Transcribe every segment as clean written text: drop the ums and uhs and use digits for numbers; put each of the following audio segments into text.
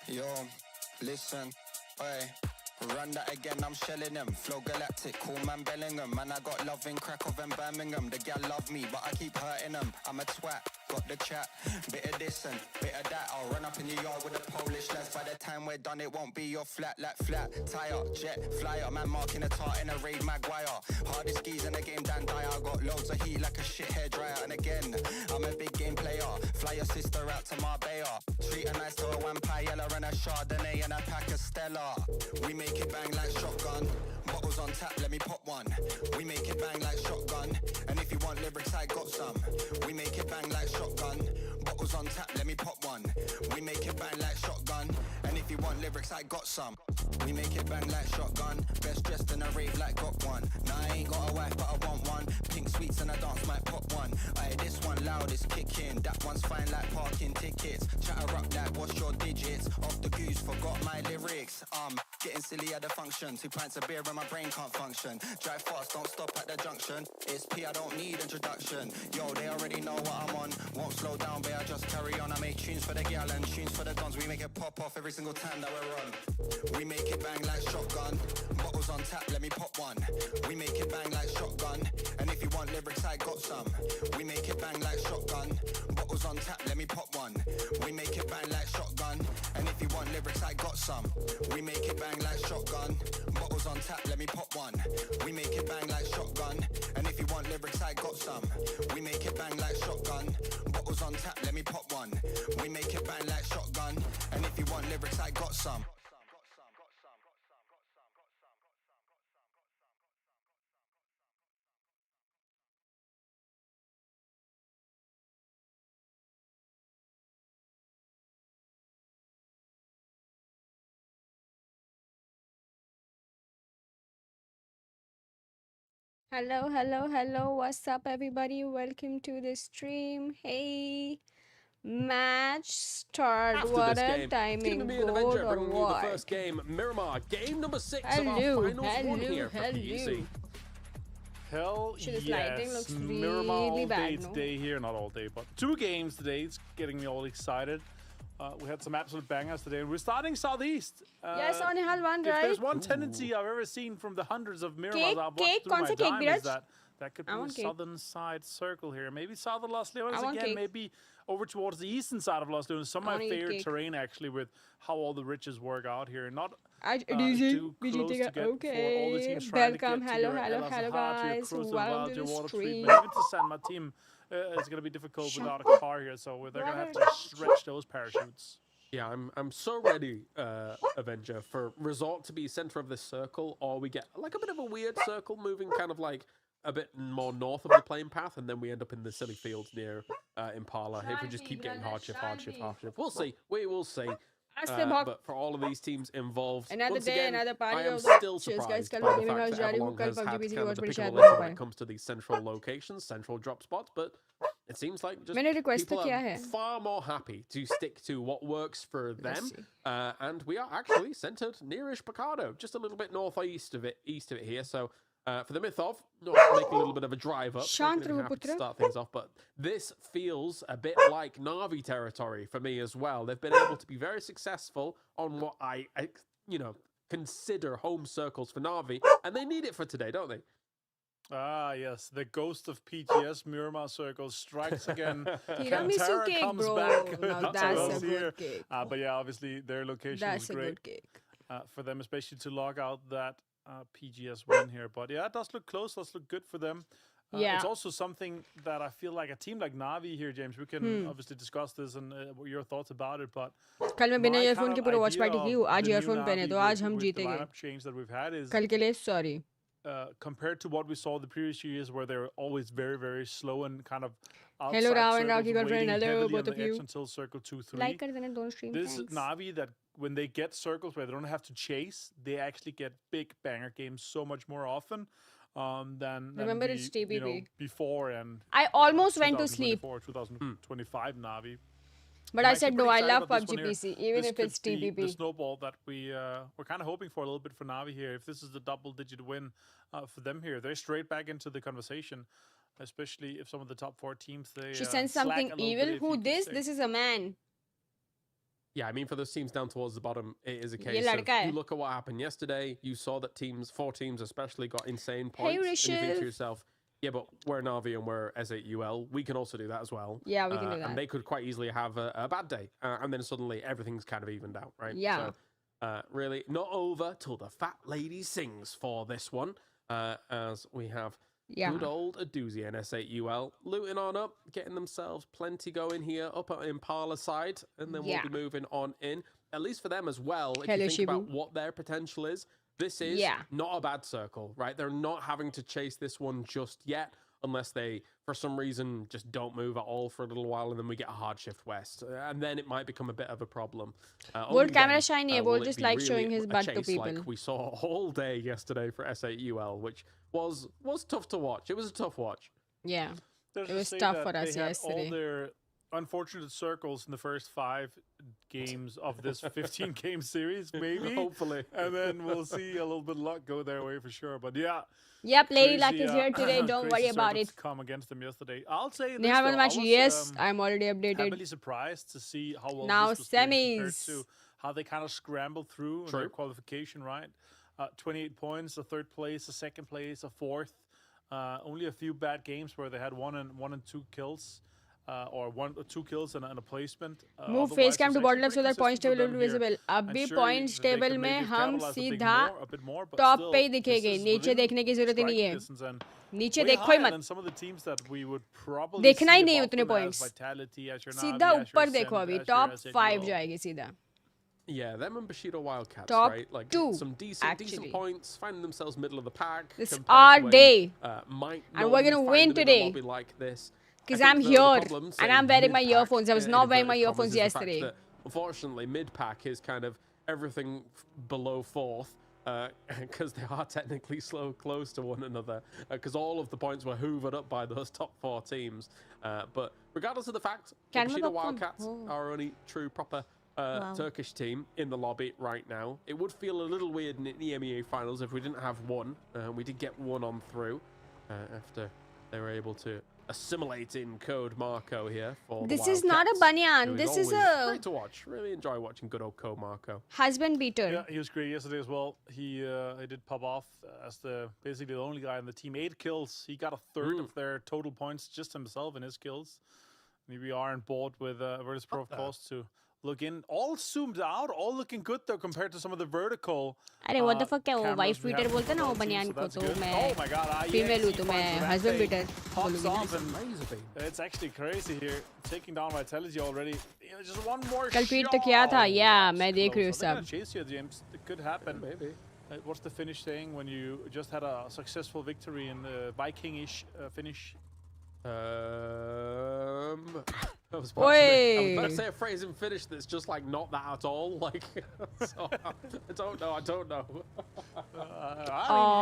Yo, listen, oi. Run that again, I'm shelling them. Flow galactic, cool man Bellingham. Man, I got love in Krakow and Birmingham. The gal love me, but I keep hurting them. I'm a twat, got the chat. Bit of this and bit of that. I'll run up in your yard with the Polish lads. By the time we're done, it won't be your flat, like flat. Tire, jet, flyer. Man marking a tart in a raid, Maguire. Hardest skis in the game, Dan Dyer. Got loads of heat like a shit hairdryer. And again, I'm a big game player. Fly your sister out to Marbella. Treat her nice to a vampire and a Chardonnay and a pack of Stella. We make it bang like shotgun. Bottles on tap, let me pop one. We make it bang like shotgun. And if you want lyrics, I got some. We make it bang like shotgun. Bottles on tap, let me pop one. We make it bang like shotgun. And if you want lyrics, I got some. We make it bang like shotgun. Best dressed in a rave like got one. Nah, I ain't got a wife, but I want one. Pink sweets and a dance might pop one. Aye, this one loud is kicking. That one's fine like parking tickets. Chatter up like what's your digits? Off the goose, forgot my lyrics. Getting silly at the function. 2 pints of beer and my brain can't function. Drive fast, don't stop at the junction. It's P, I don't need introduction. Yo, they already know what I'm on. Won't slow down, but I just carry on. I make tunes for the gal and tunes for the guns. We make it pop off every single time that we're on. We make it bang like shotgun. Bottles on tap, let me pop one. We make it bang like shotgun. And if you want lyrics, I got some. We make it bang like shotgun. Bottles on tap, let me pop one. We make it bang like shotgun. And if you want lyrics, I got some. We make it bang like shotgun. Bottles on tap, let me pop one. We make it bang like shotgun. And if you want lyrics, I got some. We make it bang like shotgun. Bottles on tap, let me pop one. We make it bang like shotgun. And if you want lyrics, I got some. Hello, hello, hello. What's up, everybody? Welcome to the stream. Hey, match start. After What this a game, timing! it's going to be an Gold adventure or bringing you the what? first game, Miramar, game number 6 of our Hello, finals one here for hello. PEC. Hell Shit, this lighting yes, looks Miramar all really day bad, no? today here, not all day, but 2 games today. It's getting me all excited. We had some absolute bangers today. We're starting Southeast. Yes, on hal one, If right? there's one tendency I've ever seen from the hundreds of Miramars Cake, I've cake, watched through kaun my sa cake, time is Biraj? that could I be the want cake. southern side circle here. Maybe south of Los Leones I want again. cake. Maybe over towards the eastern side of Los Leones. Some I of my wanna eat favorite cake. terrain actually with how all the riches work out here. Not DJ, too close to get for all the okay. teams trying Welcome, to get hello, to your hello, El hello, Azahar, to your guys. Cruz del Welcome Valle, to to your the Water stream. Treatment, even to San Martin. It's going to be difficult without a car here, so they're going to have to stretch those parachutes. Yeah, I'm so ready, Avenger, for Resort to be center of this circle, or we get like a bit of a weird circle moving kind of like a bit more north of the playing path, and then we end up in the silly fields near Impala. If we just keep getting hardship. We'll see. We will see. But for all of these teams involved, Another once day, again, another party I am of the- still Cheers, guys. surprised Kal by the gaming fact house that जा रही हूँ, Avalon कल has had PUBG kind of बहुत the बड़ी pick of शायद the litter नहीं हो when पाए. it comes to these central locations, central drop spots, but it seems like just मैंने request people तो किया are है. far more happy to stick to what works for them. Let's see. And we are actually centered nearish Picado, just a little bit northeast of it, east of it here. So for the Mythov, not making a little bit of a drive up, Shant making it happy to Ruputra. start things off. But this feels a bit like Na'Vi territory for me as well. They've been able to be very successful on what I consider home circles for Na'Vi, and they need it for today, don't they? Ah, yes. The ghost of PTS Miramar Circle strikes again. Tiramisu Kantara cake, comes bro. back. Now to that's us a here. good cake. But yeah, obviously their location That's is a great good cake. for them, especially to log out that PGS win here. But yeah, it does look close. Does look good for them. Yeah. It's also something that I feel like a team like Na'Vi here, James, we can obviously discuss this and your thoughts about it, but कल मैं बिना my earphone kind के of पूरा watch idea party की हूँ. of आज the new earphone पहने Na'Vi तो आज हम with the जीतेंगे. lineup change that we've had is कल के लिए sorry. compared to what we saw the previous years where they were always very, very slow and kind of outside Hello, Rao and circles, Rocky girlfriend. waiting Hello, heavily both on of the edge you. until circle 2, 3. Like कर देना दोनों stream. This Thanks. Na'Vi that when they get circles where they don't have to chase, they actually get big banger games so much more often than Remember, we, it's TBB. before and I almost went to sleep. 2025 Na'Vi. But I'm I said actually no, I pretty excited love about this PUBG one here. PC, even This if it's could be the TBB. snowball that we're kind of hoping for a little bit for Na'Vi here. If this is the double-digit win for them here, they're straight back into the conversation, especially if some of the top 4 teams they She sends slack something a little evil. bit if Who you can this? stay. This is a man. Yeah, I mean, for those teams down towards the bottom, it is a ये case of लड़का है. you look at what happened yesterday. You saw that four teams especially, got insane Hey, points, and you think to Rishiv. yourself, yeah, but we're Navi and we're S8UL. We can also do that as well. Yeah, we can do that. And they could quite easily have a bad day, and then suddenly everything's kind of evened out, right? Yeah. So, really, not over till the fat lady sings for this one, as we have. Yeah. Good old Aduzi and S8UL looting on up, getting themselves plenty going here up at Impala side, and then we'll be moving on in. At least for them as well, if you think about what their potential is, this is not a bad circle, right? They're not having to chase this one just yet, unless they, for some reason, just don't move at all for a little while, and then we get a hard shift west, and then it might become a bit of a problem. Bold camera shiny, Bold just like showing his butt to people. Like we saw all day yesterday for S8UL, which was tough to watch. It was a tough watch. Yeah, There's it was to say tough that for us they had yesterday. all their unfortunate circles in the first 5 games of this 15 game series, maybe. Hopefully. And then we'll see a little bit of luck go their way for sure. But yeah. Yep, Lady Luck crazy, is here today. Don't worry about circles it. Come against them yesterday. I'll say this, Nihal though, match, I was, yes, I'm already I'm updated. really surprised to see how well Now this was doing compared semis. to how they kind of scrambled through their qualification, right? 28 points, a 3rd place, a 2nd place, a 4th. Only a few bad games where they had 1 and 2 kills, or 1 or 2 kills and a placement. Move face cam to bottom left so that points table will be visible. अब भी points table में हम सीधा top पे ही दिखेंगे. नीचे देखने की जरूरत ही नहीं है. नीचे देखो ही मत. देखना ही नहीं उतने points. सीधा ऊपर देखो अभी. Top 5 जाएगी सीधा. Yeah, them and Bushido Wildcats, Top right? Like 2, some decent points, finding themselves middle of the pack. This is our day, and we're gonna win today. Like this. Because I'm here and I'm wearing my earphones. I was not wearing my earphones yesterday. Unfortunately, mid-pack is kind of everything below 4th. Because they are technically close to one another, because all of the points were hoovered up by those top 4 teams. But regardless of the fact, the Bushido Wildcats are only true proper Turkish team in the lobby right now. It would feel a little weird in the EMEA finals if we didn't have one. We did get one on through after they were able to assimilate in Code Marco here for this the is not a banyan. This is a great to watch. Really enjoy watching good old Code Marco. Husband beater. Yeah, he was great yesterday as well. He did pop off as basically the only guy in the team. 8 kills. He got a 1/3 of their total points just himself in his kills. We are on board with Virtus Pro, of course, to look in. All zoomed out, all looking good though compared to some of the vertical. अरे what the fuck क्या वो wife beater बोलते हैं ना वो बनियान को तो मैं female हूँ तो मैं husband beater बोलूँगी. It's actually crazy here, taking down Vitality already. Just one more कल tweet तो किया था, yeah, मैं देख रही हूँ सब. Chase you, James. It could happen. Maybe. What's the finish saying when you just had a successful victory in the Viking-ish finish? I was about to say a phrase and finish that's just like not that at all. Like, so, I don't know. You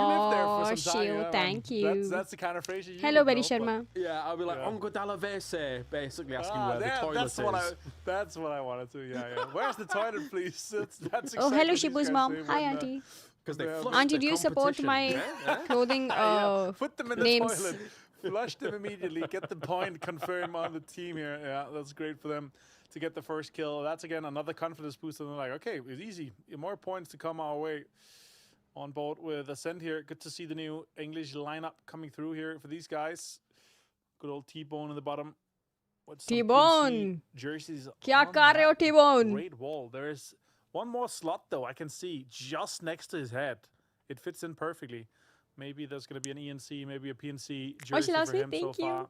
lived there for some time. Shield, thank you. That's the kind of phrase you use. Hello, Betty Sharma. Yeah, I'll be like, Ongo Dalavese, basically asking where the toilet is. That's what I wanted to. Yeah. Where's the toilet, please? That's exactly hello, Shibu's mom. Hi, Auntie. Auntie, do you support my clothing Put them in the toilet. Flush them immediately. Get the point confirmed on the team here. Yeah, that's great for them to get the first kill. That's again another confidence boost. And they're like, okay, it's easy. More points to come our way. On board with Ascent here. Good to see the new English lineup coming through here for these guys. Good old T-Bone in the bottom. T-Bone jerseys. Kya kar rahe ho, T-Bone? Great wall. There is one more slot though. I can see just next to his head. It fits in perfectly. Maybe there's going to be an ENC, maybe a PNC jersey for him so far.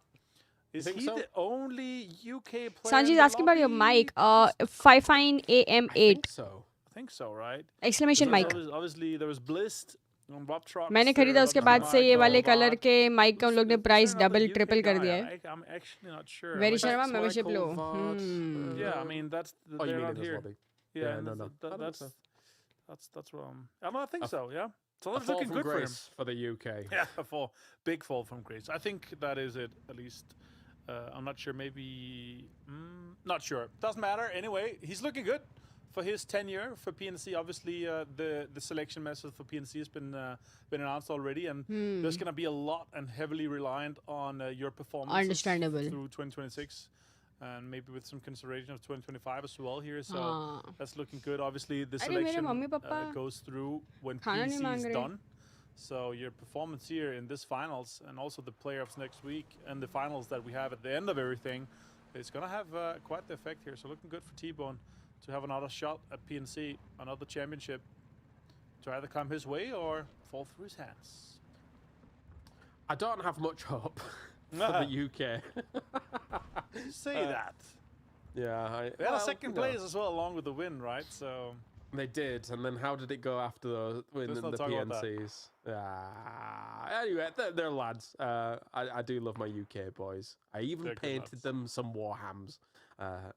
Is he the only UK player? Sanji's asking about your mic. 5fine AM8. I think so, right? Exclamation mic. Obviously, there was Blist on Bob Trucks. मैंने खरीदा उसके बाद से ये वाले colour के mic का उन लोग ने प्राइस डबल ट्रिपल कर दिया है. I'm actually not sure. Very Sharma membership low. Yeah, I mean that's they're not here. Yeah, no. That's what I think so. Yeah. So that's looking good for him. For the UK. Yeah, big fall from grace. I think that is it, at least. I'm not sure, maybe... not sure. Doesn't matter. Anyway, he's looking good for his tenure for PNC. Obviously, the selection method for PNC has been announced already, and there's going to be a lot and heavily reliant on your performance Understandable. through 2026. and maybe with some consideration of 2025 as well here. So that's looking good. Obviously, the अरे मेरे selection mummy papa goes through when खाना नहीं PC मांग is रहे। done. So your performance here in this finals and also the playoffs next week and the finals that we have at the end of everything is going to have quite the effect here. So looking good for T-Bone to have another shot at PNC, another championship to either come his way or fall through his hands. I don't have much hope for the UK. Say that. Yeah, they had a second place as well along with the win, right? So they did, and then how did it go after those winning the PNCs? Anyway, they're lads. I do love my UK boys. I even painted them some Warhams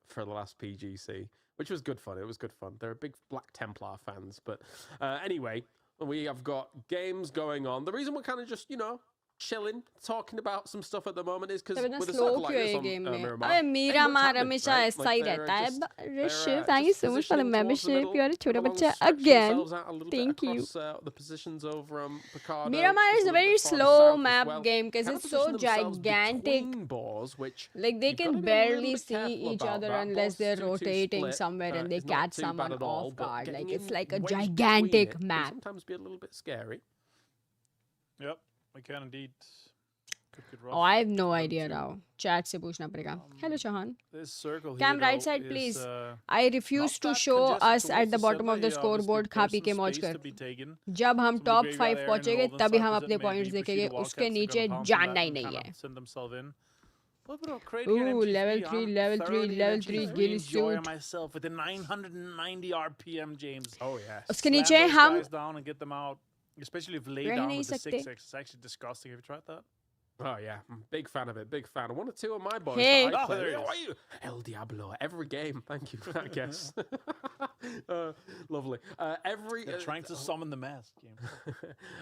for the last PGC, which was good fun. It was good fun. They're big Black Templar fans. But anyway, we have got games going on. The reason we're kind of just, chilling, talking about some stuff at the moment is because with a circle like this on Miramar, अबे Miramar हमेशा ऐसा ही रहता है. Rishiv, thank you so much for the membership. You're a छोटा बच्चा again. Thank you. The positions over Picardo. Miramar is a very slow map game because it's so gigantic. Like they can barely see each other unless they're rotating somewhere and they catch someone off guard. Like it's like a gigantic map. Sometimes be a little bit scary. Yep. We can indeed. Oh, I have no idea now. Chat se पूछना पड़ेगा. Hello, Shahan. This circle Cam, right side, please. I refuse to show us at the bottom of the scoreboard खा P के मौज कर. जब हम top 5 पहुंचेंगे तभी हम अपने points देखेंगे. उसके नीचे जानना ही नहीं है. Ooh, level 3 ghillie suit. Myself with the 990 RPM, James. Oh yes. उसके नीचे हम down and get them out. Especially if laid down with the 6x, it's actually disgusting. Have you tried that? Oh yeah, big fan of it. Big fan. One or two of my boys. Hey, El Diablo. Every game. Thank you. I guess. Lovely. They're trying to summon the mask.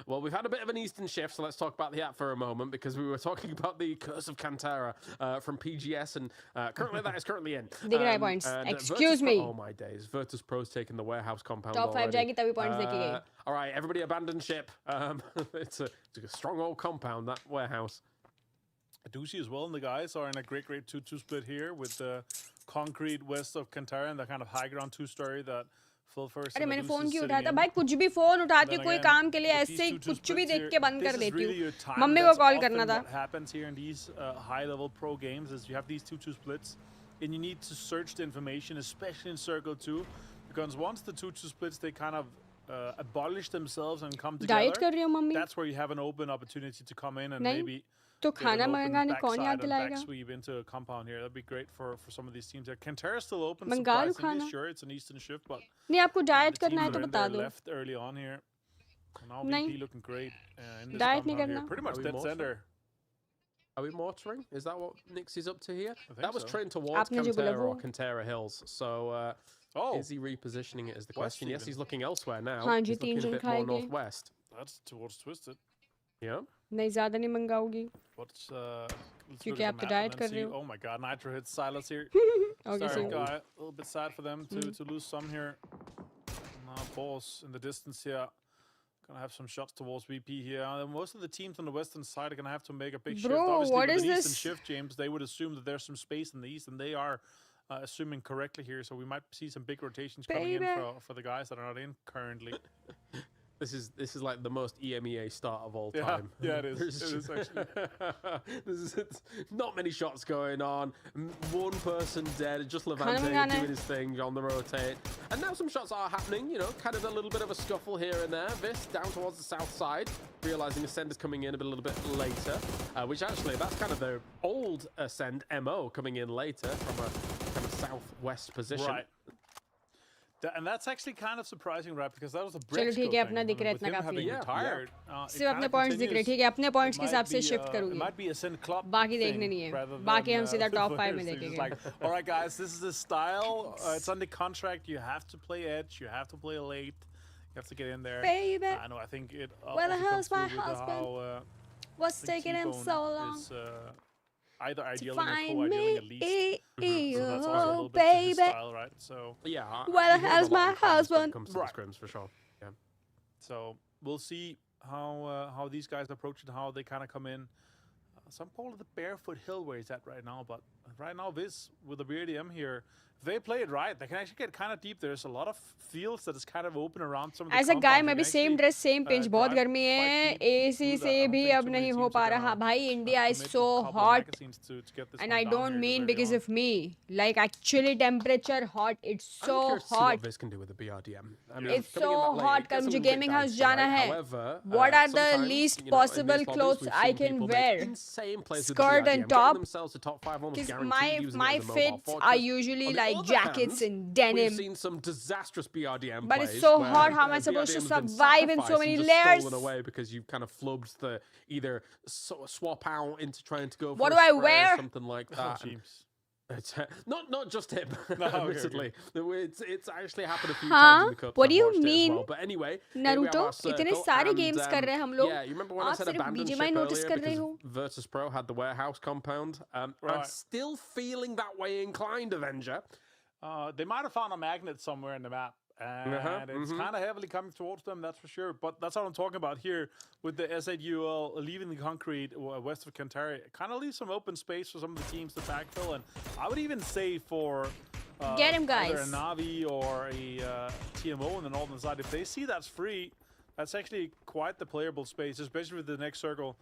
Well, we've had a bit of an Eastern shift, so let's talk about that for a moment because we were talking about the Curse of Cantera from PGS, and currently that is currently in. Points. Excuse me. Oh my days. Virtus Pro's taking the warehouse compound. Top 5 जाएगी तभी points देखेगी. All right, everybody abandon ship. It's a strong old compound, that warehouse. Adusi as well, and the guys are in a great 2-2 split here with the concrete west of Kantara and the kind of high ground 2-story that Phil first. अरे मैंने phone क्यों उठाया था भाई? कुछ भी phone उठाती हूँ कोई काम के लिए ऐसे ही कुछ भी देख के बंद कर देती हूँ. मम्मी को कॉल करना था. What happens here in these high level pro games is you have these 2-2 splits and you need to search the information, especially in circle 2, because once the 2-2 splits they kind of abolish themselves and come together. That's where you have an open opportunity to come in and maybe तो खाना मंगाने कौन याद दिलाएगा? Sweep into a compound here. That'd be great for some of these teams. Kantara's still open. मंगा लो खाना. Sure, it's an Eastern shift, but नहीं आपको डाइट करना है तो बता दो. Left early on here. Now VP looking great. Diet नहीं करना. Pretty much dead center. Are we mortaring? Is that what Nix is up to here? That was trained towards Kantara or Kantara Hills. So is he repositioning it is the question. Yes, he's looking elsewhere now. हाँ जी, he's looking a bit more northwest. That's towards Twisted. Yeah. नहीं ज़्यादा नहीं मंगाऊंगी. क्योंकि आप तो diet कर रहे हो. Oh my God, Nitro hits Silas here. Okay, sorry, guy. A little bit sad for them to lose some here. Now, Boss in the distance here. Gonna have some shots towards VP here. Most of the teams on the western side are gonna have to make a big shift. Obviously, what is with an this? Eastern shift, James, they would assume that there's some space in the east, and they are assuming correctly here. So we might see some big rotations coming in for the guys that are not in currently. This is like the most EMEA start of all time. Yeah, it is. It is actually. There's not many shots going on. One person dead. Just Levante doing his thing on the rotate. And now some shots are happening. Kind of a little bit of a scuffle here and there. Vis down towards the south side, realizing Ascend is coming in a little bit later. Which actually, that's kind of their old Ascend MO coming in later from a kind of southwest position. Right. And that's actually kind of surprising, right? Because that was a break. चलो ठीक है अपना दिख रहा है इतना काफी है. सिर्फ अपने पॉइंट्स दिख रहे. ठीक है अपने पॉइंट्स के हिसाब से शिफ्ट करूंगी. बाकी देखने नहीं है. बाकी हम सीधा टॉप 5 में देखेंगे. All right, guys, this is the style. It's under contract. You have to play edge. You have to play late. You have to get in there. Baby. I know. I think it. Where the hell's my husband? What's taking him so long? Either ideally or co-ideally at least. So that's also a little bit his style, right? So yeah. Where the hell's my husband? Comes to the scrims for sure. Yeah. So we'll see how these guys approach it, how they kind of come in. Some call it the Barefoot Hill where he's at right now, but Right now, Viz with the BRDM here, if they play it right, they can actually get kind of deep. There's a lot of fields that is kind of open around some of the As a guy, compounds. मैं भी same dress, same pinch. बहुत गर्मी है. AC से भी अब नहीं हो पा रहा. भाई, India is so hot, and I don't mean because of me. Like actually, temperature hot. It's so hot. What Viz can do with the BRDM. I mean, It's so hot. कल मुझे gaming house जाना है. What are the least possible clothes I can wear? Skirt and top. Because my fits are usually like jackets and denim. We've seen some disastrous BRDM but plays it's so where, hot. How am I supposed to BRDM has been survive in so sacrificed many and just layers? stolen away because you've kind of flubbed the either swap out into trying to go for What a do I spray or wear? something like that. It's not just him, No, admittedly. It's actually happened a few times in the cup. What do you I've watched it as mean? well. But anyway, Naruto, इतने सारे and, games कर रहे हैं हम लोग. Yeah, you remember when I आप said सिर्फ abandoned ship BGMI notice earlier कर रहे because हो. Virtus Pro had the warehouse compound? I'm still feeling that way inclined, Avenger. They might have found a magnet somewhere in the map. And it's kind of heavily coming towards them, that's for sure. But that's what I'm talking about here with the S8UL leaving the concrete west of Kantari. It kind of leaves some open space for some of the teams to backfill. And I would even say for Get him, guys. either a Navi or a TMO on the northern side, if they see that's free, that's actually quite the playable space, especially with the next circle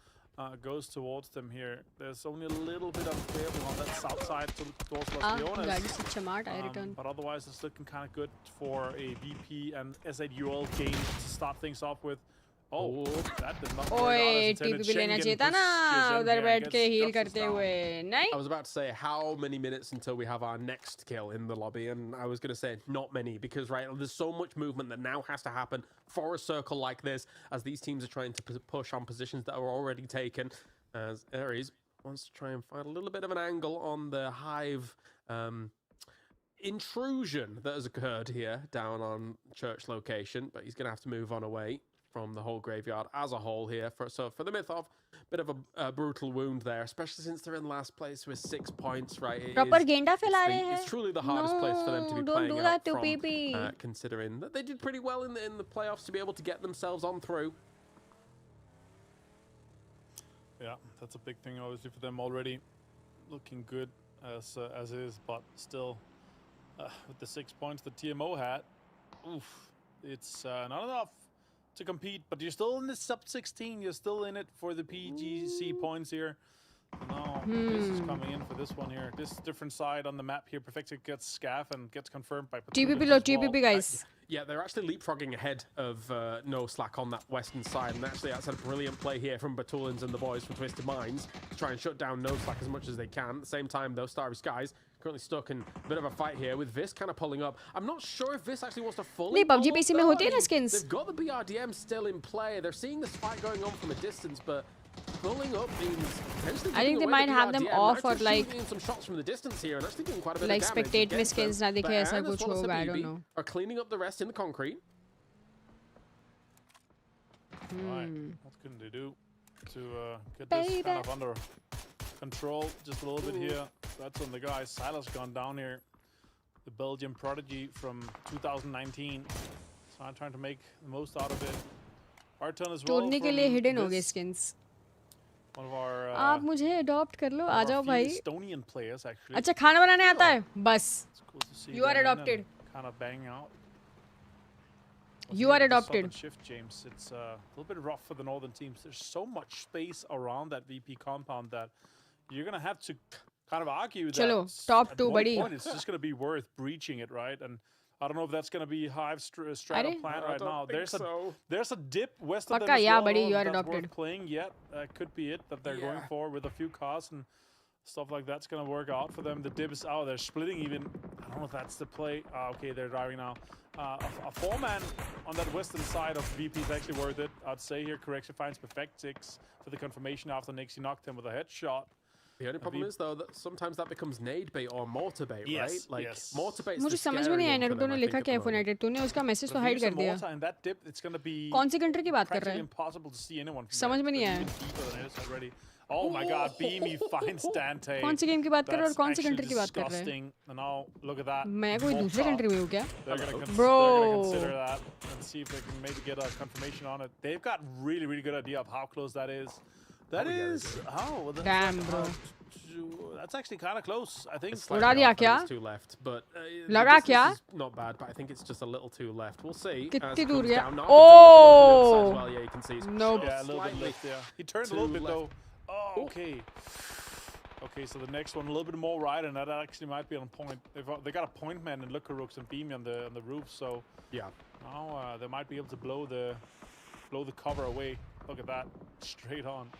goes towards them here. There's only a little bit unplayable on that south side towards Los Leones. But otherwise, it's looking kind of good for a VP and S8UL game to start things off with. Oh, that did not work out as intended. TPP लेना चाहिए था ना उधर बैठ के heal करते हुए. नहीं. I was about to say how many minutes until we have our next kill in the lobby, and I was going to say not many because there's so much movement that now has to happen for a circle like this as these teams are trying to push on positions that are already taken. As Ares wants to try and find a little bit of an angle on the hive intrusion that has occurred here down on church location, but he's going to have to move on away from the whole graveyard as a whole here. So for the Mythov, bit of a brutal wound there, especially since they're in last place with 6 points, right? It's truly the hardest place for them to be playing out from, considering that they did pretty well in the playoffs to be able to get themselves on through. Yeah, that's a big thing obviously for them already. Looking good as is, but still with the 6 points the TMO had, it's not enough to compete, but you're still in the sub-16. You're still in it for the PGC points here. No, this is coming in for this one here. This different side on the map here. Perfected gets scaff and gets confirmed by TPP guys. Yeah, they're actually leapfrogging ahead of No Slack on that western side, and actually that's a brilliant play here from Batulins and the boys from Twisted Minds to try and shut down No Slack as much as they can. At the same time, though, Starry Skies currently stuck in a bit of a fight here with Vis kind of pulling up. I'm not sure if Vis actually wants to fully PUBG PC में होती है ना skins. They've got the BRDM still in play. They're seeing this fight going on from a distance, but pulling up means potentially I think they might have them off or like some shots from the distance here and actually doing quite a bit like of damage. spectate में skins ना दिखे ऐसा कुछ होगा. I don't know. Are cleaning up the rest in the concrete. Right, what can they do to get this kind of under control just a little bit here? That's on the guy. Silas gone down here. The Belgian prodigy from 2019. So I'm trying to make the most out of it. Our turn as well. तोड़ने के लिए hidden हो गए skins. One of our आप मुझे adopt कर लो. आ जाओ भाई. Estonian players actually. अच्छा खाना बनाने आता है. बस. Cool to see you are adopted. Kind of bang out. You are adopted. Shift, James. It's a little bit rough for the northern teams. There's so much space around that VP compound that you're gonna have to kind of argue that top at 2 one buddy. point it's just gonna be worth breaching it, right? And I don't know if that's gonna be Hive strata plan right now. There's a dip west of them as well, buddy, you are that's adopted. worth playing yet. Could be it that they're going for with a few costs and stuff like that's gonna work out for them. The dip is out. They're splitting even. I don't know if that's the play. Okay, they're driving now. A 4-man on that western side of VP is actually worth it. I'd say here Correction finds Perfect 6 for the confirmation after Nixie knocked him with a headshot. The only problem is though that sometimes that becomes nade bait or mortar bait, right? Like mortar bait. मुझे समझ में नहीं आया Naruto ने लिखा क्या है फोनेटेड. तूने उसका मैसेज तो हाइड कर दिया. कौन सी कंट्री की बात कर रहा है? समझ में नहीं आया. Oh my God, Beamy finds Dante. कौन सी गेम की बात कर रहे हो और कौन सी कंट्री की बात कर रहे हैं? Now look at that. मैं कोई दूसरे कंट्री में हूँ क्या? They're gonna consider that and see if they can maybe get a confirmation on it. They've got really good idea of how close that is. That is damn bro. That's actually kind of close. I think. उड़ा दिया क्या? Two left, but लगा क्या? Not bad, but I think it's just a little too left. We'll see. कितनी दूर गया? Oh! Well, yeah, you can see. Nope. Yeah, a little bit left. Yeah, he turned a little bit though. Oh, okay. Okay, so the next one a little bit more right, and that actually might be on point. They got a point man and Lookarooks and Beamy on the roof, so yeah. Now they might be able to blow the cover away. Look at that, straight on.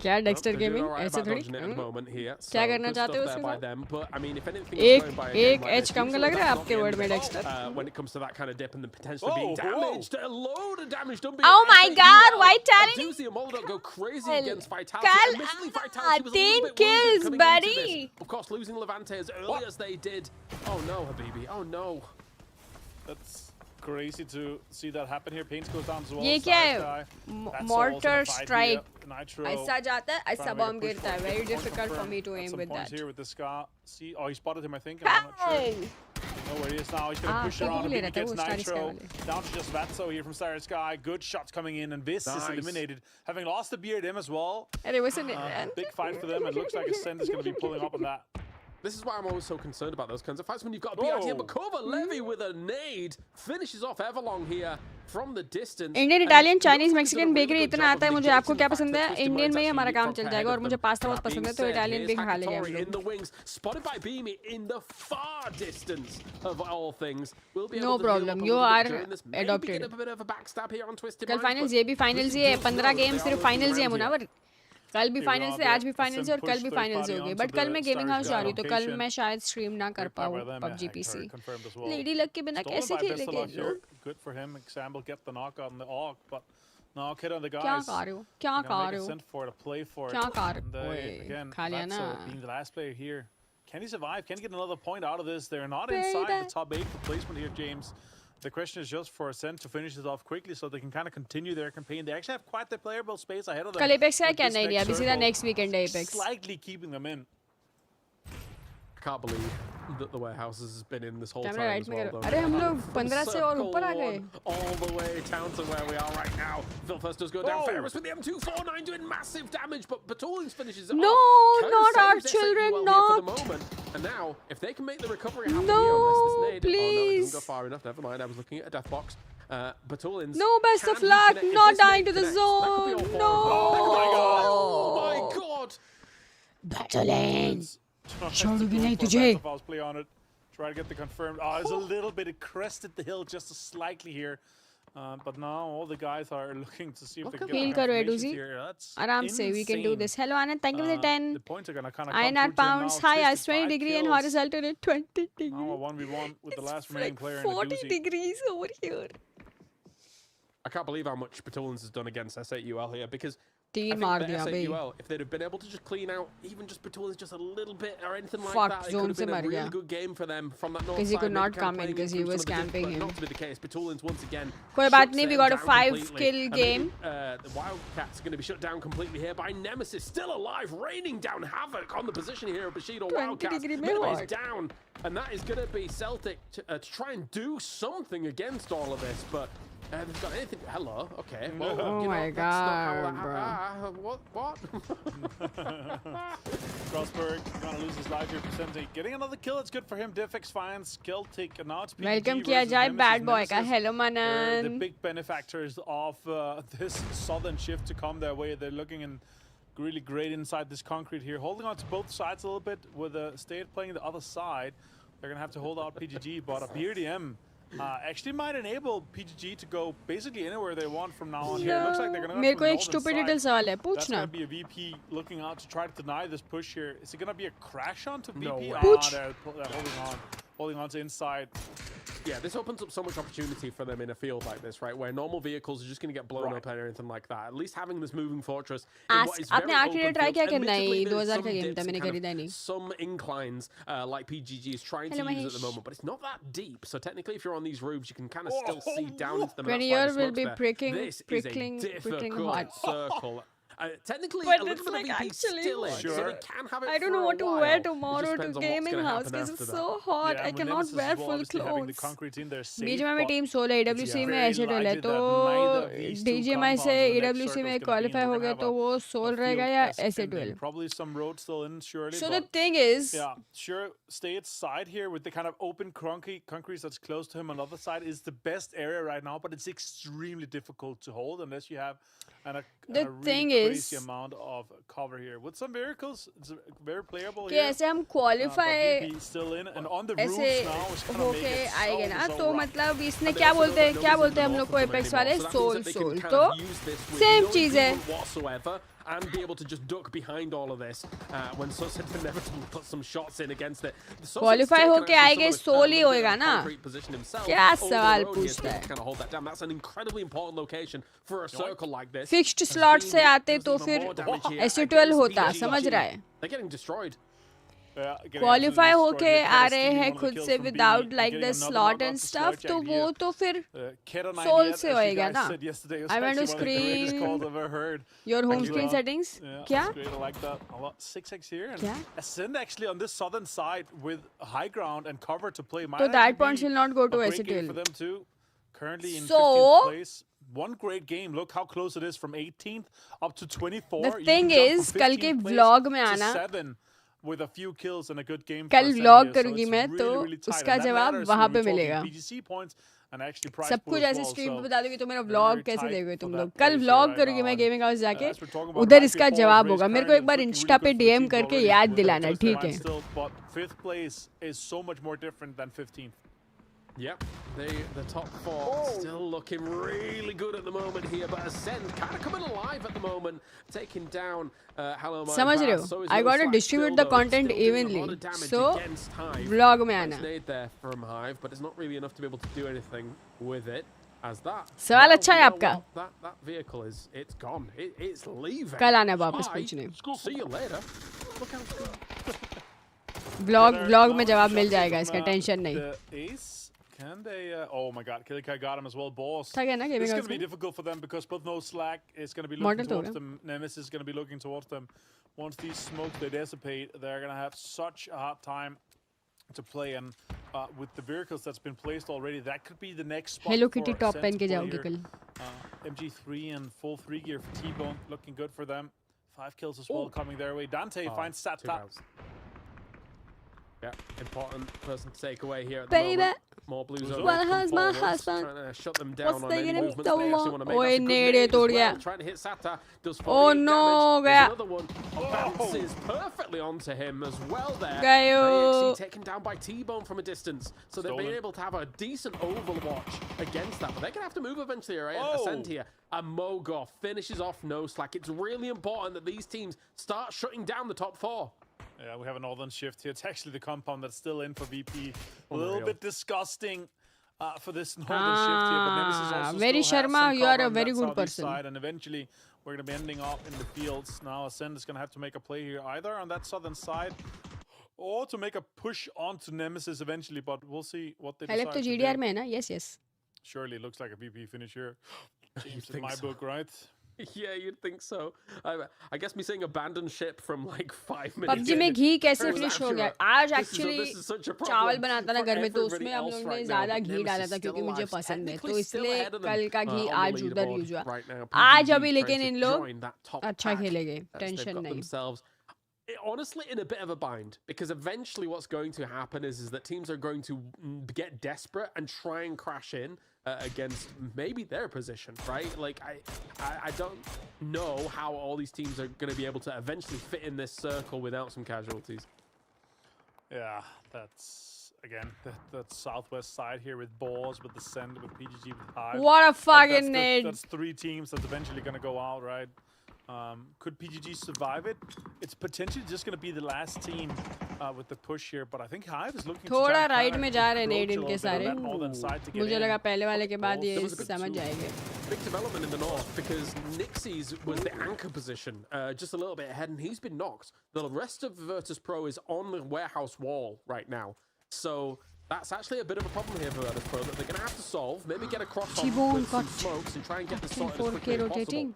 क्या Dexter gaming ऐसे थोड़ी क्या करना चाहते हो उसके साथ एक एज कम का लग रहा है आपके वर्ड में Dexter oh my God white talent कल 3 kills buddy of course losing Levante as early as they did. Oh no Habibi, oh no, that's crazy to see that happen here. Paint goes down as well. ये क्या है? Mortar strike. ऐसा जाता है, ऐसा bomb गिरता है. Very difficult for me to aim with that. Here with the Scar. See, oh, he spotted him, I think. I'm not sure. Know where he is now. He's going to push around. He gets Nitro. Down to just Vatso here from Starry Sky. Good shots coming in, and this is eliminated. Having lost the BRDM as well. And it wasn't big fight for them. It looks like Ascend is going to be pulling up on that. This is why I'm always so concerned about those kinds of fights when you've got a BRDM. But Kova Levy with a nade finishes off Everlong here from the distance. Indian, Italian, Chinese, Mexican bakery इतना आता है मुझे. आपको क्या पसंद है? Indian में ही हमारा काम चल जाएगा, और मुझे पास्ता बहुत पसंद है, तो इटालियन भी खा लेंगे हम लोग. Spotted by Beamy in the far distance of all things. No problem, you are adopted. कल फाइनल्स, ये भी फाइनल्स ही है. 15 गेम सिर्फ फाइनल्स ही है मुनावर. कल भी फाइनल्स थे, आज भी फाइनल्स है, और कल भी फाइनल्स होंगे. बट कल मैं गेमिंग हाउस जा रही हूँ, तो कल मैं शायद स्ट्रीम ना कर पाऊँ PUBG PC. लेडी लक के बिना कैसे खेलेंगे लोग? Good for him. Example get the knock on the Auk, but no, kid on the guys. क्या कर रहे हो? क्या कर रहे हो? Sent for to play for it. क्या कर रहे हो? Again, खा लिया ना. being the last player here. Can he survive? Can he get another point out of this? They're not inside the top 8 for placement here, James. The question is just for Ascent to finish it off quickly so they can kind of continue their campaign. They actually have quite the playable space ahead of them. कल Apex का क्या नहीं दिया? अभी सीधा next weekend है Apex. Slightly keeping them in. I can't believe that the warehouse has been in this whole time right as well, though. अरे हम लोग 15 से और ऊपर आ गए. All the way down to where we are right now. Phil does go down. Ferris with the M249 doing massive damage, but Batulin's finishes it No, off. not our children, not. And now, if they can make the recovery happen No, here unless this nade... please. Oh, no, it doesn't go far enough. Never mind. I was looking at a death box. Batulin's... No, best of luck. Not dying to the zone. No. Oh my god. Batulin. छोड़ूंगी नहीं तुझे. Try to get the confirmed. Oh, there's a little bit. It crested the hill just slightly here. But now all the guys are looking to see if they can get confirmations here. That's आराम से, we can do this. Hello Anand, thank you for the 10. The points are gonna kind of INR pounds. Hi, ice 20 degree and horizontal at 20 degree. Now a 1v1 with the last remaining player in the 40 degrees over here. I can't believe how much Batulin's has done against S8UL here, because तीन मार दिया भाई. S8UL, if they'd have been able to just clean out even just Batulin's just a little bit or anything like Fuck, that, it zone could have been से a मर really गया. good game for them from that north Because he side. could not come in because he was camping him. Not to be the case. Batulin's once again. कोई बात नहीं, we got a 5 kill game. The Wildcats are going to be shut down completely here by Nemesis, still alive, raining down havoc on the position here of Bushido Wildcats. Is down, and that is going to be Celtic to try and do something against all of this, but. They've got anything. Hello. Okay. Well, oh my god, bro. What? Crossberg gonna lose his life here. Percentage getting another kill. It's good for him. Diffix finds kill take, and now it's PUBG. Welcome किया जाए bad boy का. Hello Manan. The big benefactors of this southern shift to come their way. They're looking in really great inside this concrete here, holding on to both sides a little bit. With the state playing the other side, they're gonna have to hold out PGG, but a BRDM. Actually might enable PGG to go basically anywhere they want from now on here. It looks like they're going to go मेरे को from एक stupid little सवाल है, पूछना. That's going to be a VP looking out to try to deny this push here. Is it going to be a crash onto VP? No way. They're holding on to inside. Yeah, this opens up so much opportunity for them in a field like this, right? Where normal vehicles are just going to get blown up and anything like that. At least having this moving fortress in what is very open try किया करना है? field. 2000 का game था, मैंने खरीदा नहीं. Some inclines like PGG is trying to use at the moment, but it's not that deep. So technically, if you're on these roofs, you can kind of still see down into the map. 20 year will be prickling this is a difficult hot. circle. Technically, But a it's little bit like of VP still in, Sure. so we can have it I don't for know a what to while. wear It just tomorrow to depends on what's gaming gonna house happen because after it's that. so hot. I and with cannot Nemesis wear as well, full obviously having the clothes. concrete team, they're safe, बीच में मैं but team 16 AWC में very S8UL है likely तो that neither of these two DJMI से compounds in the next AWC circle में is gonna be in. Qualify We're हो gonna गया have तो वो a सोल field रहेगा या S ending. S8UL. Probably some road still in, surely. So but the thing is, yeah, sure, stay at side here with the kind of open concrete that's close to him on the other side is the best area right now, but it's extremely difficult to hold unless you have a the really thing crazy is amount of cover here. With some miracles, it's very playable कि here. ऐसे हम But qualify VP is still in and on the ऐसे roofs now is gonna make होके it आएंगे ना so तो rough. मतलब इसमें क्या बोलते हैं हम लोग को एपेक्स वाले सोल तो सेम चीज है and be able to just duck behind all of this when Sussex inevitably put some shots in against it. Qualify होके आएंगे सोल ही होएगा ना क्या सवाल पूछता है That's an incredibly important location for a circle like this. Fixed slot से आते तो फिर S8UL होता समझ रहा है They're getting destroyed. क्वालिफाई होके आ रहे हैं खुद से without like the slot and stuff तो वो तो फिर सोल से होएगा ना I want to screen your home screen settings क्या क्या Ascend actually on this southern side with high ground and cover to play. So that points will not go to S8UL for them too. Currently in So 15th place. One great game. Look how close it is from 18th up to 24. The thing is, कल के vlog में आना with a few kills and a good game. कल vlog करूंगी मैं तो उसका जवाब वहाँ पे मिलेगा सब कुछ ऐसे स्ट्रीम पे बता दूंगी तो मेरा व्लॉग कैसे देखोगे तुम लोग कल व्लॉग करूंगी मैं गेमिंग हाउस जाके उधर इसका जवाब होगा मेरे को एक बार इंस्टा पे डीएम करके याद दिलाना ठीक है Fifth place is so much more different than 15th. Yep, the top four still looking really good at the moment here, but Ascend kind of coming alive at the moment, taking down Hello My समझ रहे हो I got to distribute the content evenly so vlog में आना there from Hive, but it's not really enough to be able to do anything with it as that. सवाल अच्छा है आपका that vehicle it's gone. It's leaving. कल आना वापस पूछने See you later. Look how good. vlog में जवाब मिल जाएगा इसका टेंशन नहीं Can they? Oh my God, AnkkitaC got him as well. Boss. It's going to be difficult for them because both no slack is going to be looking towards them. Nemesis is going to be looking towards them. Once these smokes they dissipate, they're going to have such a hard time to play. And with the vehicles that's been placed already, that could be the next spot. Hello Kitty top pen के जाओगे कल. MG3 and full 3 gear for T-Bone looking good for them. 5 kills as well coming their way. Dante finds Sata. Yeah, important person to take away here at the moment. More blues over. Well, how's my husband? Trying to shut them down on any movements. So they actually want to make Oye, that's a good nade nade as tod gaya. well. Trying to hit Sata. Does 48 Oh no, damage. gaya. There's another one. Bounces perfectly onto him as well there. Gayo. AXE taken down by T-Bone from a distance. So they've been able to have a decent overwatch against that. But they're going to have to move eventually, right? Ascend here. And Mogoth finishes off no slack. It's really important that these teams start shutting down the top four. Yeah, we have a northern shift here. It's actually the compound that's still in for VP. A little bit disgusting for this northern shift here, but Nemesis also very still Sharma, has some you are cover a on very that good southeast person. side, and eventually we're going to be ending up in the fields. Now Ascend is going to have to make a play here, either on that southern side or to make a push onto Nemesis eventually, but we'll see what they decide तो to GDR do. में है ना? Yes, yes. Surely looks like a VP finish here. James, in my book, right? Yeah, you'd think so. I guess me saying abandoned ship from like 5 minutes. PUBG में घी कैसे finish हो गया? आज actually चावल बनाता ना घर में तो उसमें हम लोग ने ज़्यादा घी डाला था क्योंकि मुझे पसंद है तो इसलिए कल का घी आज उधर यूज हुआ. आज अभी लेकिन इन लोग अच्छा खेलेंगे, टेंशन नहीं. Honestly, in a bit of a bind, because eventually what's going to happen is that teams are going to get desperate and try and crash in against maybe their position, right? Like, I don't know how all these teams are going to be able to eventually fit in this circle without some casualties. Yeah, that's, again, the southwest side here with Boars, with the Send, with PGG, with Hive. What a fucking nade. That's 3 teams that's eventually going to go out, right? Could PGG survive it? It's potentially just going to be the last team with the push here, but I think Hive is looking थोड़ा right में जा रहे नेड इनके सारे. मुझे लगा पहले वाले के बाद ये समझ जाएंगे. Big development in the north because Nixie's was the anchor position, just a little bit ahead, and he's been knocked. The rest of Virtus Pro is on the warehouse wall right now, so that's actually a bit of a problem here for Virtus Pro that they're going to have to solve. Maybe get across with some smokes and try and get this sorted as quickly as possible.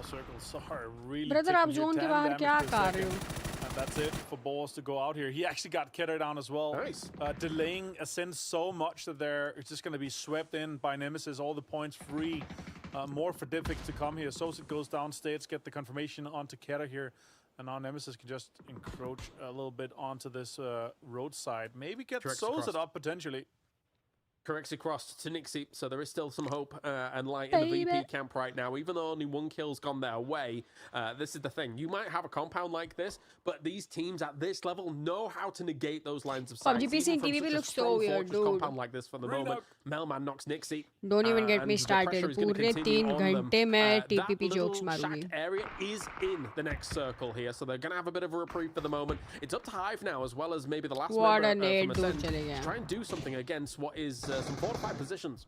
circles are really Brother, आप ticking here, zone के 10 बाहर क्या damage per कर रहे second. हो? And that's it for Balls to go out here. He actually got Kidder down as well. Nice. Delaying Ascent so much that it's just going to be swept in by Nemesis. All the points free. More for Divik to come here. Sosa goes down states, get the confirmation onto Kidder here. And now Nemesis can just encroach a little bit onto this roadside. Maybe get Sosa up potentially. Correctly crossed to Nixie, so there is still some hope and light in the VP camp right now. Even though only one kill's gone their way, this is the thing. You might have a compound like this, but these teams at this level know how to negate those lines of sight. PUBG PC and TVP looks so weird, dude. Compound like this for the moment. Melman knocks Nixie. Don't even get me started. पूरे 3 घंटे में TPP jokes मारूंगी. Area is in the next circle here, so they're going to have a bit of a reprieve for the moment. It's up to Hive now, as well as maybe the last What a member nade, from dude, Ascent, चले गया. to try and do something against what is some fortified positions.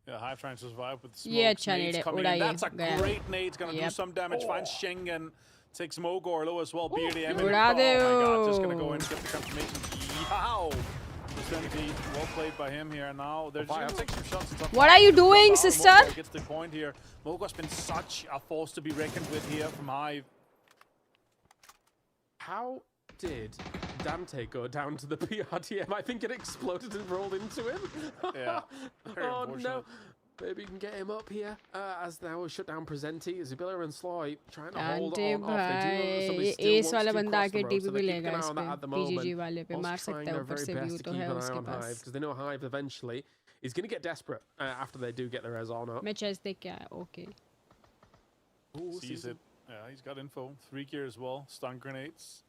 Yeah, Hive trying to survive with smoke. ये अच्छा nades nade coming है, in. उड़ाइए, That's a गया. great nade. It's going to do some damage. Finds Schengen. Takes Mogor low as well. Beardy M. Oh my उड़ा दे god, just going to go in and get the confirmation. Yow! Vicinity, well played by him here. Now they're just going to take some shots. What are you doing, sister? Mogor gets the point here. Mogor's been such a force to be reckoned with here from Hive. How did Dante go down to the PRTM? I think it exploded and rolled into him. Yeah. Oh no. Maybe you can get him up here as now shutdown presenti. Isabella and Sloy trying to hold on off. ये S वाला बंदा आके TP लेगा इस पे पीजीजी वाले पे मार सकता है ऊपर से व्यू तो है उसके पास. Because they know Hive eventually is going to get desperate after they do get their res on up. मैं चेस देख के आया. Okay. Sees it. Yeah, he's got info. 3 gear as well. Stun grenades.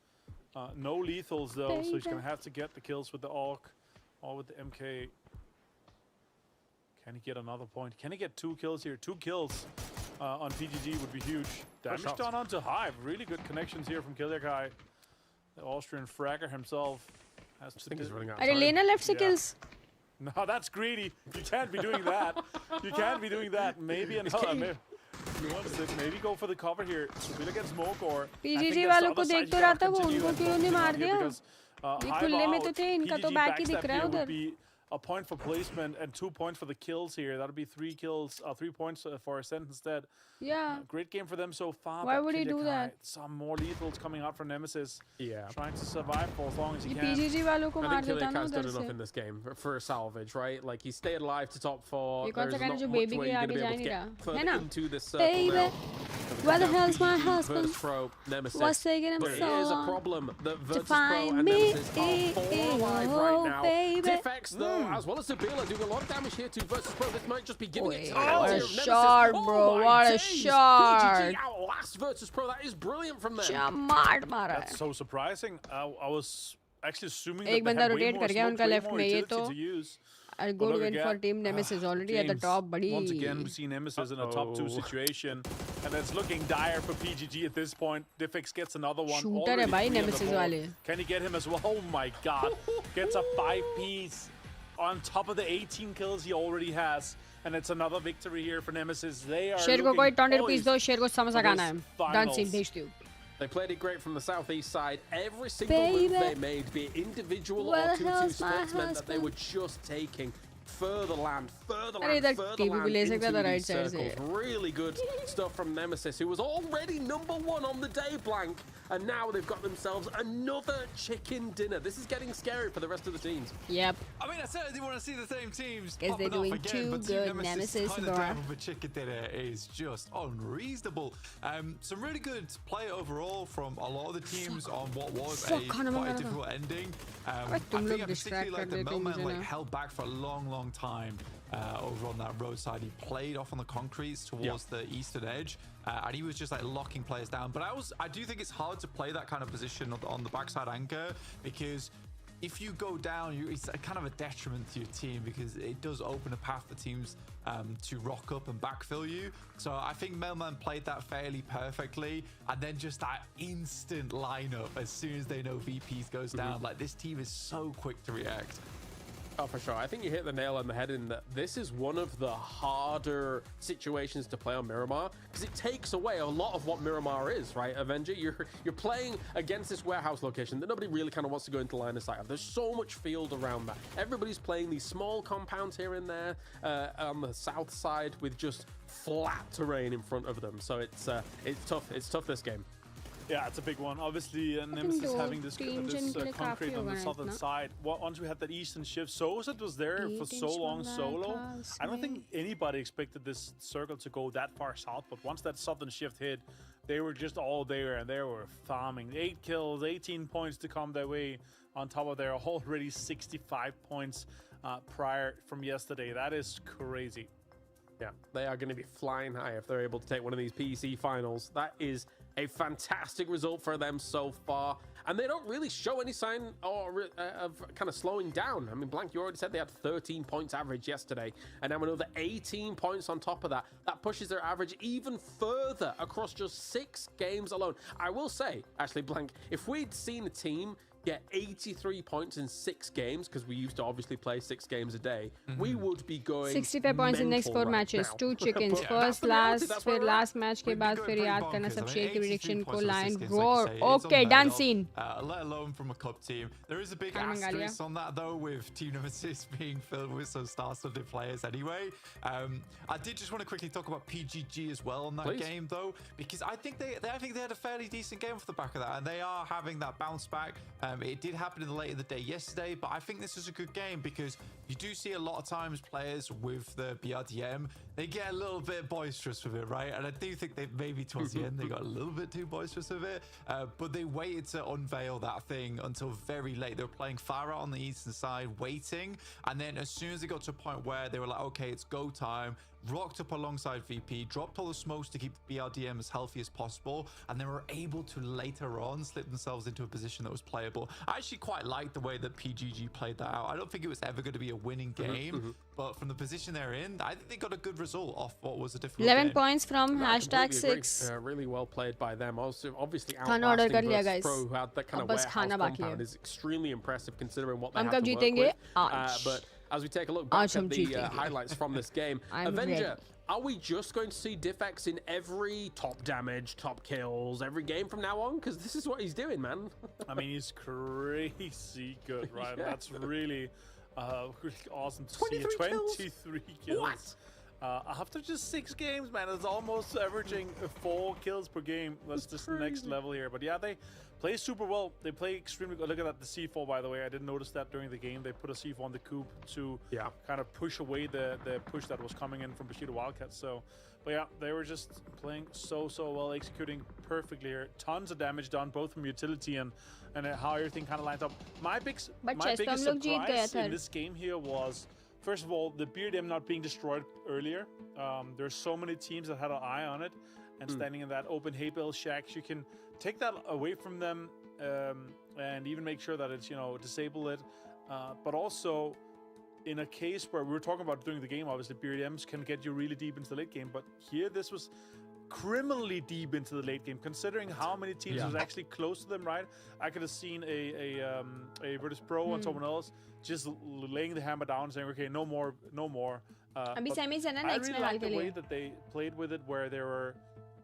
No lethals though, so he's going to have to get the kills with the AUK or with the MK. Can he get another point? Can he get 2 kills here? 2 kills on PGG would be huge. Damage done onto Hive. Really good connections here from Kiliakai. The Austrian fragger himself has to he's running out of अरे time. लेना left से kills. No, that's greedy. You can't be doing that. You can't be doing that. Maybe another. Maybe go for the cover here. Subila gets Mogor. PGG वालों को देख तो रहा था वो उनको क्यों नहीं मार दिया? ये खुले में तो थे इनका तो back ही दिख रहा है उधर. A point for placement and 2 points for the kills here. That'll be 3 kills, 3 points for Ascent instead. Yeah. Great game for them so far. Why would he do that? Some more lethals coming out from Nemesis. Yeah. Trying to survive for as long as he can. PGG वालों को I मार think देता ना Kiliakai's उधर done enough से. in this game for a salvage, right? Like he stayed alive to top 4. ये कौन सा There's गाना not जो much baby way के you're आगे gonna जा be able to नहीं get रहा है further ना? into this circle Baby, now. where the hell's my husband? Virtus Pro, Nemesis. What's taking him There so is a long problem that Virtus Pro find and me? Nemesis are 4 alive right now. baby. Defex though, as well as Sabila doing a lot of damage here to Virtus Pro. This might just be giving it to the What hands a here of Nemesis. shot, bro. Oh my What a days. shot. PGG outlast Virtus Pro. That is brilliant from them. चमाट मारा That's है. so surprising. I was actually assuming एक that they बंदा had way rotate more कर गया smoke, उनका way left more में. ये utility तो to use. a good win for Team Nemesis already at the James, top, buddy. Once again, we see Nemesis in a top 2 situation, and it's looking dire for PGG at this point. Diffix gets another one. Shooter है already भाई 3 on the Nemesis board. वाले. Can he get him as well? Oh my god. Gets a 5-piece on top of the 18 kills he already has. And it's another victory here for Nemesis. They are शेर को कोई 20 rupees दो, शेर को samosa for खाना this है. Done scene, finals. भेज दो. They played it great from the southeast side. Every single Baby. move they made, be it individual Where or the 2-2 hell's my splits, meant that they husband? were just taking further land, अरे further इधर land TV भी ले सकता था into right these side से. circles. Really good stuff from Nemesis, who was already #1 on the day blank, and now they've got themselves another chicken dinner. This is getting scary for the rest of the teams. Yep. I mean, I certainly want to see the same teams. Guess they're popping off doing again, too but Team good, Nemesis, kind of bro. down with chicken dinner is just unreasonable. Some really good play overall from a lot of the teams on what was Fuck, quite खाना a मंगाना था. difficult ending. I तुम think लोग I distract particularly like कर the देते हो Melman मुझे ना. held back for a long time over on that roadside. He played off on the concretes towards the eastern edge, and he was just like locking players down. But I do think it's hard to play that kind of position on the backside anchor, because if you go down, it's a kind of a detriment to your team, because it does open a path for teams to rock up and backfill you. So I think Melman played that fairly perfectly, and then just that instant lineup as soon as they know VPs goes down. Like, this team is so quick to react. Oh, for sure. I think you hit the nail on the head in that this is one of the harder situations to play on Miramar because it takes away a lot of what Miramar is, right, Avenger? You're playing against this warehouse location that nobody really kind of wants to go into line of sight of. There's so much field around that. Everybody's playing these small compounds here and there on the south side with just flat terrain in front of them. So it's tough. It's tough this game. Yeah, it's a big one. Obviously, Nemesis having this concrete on the southern side. Once we had that eastern shift, Sozet was there for so long solo. I don't think anybody expected this circle to go that far south, but once that southern shift hit, they were just all there and they were farming. 8 kills, 18 points to come their way on top of their already 65 points prior from yesterday. That is crazy. Yeah, they are going to be flying high if they're able to take one of these PEC finals. That is a fantastic result for them so far. And they don't really show any sign of kind of slowing down. I mean, Blank, you already said they had 13 points average yesterday. And now another 18 points on top of that. That pushes their average even further across just 6 games alone. I will say, actually, Blank, if we'd seen a team get 83 points in 6 games, because we used to obviously play 6 games a day, we would be going 65 points in next 4 matches, now. 2 chickens. First, last match के बाद फिर याद करना सब share की prediction को line roar. Okay, done scene. Let alone from a cup team. There is a big asterisk on that though, with Team Nemesis being filled with some star-studded players anyway. I did just want to quickly talk about PGG as well on that game though, because I think they had a fairly decent game off the back of that, and they are having that bounce back. It did happen in the late of the day yesterday, but I think this is a good game because you do see a lot of times players with the BRDM, they get a little bit boisterous with it, right? And I do think they maybe towards the end they got a little bit too boisterous with it, but they waited to unveil that thing until very late. They were playing far out on the eastern side, waiting, and then as soon as they got to a point where they were like, okay, it's go time, rocked up alongside VP, dropped all the smokes to keep the BRDM as healthy as possible, and they were able to later on slip themselves into a position that was playable. I actually quite liked the way that PGG played that out. I don't think it was ever going to be a winning game, but from the position they're in, I think they got a good result off what was a difficult 11 game. points from #6. Really well played by them. Also, obviously, खाना order कर लिया, guys. Pro, who had that kind of warehouse compound, is extremely impressive considering what they हम have कब to work जीतेंगे? with. But as we take a look back at the highlights from this game, Avenger, are we just going to see Diffx in every top damage, top kills, every game from now on? Because this is what he's doing, man. I mean, he's crazy good, right? Yeah. That's really awesome to see. 23 kills. What? After just 6 games, man, it's almost averaging 4 kills per game. That's just the next level here. But yeah, they play super well. They play extremely good. Look at that, the C4, by the way. I didn't notice that during the game. They put a C4 on the coop to kind of push away the push that was coming in from Bushido Wildcats. So, but yeah, they were just playing so well, executing perfectly here. Tons of damage done, both from utility and how everything kind of lines up. My biggest surprise in this game here was, first of all, the BRDM not being destroyed earlier. There's so many teams that had an eye on it and standing in that open hay bale shacks. You can take that away from them and even make sure that it's, disable it. But also, in a case where we were talking about during the game, obviously, BRDMs can get you really deep into the late game. But here, this was criminally deep into the late game, considering how many teams was actually close to them, right? I could have seen a Virtus Pro and someone else just laying the hammer down, saying, "Okay, no more." I really like the way that they played with it, where they were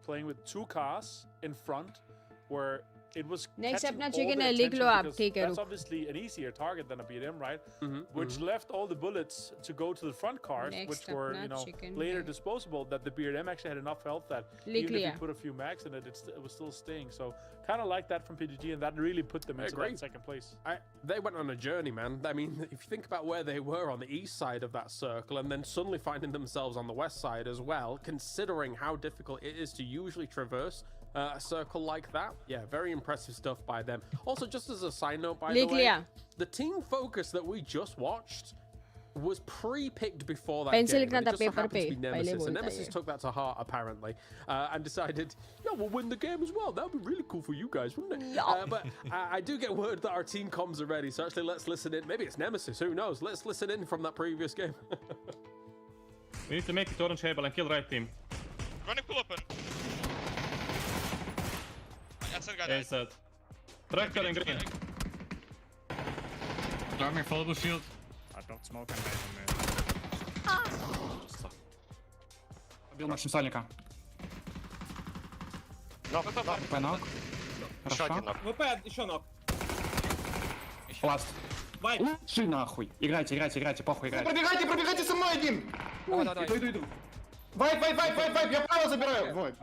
playing with 2 cars in front, where it was next catching अपना all chicken the है, लिख लो attention, आप, because ठीक है, that's रुक. obviously an easier target than a BDM, right? Which left all the bullets to go to the front cars, which were later disposable. That the BDM actually had enough health that even if you put a few mags in it, it was still staying. So kind of like that from PGG, and that really put them into that second place. They went on a journey, man. I mean, if you think about where they were on the east side of that circle, and then suddenly finding themselves on the west side as well, considering how difficult it is to usually traverse a circle like that. Yeah, very impressive stuff by them. Also, just as a side note, by the way, the team focus that we just watched was pre-picked before that game. It just so happened to be Nemesis, and Nemesis took that to heart apparently, and decided, yeah, we'll win the game as well. That would be really cool for you guys, wouldn't it? But I do get word that our team comms are ready, so actually let's listen in. Maybe it's Nemesis, who knows? Let's listen in from that previous game. We need to make it orange table and kill right team. Running pull open. A set. Tractor and green. Storm your foldable shield. Dropped smoke and bait on me. Убил Максим Нок. ВП нок. Еще один нок. ВП, еще ног. Ласт. Вайп. Лучший нахуй. Играйте, похуй играйте. Пробегайте со мной один! Иду. Вайп, я право забираю. Вот,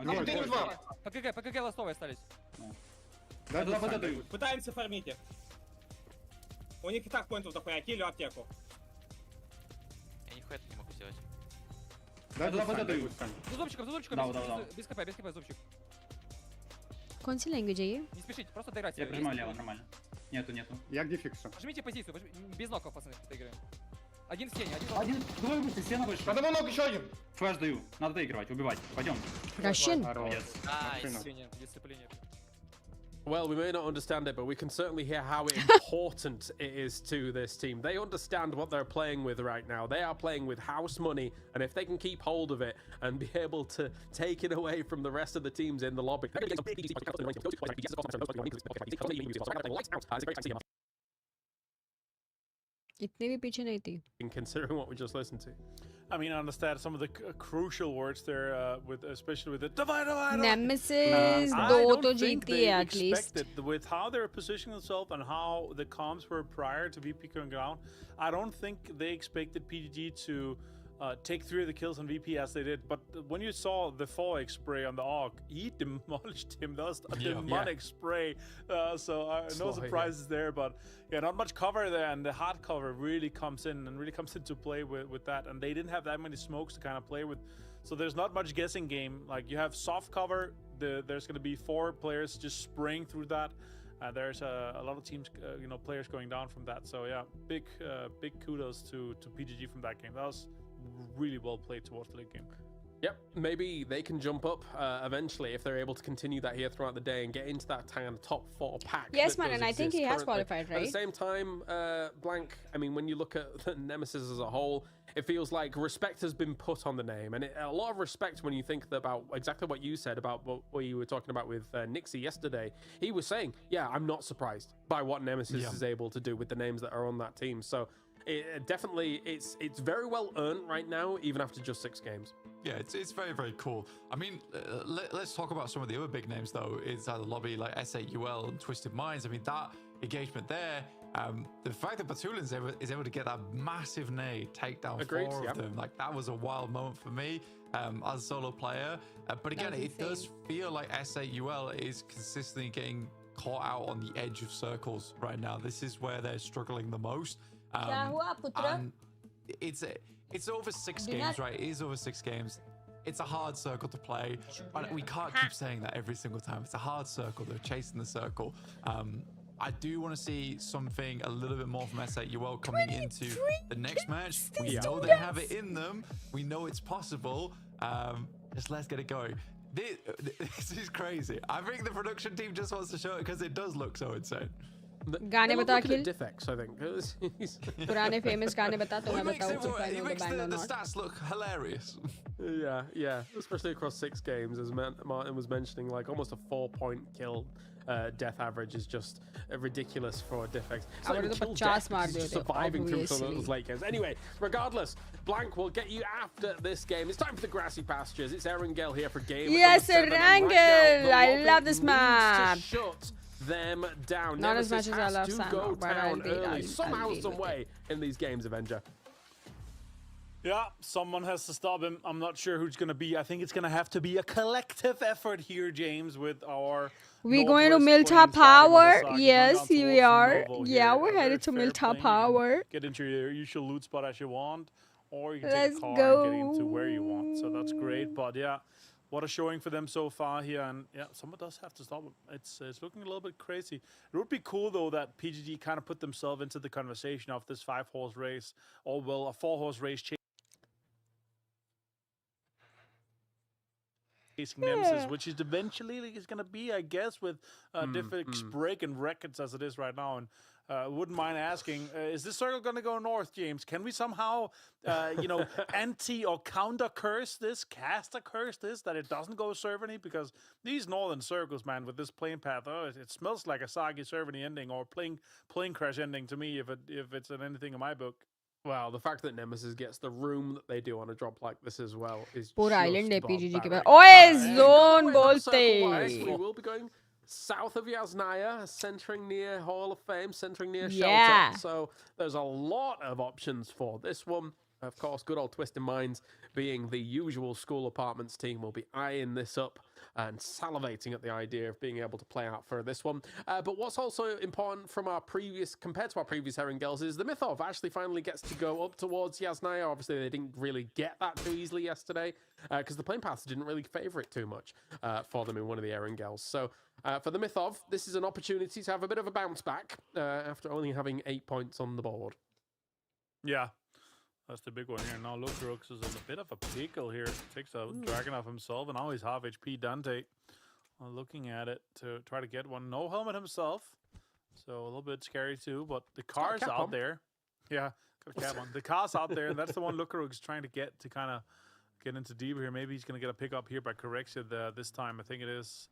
два. ПКГ ластовые остались. Да, даю. Пытаемся фармить их. У них и так поинтов дохуя, килю аптеку. Я нихуя не могу сделать. Да, даю. Зубчиком, Да. без КП, зубчик. कौन सी language है ये? Не спешите, просто доиграйте. Я прижимаю лево, нормально. Нету. Я где фиксу? Пожмите позицию, без ноков, пацаны, доиграем. Один в стене, Двое выше, стена выше. Одного ног, еще один. Флэш даю. Надо доигрывать, убивать. Пойдем. Russian? Молодец. Дисциплине. Well, we may not understand it, but we can certainly hear how important it is to this team. They understand what they're playing with right now. They are playing with house money, and if they can keep hold of it and be able to take it away from the rest of the teams in the lobby. इतने भी पीछे नहीं थी. Considering what we just listened to. I mean, I understand some of the crucial words there, with especially with the divide. Nemesis I दो don't तो think जीती they है at least. expected, with how they're positioning themselves and how the comms were prior to VP going down, I don't think they expected PGG to take 3 of the kills on VP as they did. But when you saw the 4x spray on the AUG, he demolished him. That was a demonic spray. So no surprises there. But yeah, not much cover there, and the hard cover really comes in and really comes into play with that. And they didn't have that many smokes to kind of play with. So there's not much guessing game. Like, you have soft cover. There's going to be 4 players just spraying through that. There's a lot of teams, players going down from that. So yeah, big kudos to PGG from that game. That was really well played towards the late game. Yep, maybe they can jump up eventually if they're able to continue that here throughout the day and get into that kind of top 4 pack. Yes, man, and I think he has qualified, right? At the same time, Blank, I mean, when you look at the Nemesis as a whole, it feels like respect has been put on the name, and a lot of respect when you think about exactly what you said about what you were talking about with Nixie yesterday. He was saying, yeah, I'm not surprised by what Nemesis is able to do with the names that are on that team. So definitely, it's very well earned right now, even after just 6 games. Yeah, it's very, very cool. I mean, let's talk about some of the other big names, though, inside the lobby, like S8UL and Twisted Minds. I mean, that engagement there, the fact that Batulin is able to get that massive nade, take down 4 of them, like, that was a wild moment for me as a solo player. But again, it does feel like S8UL is consistently getting caught out on the edge of circles right now. This is where they're struggling the most. And it's over 6 games, right? It is over 6 games. It's a hard circle to play. And we can't keep saying that every single time. It's a hard circle. They're chasing the circle. I do want to see something a little bit more from S8UL coming into the next match. We know they have it in them. We know it's possible. Just let's get it going. This is crazy. I think the production team just wants to show it because it does look so insane. गाने बता अखिल. Diffex, I think. पुराने famous गाने बता तो मैं बताऊँ. He makes the stats look hilarious. Yeah, especially across 6 games, as Martin was mentioning, like almost a 4-point kill death average is just ridiculous for Diffex. It's not even kill death, it's just surviving through some of those late games. Anyway, regardless, Blank will get you after this game. It's time for the grassy pastures. It's Erangel here for game. Yes, Erangel! I love this map. Shut them down. Not as much as I love Sandro, but somehow, some way in these games, Avenger. Yeah, someone has to stop him. I'm not sure who's going to be. I think it's going to have to be a collective effort here, James, with our... We're going to Milta Power. Yes, we are. Yeah, we're headed to Milta Power. Get into your usual loot spot as you want, or you can take a car and get into where you want. So that's great. But yeah, what a showing for them so far here. And yeah, someone does have to stop them. It's looking a little bit crazy. It would be cool, though, that PGG kind of put themselves into the conversation of this 5-horse race, or well, a 4-horse race chasing Nemesis, which is eventually is going to be, I guess, with Diffex breaking records as it is right now. And wouldn't mind asking, is this circle going to go north, James? Can we somehow, anti or counter curse this, cast a curse this, that it doesn't go Servany? Because these northern circles, man, with this plane path, it smells like a Sagi Servany ending or plane crash ending to me if it's in anything in my book. Well, the fact that Nemesis gets the room that they do on a drop like this as well is पूरा just island है PGG के पास. barbaric. ओए zone Wise, we बोलते. will be going south of Yasnaya, centering near Hall of Fame, centering near Yeah. Shelter. So there's a lot of options for this one. Of course, good old Twisted Minds, being the usual school apartments team, will be eyeing this up and salivating at the idea of being able to play out for this one. But what's also important from compared to our previous Herringales, is the Mythov actually finally gets to go up towards Yasnaya. Obviously, they didn't really get that too easily yesterday because the plane paths didn't really favour it too much for them in one of the Herringales. So for the Mythov, this is an opportunity to have a bit of a bounce back after only having 8 points on the board. Yeah. That's the big one here. Now Lukrux is in a bit of a pickle here. Takes a dragon off himself, and now he's half HP. Dante looking at it to try to get one. No helmet himself, so a little bit scary too. But the car's out there. Yeah, got a cap on. The car's out there, and that's the one Lukrux is trying to get to kind of get into deeper here. Maybe he's going to get a pick up here by Correction this time. I think it is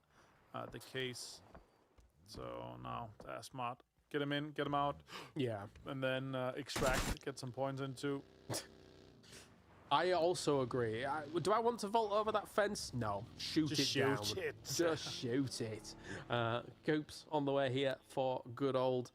the case. So now that's smart. Get him in, get him out. Yeah. And then extract, get some points into. I also agree. Do I want to vault over that fence? No. Shoot Just it down. shoot it. Just shoot it. Goops on the way here for good old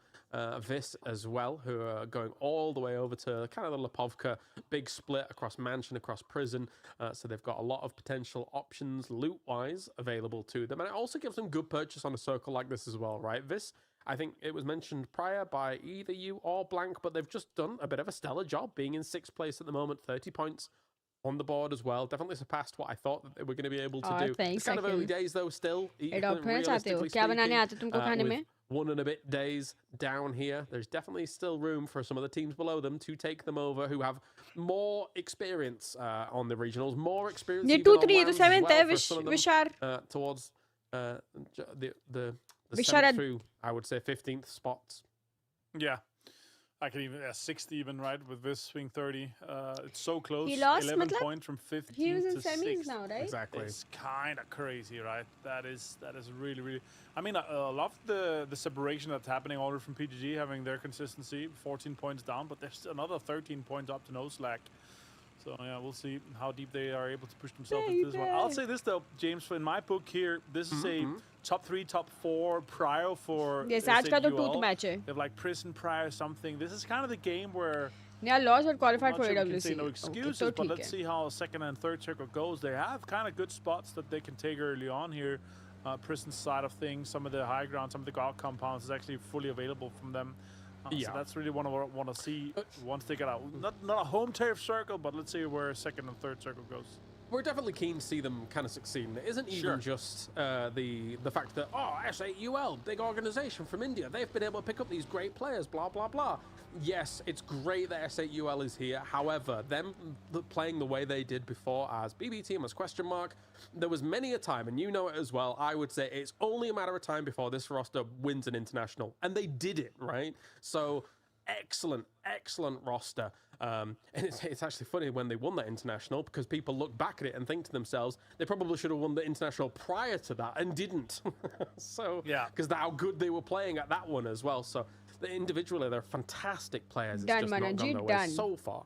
Vis as well, who are going all the way over to kind of the Lipovka. Big split across mansion, across prison. So they've got a lot of potential options loot-wise available to them. And it also gives them good purchase on a circle like this as well, right? Vis, I think it was mentioned prior by either you or Blank, but they've just done a bit of a stellar job being in 6th place at the moment, 30 points on the board as well. Definitely surpassed what I thought that they were going to be able to do. It's kind of early days though still. चाहते हो क्या बनाने आते तुमको खाने में? 1 and a bit days down here. There's definitely still room for some of the teams below them to take them over who have more experience on the regionals, more experience even on rounds as well for some of them, Vishar. towards the Vishar through, I would say 15th spots. Yeah. I can even 60 even, right, with this swing 30. It's so close. He lost, 11 points from 15 he was in to semis 6. now, right? Exactly. It's kind of crazy, right? That is really, really... I mean, I love the separation that's happening already from PGG, having their consistency, 14 points down, but there's another 13 points up to no slack. So, yeah, we'll see how deep they are able to push themselves into this one. I'll say this, though, James, in my book here, this is a top 3, top 4 prio for Yes, आज का तो S8UL. tooth match है. They have, like, prison prio something. This is kind of the game where... Yeah, lost but qualified I'm for not sure we can say AWC. no excuses, Okay, but तो let's ठीक है. see how 2nd and 3rd circle goes. They have kind of good spots that they can take early on here. Prison side of things, some of the high ground, some of the guard compounds is actually fully available from them. So that's really what I want to see once they get out. Not a home turf circle, but let's see where 2nd and 3rd circle goes. We're definitely keen to see them kind of succeed. And it isn't even just the fact that, S8UL, big organization from India, they've been able to pick up these great players, blah, blah, blah. Yes, it's great that S8UL is here. However, them playing the way they did before as BB team, as question mark, there was many a time, and you know it as well, I would say it's only a matter of time before this roster wins an international. And they did it, right? So excellent, excellent roster. And it's actually funny when they won that international because people look back at it and think to themselves, they probably should have won the international prior to that and didn't. So, yeah, because how good they were playing at that one as well. So individually, they're fantastic players. It's just not gone their way so far.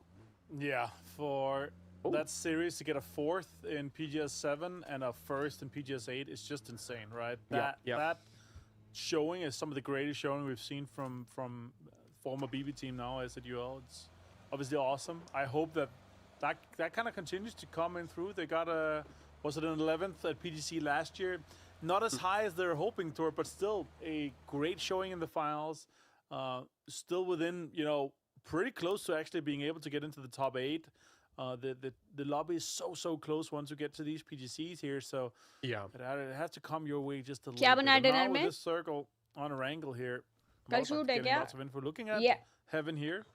Yeah, for that series to get a 4th in PGS 7 and a 1st in PGS 8 is just insane, right? That showing is some of the greatest showing we've seen from former BB team now S8UL. It's obviously awesome. I hope that kind of continues to come in through. They got was it an 11th at PGC last year? Not as high as they're hoping to, but still a great showing in the finals. Still within, pretty close to actually being able to get into the top 8. The lobby is so close once you get to these PGCs here. So yeah, it has to come your way just a little क्या bit. बना And now dinner with में? this circle on a angle here. कल shoot है क्या? Lots of info. Looking at Heaven here.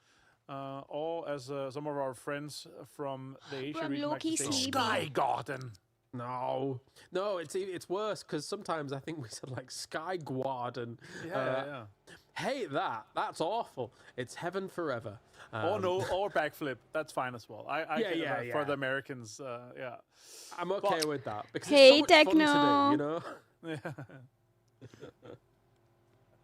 All as some of our friends from the Asia region like to say Sky Garden. No, it's worse because sometimes I think we said like Sky Garden. Yeah. Hate that's awful. It's heaven forever. Or backflip. That's fine as well. I for the Americans, yeah. I'm okay with that because it's so much techno. fun to do, Yeah.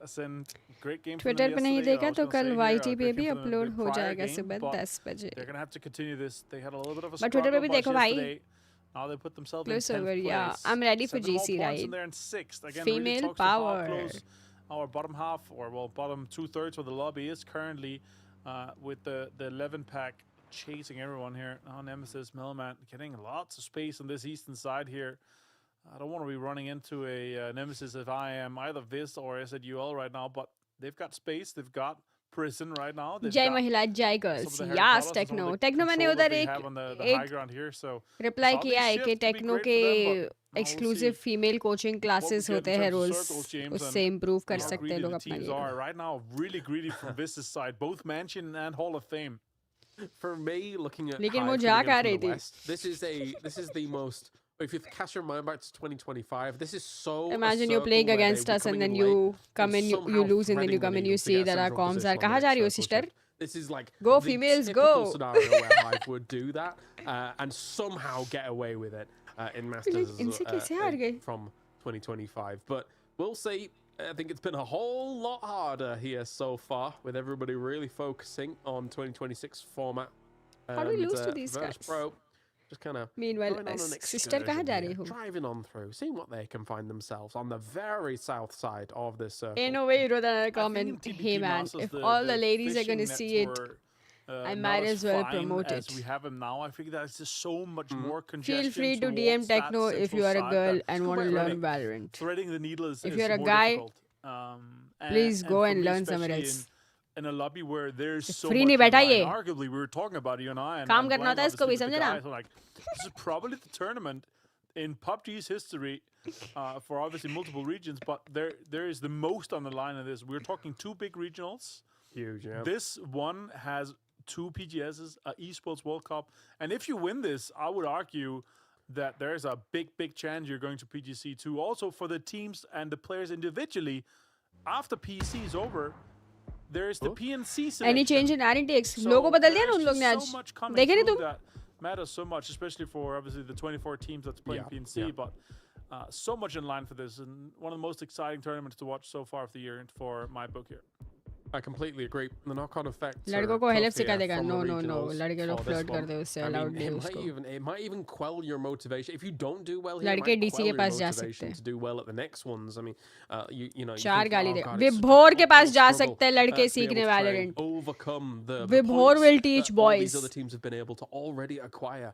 Ascend, great game. Twitter पे नहीं देखा तो कल YT पे भी upload हो जाएगा सुबह 10 बजे. They're gonna have to continue this. They had a little bit of a But Twitter पे भी देखो भाई. Now they put themselves Close in 10th over, yeah. place. I'm ready for 7 more GC, points right? in there in 6th. Again, Female really talks power. to how close our bottom half, or well, bottom 2/3 of the lobby is currently with the 11 pack chasing everyone here. Now Nemesis, Millman getting lots of space on this eastern side here. I don't want to be running into a Nemesis if I am either Viz or S8UL right now, but they've got space, they've got prison right now. जय महिला जय girls yes techno techno मैंने उधर एक reply किया है कि techno के एक्सक्लूसिव फीमेल कोचिंग क्लासेस होते हैं रोल्स उससे इंप्रूव कर सकते हैं लोग अपना game right now really greedy from Viz's side, both Mansion and Hall of Fame. For me, looking at लेकिन वो जा कर रही थी. This is the most. If you cast your mind back to 2025, this is so. Imagine you're playing against us and then you come in, you lose, and then you come in, you see that our comms are. कहाँ जा रही हो sister? This is like go females go. Scenario where Hive would do that and somehow get away with it in Masters from 2025. But we'll see. I think it's been a whole lot harder here so far, with everybody really focusing on 2026 format. How do we lose to these guys? Pro. Just kind of meanwhile sister कहाँ जा रही हो? Driving on through, seeing what they can find themselves on the very south side of this circle. Ain't no way you wrote that comment. Hey man, if all the ladies are gonna see it, I might as well promote it. As we have him now, I think that's just so much more congestion. Feel free to DM Techno if you are a girl and want to learn Valorant. Threading the needle is if you're a guy, please go and learn somewhere else. In a lobby where there's so free much नहीं बैठा ये. Arguably, we were talking about you and I. काम करना होता है इसको भी समझे ना? Like, this is probably the tournament in PUBG's history for obviously multiple regions, but there is the most on the line of this. We're talking 2 big regionals. Huge, yeah. This one has 2 PGSs, Esports World Cup, and if you win this, I would argue that there's a big chance you're going to PGC too. Also for the teams and the players individually, after PEC is over. There is the PNC selection. Any change in antics? लोगों बदल दिया ना उन लोग ने आज. देखे नहीं तुम? Matters so much, especially for obviously the 24 teams that's playing PNC, but so much in line for this, and one of the most exciting tournaments to watch so far of the year for my book here. I completely agree. The knock-on effect. लड़कों को help सिखा देगा. No. लड़के लोग flirt कर दे उससे allowed नहीं उसको. It might even quell your motivation if you don't do well here. लड़के DC के पास जा सकते हैं. To do well at the next ones. I mean, you know. 4 गाली दे. विभोर के पास जा सकते हैं लड़के सीखने Valorant. Overcome the. विभोर will teach boys. These other teams have been able to already acquire.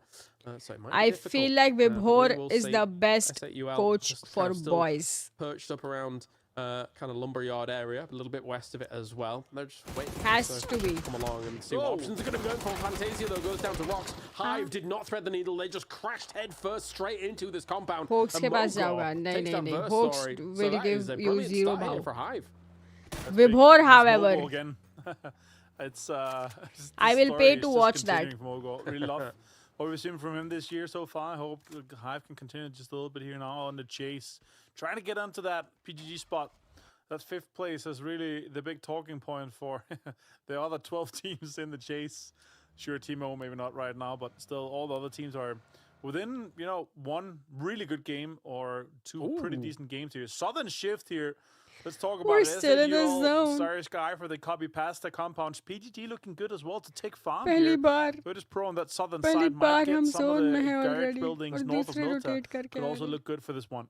So I feel like Vibhor is the best coach for boys. Perched up around. Kind of lumberyard area, a little bit west of it as well. They're just waiting. Has to be. Come along and see what options are going to be going for. Fantasia though goes down to rocks. Hive did not thread the needle. They just crashed head first straight into this compound. Hawks के पास जाऊँगा. नहीं. Hawks will give you 0 bow. For Hive. Vibhor, however. It's I will pay to watch that. Really love what we've seen from him this year so far. I hope Hive can continue just a little bit here now on the chase. Trying to get onto that PGG spot. That 5th place is really the big talking point for the other 12 teams in the chase. Sure, Timo, maybe not right now, but still all the other teams are within, you know, 1 really good game or 2 pretty decent games here. Southern Shift here. Let's talk about We're it. still in the zone. Styrish guy for the copy pasta compounds. PGG looking good as well to take farm पहली here. Bar. We're just pro on that southern पहली side. बार Might हम get some of zone में the हैं garage already. buildings और north of दूसरे Milta. rotate करके Could also आएंगे. look good for this one.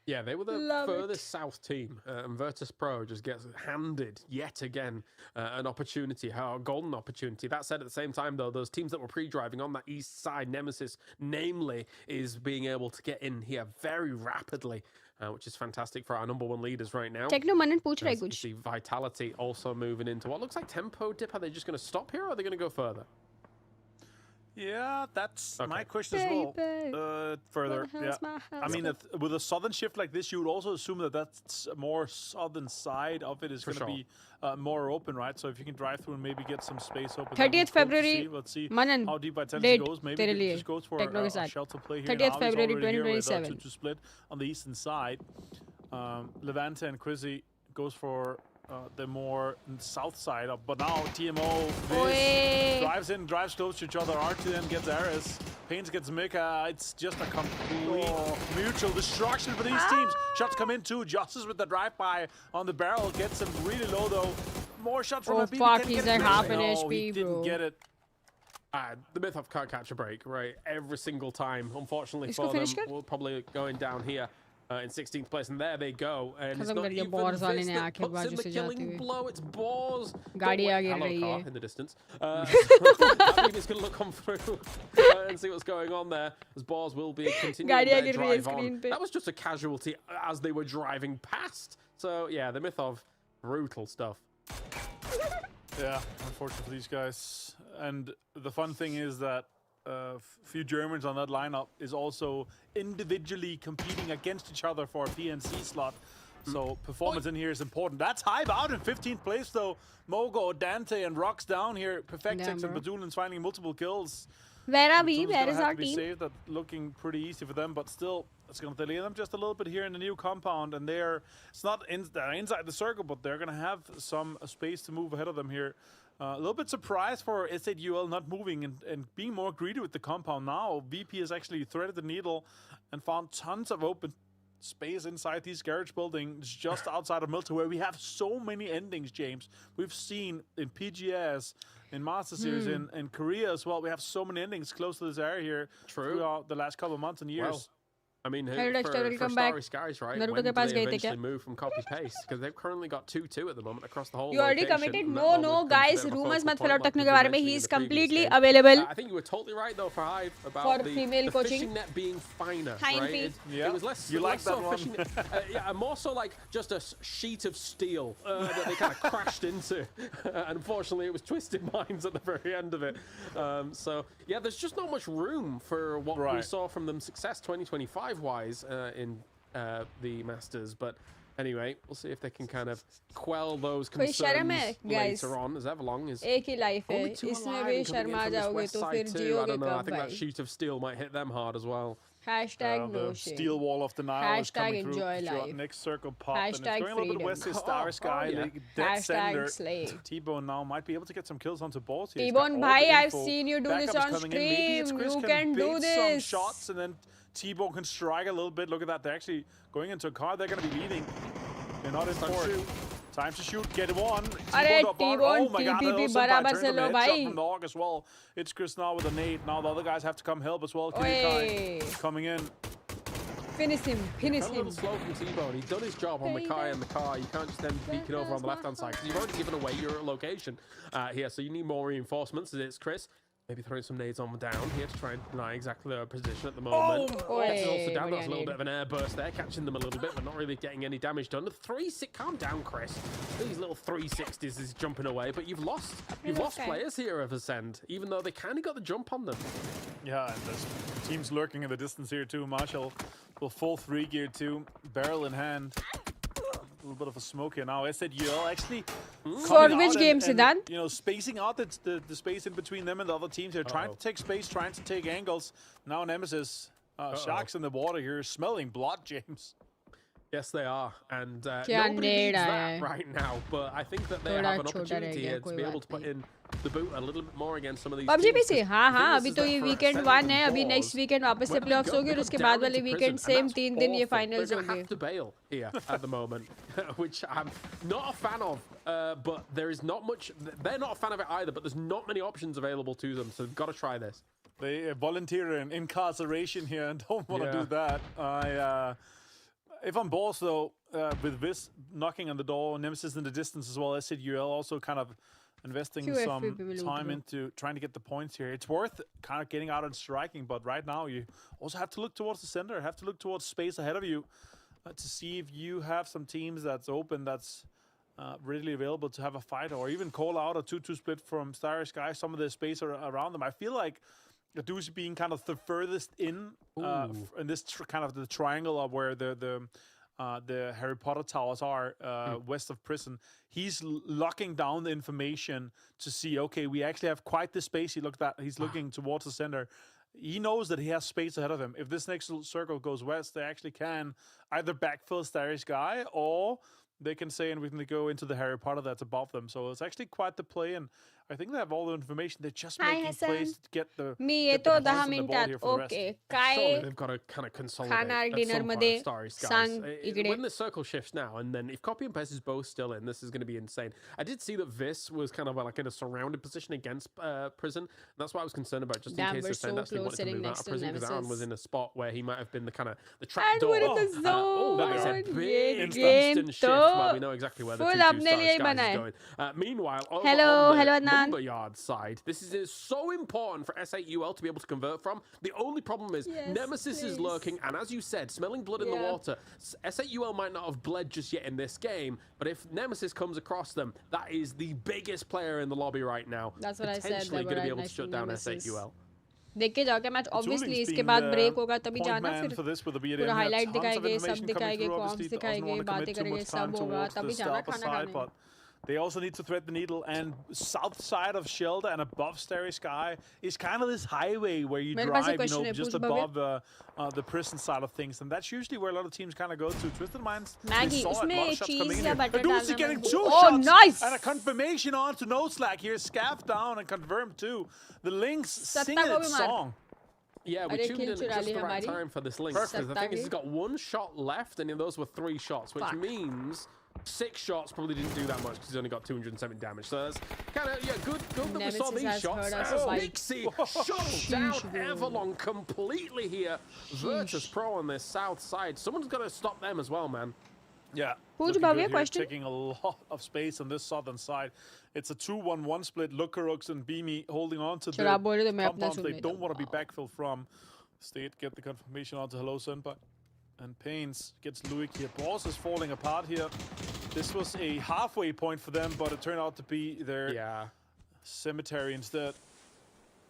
Yeah, they were the Love furthest south team, and Virtus Pro just gets handed yet again an opportunity, a golden opportunity. That said, at the same time, though, those teams that were pre-driving on that east side, Nemesis, namely, is being able to get in here very rapidly, which is fantastic for our #1 leaders right now. Techno मनन पूछ रहा है कुछ. See Vitality also moving into what looks like tempo dip. Are they just going to stop here, or are they going to go further? Yeah, that's my question as well. Further, I mean, with a southern shift like this, you would also assume that that's more southern side of it is going to be more open, right? So if you can drive through and maybe get some space open. 30th February. Let's see Manan, how deep Vitality goes. Maybe it just goes for a shelter play here. 30th February 2027. To split on the eastern side. Levante and Quizzy goes for the more south side of. But now TMO drives in, drives close to each other. RT then gets Ares. Pains gets Mika. It's just a complete mutual destruction for these teams. Shots come in too. Justice with the drive-by on the barrel. Gets him really low though. More shots from Habib. Fuck, he's like half an No, HP, he didn't get it. The Mythov can't catch a break, right? Every single time. Unfortunately Isko for them, finish we're probably going down here in 16th place, and there they go. And it's खत्म not कर दिया even Boars वाले Fizz ने that आके puts in बाजू the से जाते killing हुए blow. It's Boars. गाड़ी आगे Hello, रही car है in the distance. I think it's going to look come through and see what's going on there, as Boars will be continuing their drive on. That was just a casualty as they were driving past. So yeah, the Mythov, brutal stuff. Yeah, unfortunate for these guys. And the fun thing is that a few Germans on that lineup is also individually competing against each other for a PNC slot. So performance in here is important. That's Hive out in 15th place though. Mogo, Dante, and Rox down here. Perfectex and Badulin's finding multiple kills. Where are we? Where is have our to be team? saved. That looking pretty easy for them, but still, it's going to delay them just a little bit here in the new compound. And they're they're inside the circle, but they're going to have some space to move ahead of them here. A little bit surprised for S8UL not moving and being more greedy with the compound now. VP has actually threaded the needle and found tons of open space inside these garage buildings just outside of Milton, where we have so many endings, James. We've seen in PGS, in Master Series, in Korea as well. We have so many endings close to this area here throughout the last couple of months and years. Well, I mean, for come Starry Skies, right? Naruto When के do pass they गए थे eventually क्या? move from copy-paste? Because they've currently got 2-2 at the moment across the whole You already location, committed? and that No, normally no, becomes a guys. bit of a Rumors focal मत point, फैलाओ like टकने we के were बारे में. mentioning He in is the previous completely game. available. I think you were totally right, though, for Hive, about For the female coaching. fishing net being finer, Fine right? feet. It was less, You like less that so one? fishing, yeah, more so like just a sheet of steel that they kind of crashed into. Unfortunately, it was twisted minds at the very end of it. So, yeah, there's just not much room for what we saw from them success 2025-wise in the Masters, but anyway, we'll see if they can kind of quell those concerns later on, as Everlong is एक ही life है. only 2 इसमें alive भी and coming in Sharma from this जाओगे west तो side फिर too. I जियोगे don't know, I कब think that भाई? sheet of steel might hit them hard as well. Hashtag no The shit. steel wall of the Nile is coming through. Enjoy throughout life. Next circle pop. And it's Hashtag going a little bit freedom. west here. Star Sky, yeah. dead center. Hashtag slay. T-Bone now might be able to get some kills onto balls here. T-Bone, bhai, I've seen you do this Backup is on coming in. Maybe it's stream. Chris You can can do bait this. some shots, and then T-Bone can strike a little bit. Look at that. They're actually going into a car. They're going to be leading. They're not in port. Time to shoot. Get one. T-Bone, Oh my God. TPP That बराबर turns से on the low headshot भाई. from Nog as well. It's Chris now with a nade. Now the other guys have to come help as well. Oi. Kirikai coming in. Finish him. Finish A little him. slow from T-Bone. He's done his job on Mackay and the car. You can't just then peek it over on the left-hand side, because you've already given away your location here, so you need more reinforcements. It's Chris. Maybe throwing some nades on down here to try and deny exactly their position at the moment. It's also down. That's a little bit of an air burst there, catching them a little bit, but not really getting any damage done. Calm down, Chris. These little 360s is jumping away, but you've lost players here of Ascend, even though they kind of got the jump on them. Yeah, and there's teams lurking in the distance here too. Marshall will full 3 gear too, barrel in hand. A little bit of a smoke here now. S8UL actually For which game, Siddharth? You know, spacing out the space in between them and the other teams. They're trying to take space, trying to take angles. Now Nemesis, sharks in the water here, smelling blood, James. Yes, they are, and Kya nobody nade needs aaya that hai. right now. But I think that they Thoda have an chota opportunity reh here gaya, to koi be able baat to put nahi. in the boot a little bit more against some of these PUBG teams, भी से 'cause हाँ the हाँ thing अभी is तो that ये for weekend Ascend 1 and है अभी Boars, next weekend वापस से when they प्लेऑफ्स go होगी और उसके down बाद वाले into weekend prison, same and 3 that's दिन ये awful. फाइनल्स They're gonna होंगे. have to bail here at the moment, which I'm not a fan of. But there is not much. They're not a fan of it either. But there's not many options available to them, so they've got to try this. They volunteer in incarceration here and don't want to do that. If I'm Balls, though, with this knocking on the door, Nemesis in the distance as well, S8UL also kind of investing some time into trying to get the points here. It's worth kind of getting out and striking, but right now you also have to look towards the center, have to look towards space ahead of you to see if you have some teams that's open, that's readily available to have a fight, or even call out a 2-2 split from Starry Sky, some of the space around them. I feel like Gadoosh being kind of the furthest in this kind of the triangle of where the Harry Potter towers are west of prison. He's locking down the information to see, okay, we actually have quite the space. He's looking towards the center. He knows that he has space ahead of him. If this next circle goes west, they actually can either backfill Starry Sky, or they can say, and we can go into the Harry Potter that's above them. So it's actually quite the play, and I think they have all the information. They're just making plays to get the me get the येतो points 10 on the board मिनिटात. here for the rest. Okay Surely काय they've got to kind of consolidate खाणार at dinner some point. मध्ये Sorry, guys. सांग इकडे. When the circle shifts now, and then if Copy and Paste is both still in, this is going to be insane. I did see that Vis was kind of like in a surrounded position against Prison. That's what I was concerned about, just in Damn, case we're the so Send actually close wanted to sitting move out next of to Prison, because Aaron was Nemesis. in a spot where he might have been the kind of the trap And door. we're in the zone. That is a big Game instant shift. to Well, we know exactly where the full 2-2 अपने लिए ही Stars बना guys है. is going. Meanwhile, over Hello, on the hello, Adnan. number yard side, this is so important for S8UL to be able to convert from. The only problem is Yes, Nemesis is please. lurking, and as you said, smelling blood in the Yeah. water. S8UL might not have bled just yet in this game, but if Nemesis comes across them, that is the biggest player in the lobby right now. That's what I said, Potentially they going to were be right able to next shut to down Nemesis. S8UL. देख के जाओगे match obviously Tooling's इसके being बाद the break होगा तभी point जाना man फिर for this with the BDM पूरा here. हाईलाइट Tons of दिखाएंगे सब information coming दिखाएंगे through, कॉम्स obviously doesn't दिखाएंगे want to बातें commit too करेंगे much time सब होगा towards the तभी जाना stopper खाना side, खाने but they also need to thread the needle, and south side of Shelter and above Starry Sky is kind of this highway where you मेरे पास एक drive, question है, just पूछ भव्य. above the prison side of things, and that's usually where a lot of teams kind of go to. Twisted Minds, we Maggie, saw it, a उसमें lot of shots coming cheese in या here. butter Adusi डालना getting मैं- 2 Oh, shots nice! and a confirmation on to No Slack here, scaffed down and confirmed too. The Lynx singing को its भी मार. song. Yeah, we अरे tuned kill in at चुरा just Lee the right हमारी. time for this link. Because the thing is, he's got 1 shot left, and those were 3 shots, which Fuck. means 6 shots probably didn't do that much because he's only got 270 damage. So that's kind of, good that we saw Nemesis these has shots. heard us As fight. Nixie shut down Everlong completely here. Virtus Pro on this south side. Someone's got to stop them as well, man. Yeah. Pooch looking Bhavya, good here, question? Taking a lot of space on this southern side. It's a 2-1-1 split. Lukarux and Beamy holding on to the चलो आप बोल रहे थे मैं अपना compounds soon they लेता don't हूँ. want to be Wow. backfilled from. State get the confirmation onto Hello Senpai. And Pains gets Luik here. Boss is falling apart here. This was a halfway point for them, but it turned out to be their cemetery instead.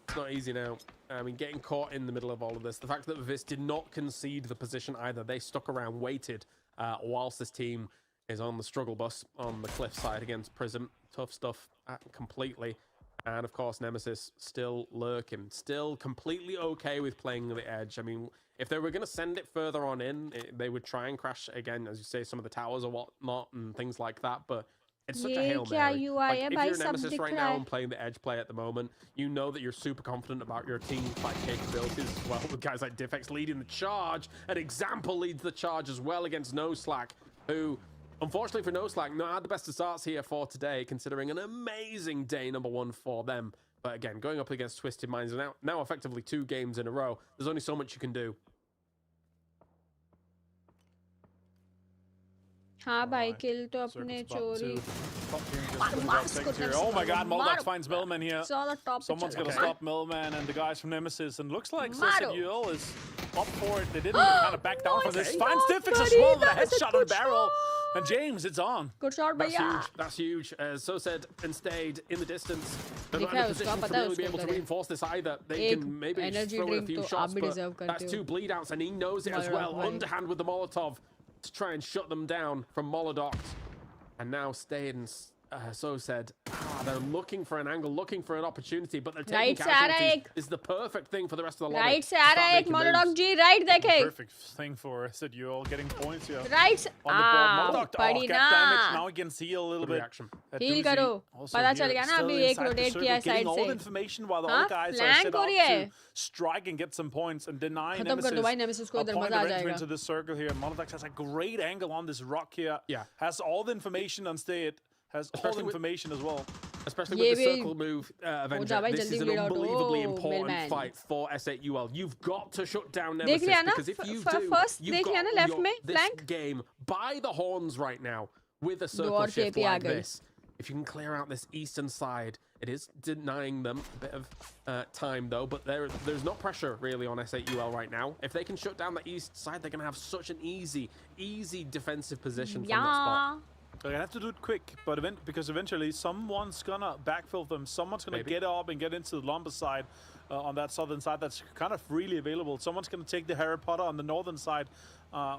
It's not easy now. I mean, getting caught in the middle of all of this. The fact that Vis did not concede the position either. They stuck around, waited, whilst this team is on the struggle bus on the cliff side against Prism. Tough stuff completely. And of course, Nemesis still lurking, still completely okay with playing the edge. I mean, if they were going to send it further on in, they would try and crash again, as you say, some of the towers or whatnot and things like that. But it's such a Hail Mary. Like, if you're Nemesis right now and playing the edge play at the moment, you know that you're super confident about your team fight capabilities as well, with guys like Diffex leading the charge. An example leads the charge as well against No Slack, who, unfortunately for No Slack, not had the best of starts here for today, considering an amazing day number 1 for them. But again, going up against Twisted Minds, and now effectively 2 games in a row, there's only so much you can do. हाँ भाई किल तो अपने चोरी. Oh my god, Moldox finds Millman here. Top Someone's going going to stop Millman and the guys from Nemesis, and looks like S8UL is up for it. They didn't kind of back down from this. Finds Diffex as well with a headshot on the barrel. And James, it's on. Good shot, That's भैया. huge. That's huge. As so said and stayed in the distance. They're not देखा in a है position उसको, to पता है really be उसके able to अंदर है. reinforce this either. They एक can maybe energy throw in a drink few तो shots, आप भी but deserve करते that's हो. 2 bleed outs, and he knows it as well. Molotov, भाई. Underhand with the Molotov to try and shut them down from Molodox. And now Stayed and so said, they're looking for an angle, looking for an opportunity, but they're taking Right से आ रहा है casualties. एक. This is the perfect thing for the rest of the lobby. Right से आ Start रहा है एक making मोनोडॉग moves. जी. Right देखे. Perfect thing for S8UL getting points here. Right से. On the board. Moldox, पड़ी get damage. ना. Now he can see a little Good bit. reaction. Heal करो. पता चल गया ना अभी एक rotate किया Getting side all से. the information while the हाँ, other guys are flank set हो up रही to है. strike and get some points and deny खत्म कर दो भाई Nemesis को a इधर point मजा आ of entry जाएगा. into this circle here. Moldox has a great angle on this rock here. Yeah. Has all the information on Stayed. Has all the Especially with- information as well. Especially ये with the भी- circle move, Avenger. जा भाई, This जल्दी is an bleed out. unbelievably Oh, important Millman. fight for S8UL. You've got to shut down देख Nemesis, लिया ना? because if you F- do, first you've देख लिया got ना left your- में, this flank? game by the horns right now with a circle और shift KP आ like गई. this. If you can clear out this eastern side, it is denying them a bit of time though, but there's no pressure really on S8UL right now. If they can shut down the east side, they're going to have such an easy defensive position from that spot. They're gonna have to do it quick, but because eventually someone's gonna backfill them. Someone's gonna get up and get into the lumber side on that southern side that's kind of freely available. Someone's gonna take the Harry Potter on the northern side,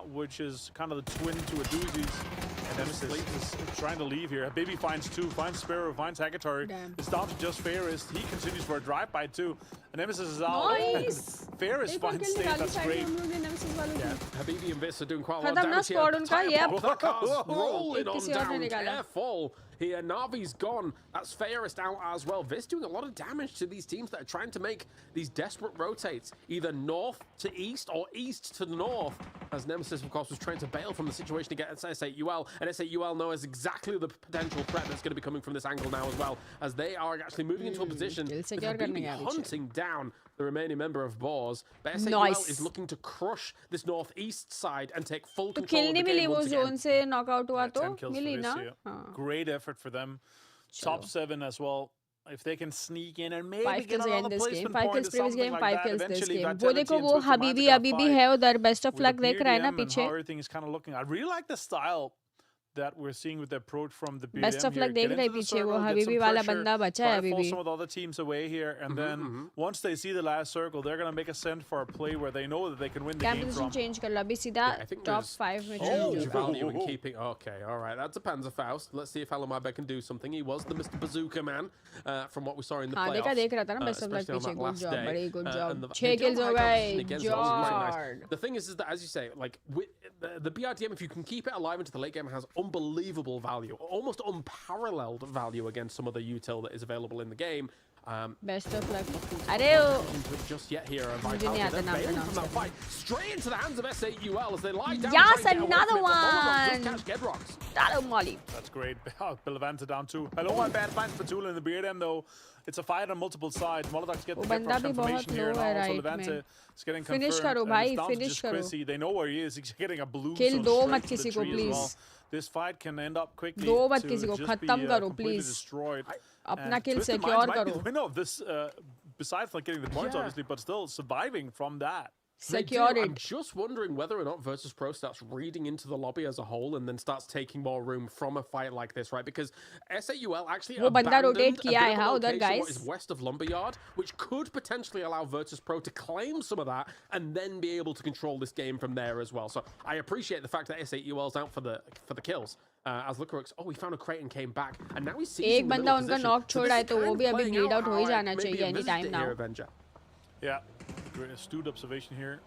which is kind of the twin to Adusi's. And Nemesis is trying to leave here. Baby finds 2, finds Sparrow, finds Hackatory. It's down to just Ferris. He continues for a drive-by too. And Nemesis is out. Nice. Ferris finds State. That's great. Yeah, Habibi and Viz are doing quite a lot of खतरनाक damage here. squad उनका, yep. Rolling on किसी और ने down. निकाला. Careful. Here, Navi's gone. That's Fairest out as well. Viz doing a lot of damage to these teams that are trying to make these desperate rotates, either north to east or east to north. As Nemesis, of course, was trying to bail from the situation against S8UL, and S8UL knows exactly the potential threat that's going to be coming from this angle now as well, as they are actually moving into a position with Habibi hunting down the remaining member of Boars. But S8UL is looking to crush this northeast side and take full control of the game once again. से knockout हुआ तो 10 kills for milli this ना. year. Great effort for them. Top 7 as well. If they can sneak in and maybe 5 get kills again another this game, placement 5 point kills or previous something game, like 5 that, kills this eventually game. वो Vitality देखो and वो Twisted Minds Habibi got अभी भी five है उधर, best of with the luck देख रहा है ना BDM and पीछे. how everything is kind of looking. I really like the style that we're seeing with the approach from the BDM best of here. Luck देख Get रहा है into the पीछे, वो circle, get हबीबी some वाला pressure, बंदा बचा try है to अभी pull भी. some of the other teams away here, and then once they see the last circle, they're going to make a send for a play where they know that they can win the camp game position from. Change कर लो अभी सीधा top 5 में change Huge होगा. value in keeping. Okay, all right. That depends, Faust. Let's see if Alamabe can do something. He was the Mr. Bazooka man from what we saw in the हाँ playoffs. देखा देख रहा था ना best of luck especially on पीछे. that good last job, day. बड़ी good And job. the- 6 they kills do हो high गए. competition against us, which is very nice. जॉर्ड. The thing is that, as you say, like with the BRDM, if you can keep it alive into the late game, has unbelievable value, almost unparalleled value against some of the util that is available in the game. Best of luck. अरे Just yet here, मुझे नहीं आता नाम from that pronounce fight straight into the hands of S8UL as they lie down. Yes, trying to get away another from it, but Molotov one. does catch Gedrox. डालो Molly. That's great. Bilavanta down 2. Hello, my bad finds Patula in the BDM though. It's a fight on multiple sides. Molotov's getting the बंदा भी बहुत confirmation here, low and है also right Levante में. is getting Finish confirmed. करो and भाई, it's down to finish just करो. Chrissy. They know where he is. He's getting a blue Kill zone दो straight मत to the किसी को, tree as well. please. This fight can end up quickly दो मत to किसी को, just खत्म be करो, completely please. destroyed. अपना And kill Twisted secure Minds might be करो. the winner of this, besides not getting the points, Yeah. obviously, but still surviving from that. They do. Secure I'm it. just wondering whether or not Virtus Pro starts reading into the lobby as a whole and then starts taking more room from a fight like this, right? Because S8UL actually वो बंदा abandoned rotate a किया bit है of a हाँ उधर location what guys. is west of Lumberyard, which could potentially allow Virtus Pro to claim some of that and then be able to control this game from there as well. So I appreciate the fact that S8UL's out for the kills. As Lucarux, oh, he found a crate and came back, and now he's seizing एक the middle बंदा उनका position. knock So छोड़ा this है is तो वो kind of भी अभी playing bleed out हो ही how जाना maybe चाहिए a any visit time here, now. Avenger. Yeah, great astute observation here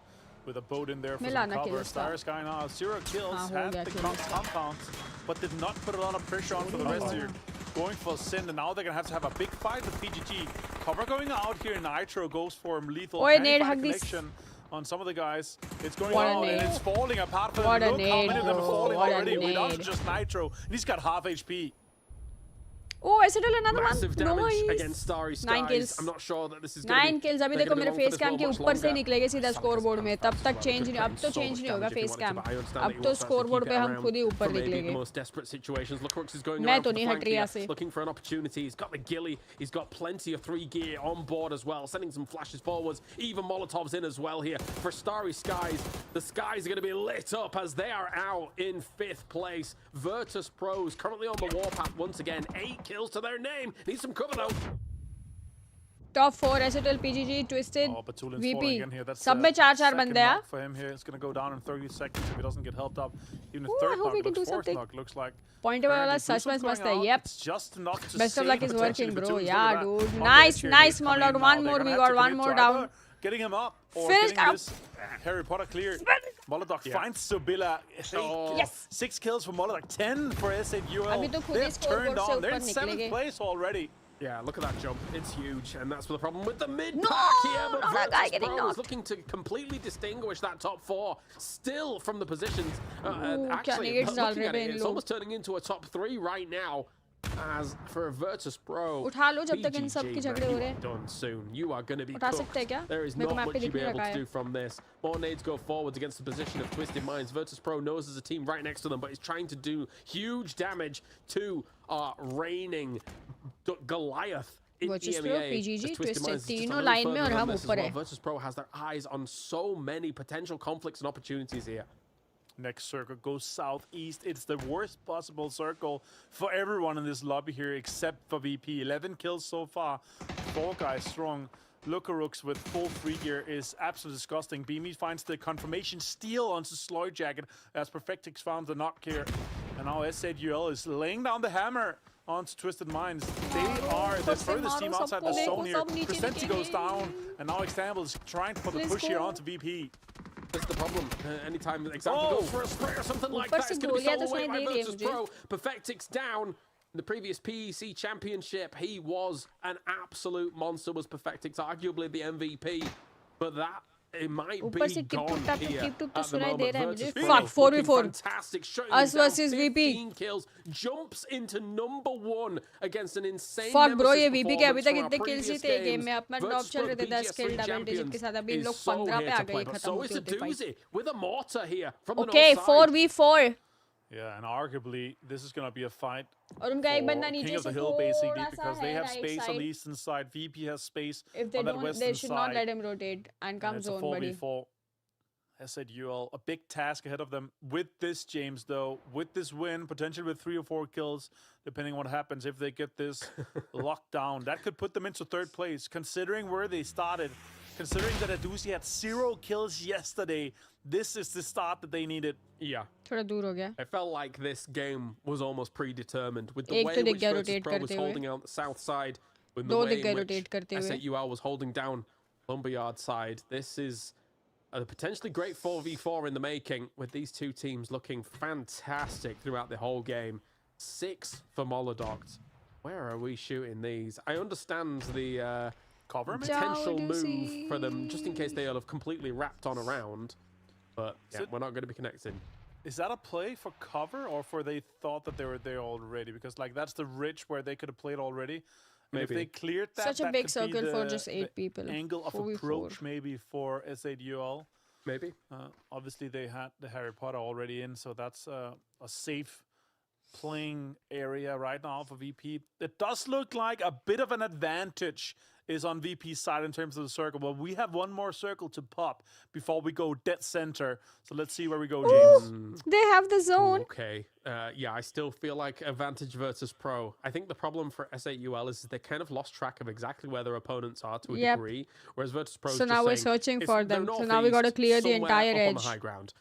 with a boat in there for मिला some ना cover. kills का. Star Sky now 0 kills, हाँ, हो had गया the kills. compounds, but did not put a lot of pressure on for the rest here. Going for Sin, and now they're gonna have to have a big fight with PGG. Cover going out here, Nitro goes for him, lethal. Oi, Can he nade, find hug this. connection on some of the guys. It's going What a out, and nade. it's falling apart for What a them. Look how nade, many of them are bro. falling What a already without nade. just Nitro. And he's got half HP. Oh, S8UL another Massive one. damage Nice. against Starry Skies. 9 kills. I'm not sure that this is going 9 kills. अभी देखो मेरे face cam के ऊपर से निकलेंगे सीधा score board में. तब तक चेंज नहीं, अब तो चेंज नहीं होगा फेस कैम. अब तो स्कोर बोर्ड पे हम खुद ही ऊपर निकलेंगे. मैं तो नहीं हट रही यहाँ से. Looking for an opportunity. He's got the ghillie. He's got plenty of 3 gear on board as well. Sending some flashes forwards. Even Molotovs in as well here for Starry Skies. The skies are going to be lit up as they are out in 5th place. Virtus Pros currently on the warpath once again. 8 kills to their name. Need some cover though. Top 4 S8UL PGG Twisted Oh, Batulin's VP. falling again here. That's सब में 4-4 बंदे हैं. knock for him here. It's going to go down in 30 seconds if he doesn't get helped up. Even a Ooh, I third hope knock, we can do looks fourth something. knock, looks like. Point वाला Apparently, सच में Batulin's मस्त going है. out. Yep. It's just enough to Best of luck is save working, potentially bro. Batulin's Yeah, gonna dude. on the Nice, edge here. nice, They Molotov. come in One now. more, They're we gonna have got to one commit more to either down. Getting him up or Finish getting up. this Harry Potter cleared. Molotov finds Subila. Yes. 6 kills for Molotov. 10 for S8UL. अभी तो खुद They he have scoreboard turned से on. They're ऊपर in 7th निकलेंगे. place already. Yeah, look at that jump. It's huge, and that's the problem with the mid-pack No, here. But not that guy Virtus getting Pro is knocked. looking to completely distinguish that top 4 still from the positions. Actually, nades डाल looking रहे at हैं it, in it's लोग. almost turning into a top 3 right now. As for a Virtus Pro, उठा लो जब तक इन सब की PGG, झगड़े man, हो you रहे are हैं. done soon. You are going to be उठा cooked. सकते हैं क्या? There is मेरे को not मैप much पे you'll दिख be नहीं able रखा to है. do from this. More nades go forwards against the position of Twisted Minds. Virtus Pro knows there's a team right next to them, but is trying to do huge damage to reigning Goliath. Virtus Pro, PGG, Twisted, तीनों line line में और हम ऊपर हैं. Virtus Pro has their eyes on so many potential conflicts and opportunities here. Next circle goes southeast. It's the worst possible circle for everyone in this lobby here except for VP. 11 kills so far. 4 guys strong. Lucarux with full free gear is absolutely disgusting. Beamy finds the confirmation steal onto Sloy Jacket as Perfectix found the knock here. And now S8UL is laying down the hammer onto Twisted Minds. They are the furthest team outside the zone here. Presenti goes down, and now Example is trying to put the push here onto VP. That's the problem. Anytime Example goes for a spray or something like that, it's going to be sold away by Virtus Pro. Perfectix down. In the previous PEC championship, he was an absolute monster, was Perfectix, arguably the MVP. But that, it might be gone here at the moment. Virtus Pro Fuck, 4v4. Fantastic. Us versus VP. 15 kills. Jumps into #1 against an insane Fuck bro, ये nemesis VP के अभी तक performance इतने kills ही थे game में. अपना top चल रहे थे 10 kill double digit के साथ. अभी इन लोग 15 पे आ गए खत्म So is a होते होते doozy with a mortar here from the Okay, north side. 4v4. Yeah, and arguably this is going to be a fight और उनका एक for बंदा King नीचे of the से Hill basically थोड़ा सा because they है have right space on side. the eastern side. VP has space If they on that don't, western they should not side. let him rotate and come And it's a zone, buddy. 4v4. S8UL, a big task ahead of them with this, James, though. With this win, potentially with 3 or 4 kills, depending on what happens if they get this locked down. That could put them into 3rd place, considering where they started. Considering that Aduzi had 0 kills yesterday, this is the start that they needed. Yeah. थोड़ा दूर हो गया. I felt like this game was almost predetermined with the एक way तो in दिख which गया Virtus rotate Pro was करते हुए. holding out the south side, with the दो way दिख गए in which rotate करते हुए. S8UL was holding down Lumberyard side. This is a potentially great 4v4 in the making, with these two teams looking fantastic throughout the whole game. 6 for Molodoct. Where are we shooting these? I understand the Cover potential move for them, just in case they'll have completely wrapped on around. But yeah, we're not going to be connecting. Is that a play for cover, or for they thought that they were there already? Because like that's the ridge where they could have played already. And if they cleared that, such a that big could circle be for the, just 8 people. Angle of 4v4. approach maybe for S8UL. Maybe. Obviously they had the Harry Potter already in, so that's a safe playing area right now for VP. It does look like a bit of an advantage is on VP's side in terms of the circle, but we have one more circle to pop before we go dead center. So let's see where we go, James. They have the zone. Okay. Yeah, I still feel like advantage Virtus Pro. I think the problem for S8UL is they kind of lost track of exactly where their opponents are to a degree, whereas Virtus Pro. So now we're searching for them. So now we got to clear the entire edge. On the high ground.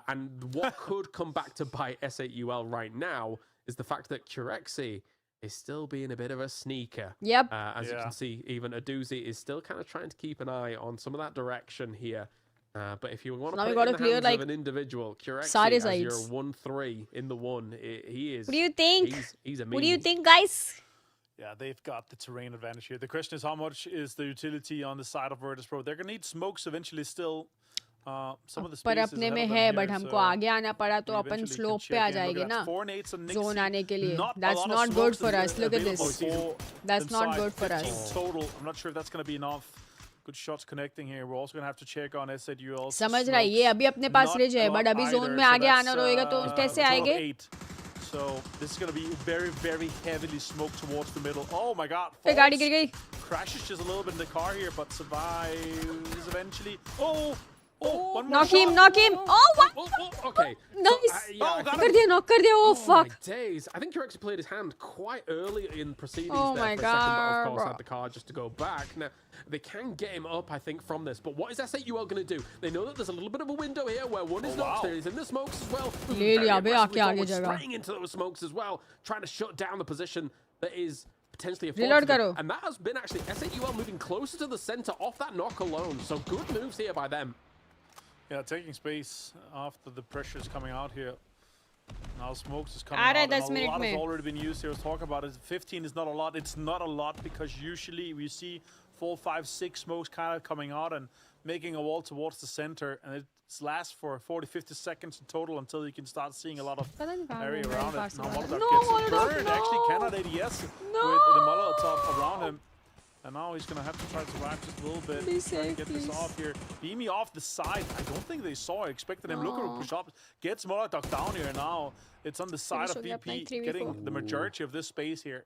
And what could come back to bite S8UL right now is the fact that Curexi is still being a bit of a sneaker. Yep. As you can see, even Aduzi is still kind of trying to keep an eye on some of that direction here. But if you want to put it in the hands of an individual, Curexi as your 1-3 in the 1, he is. What do you think? He's a meanie. What do you think, guys? Yeah, they've got the terrain advantage here. The question is, how much is the utility on the side of Virtus Pro? They're going to need smokes eventually still. Some of the पर अपने में है, but हमको आगे आना पड़ा तो अपन slope पे आ जाएंगे ना zone आने के लिए. That's not good for us. Look at this. That's not good for us. Total. I'm not sure if that's going to be enough. Good shots connecting here. We're also going to have to check on S8UL. समझ रहा है ये अभी अपने पास ridge है, but अभी zone में आगे आना रहेगा तो कैसे आएंगे? So this is going to be very, very heavily smoked towards the middle. Oh my God! गाड़ी गिर गई. Crashes just a little bit in the car here, but survives eventually. Oh, one more knock shot. him, knock him. Oh, what? Okay. Nice. Yeah, कर दिया, knock कर दिया. Oh fuck. My days. I think Curexi played his hand quite early in proceedings Oh there my for a second, but of God, course bro. had the car just to go back. Now, they can get him up, I think, from this. But what is S8UL going to do? They know that there's a little bit of a window here where one is knocked. He's in the smokes as well. ले लिया बे आके आगे जगह. Straying into those smokes as well, trying to shut down the position that is potentially Reload afforded. करो. And that has been actually S8UL moving closer to the center off that knock alone. So good moves here by them. Yeah, taking space after the pressure is coming out here. Now smokes is coming out, and a lot has already been used here. I was talking about it. 15 is not a lot. It's not a lot because usually we see 4, 5, 6 smokes kind of coming out and making a wall towards the center, and it lasts for 40, 50 seconds in total until you can start seeing a lot of area around it. Now Molotov gets burned. Actually cannot ADS with the Molotov around him. And now he's going to have to try to survive just a little bit. Be safe, get this off here. Beamy off the side. I don't think they saw. I expected him. Look at him push up. Gets Molotov down here now. It's on the side of VP getting the majority of this space here.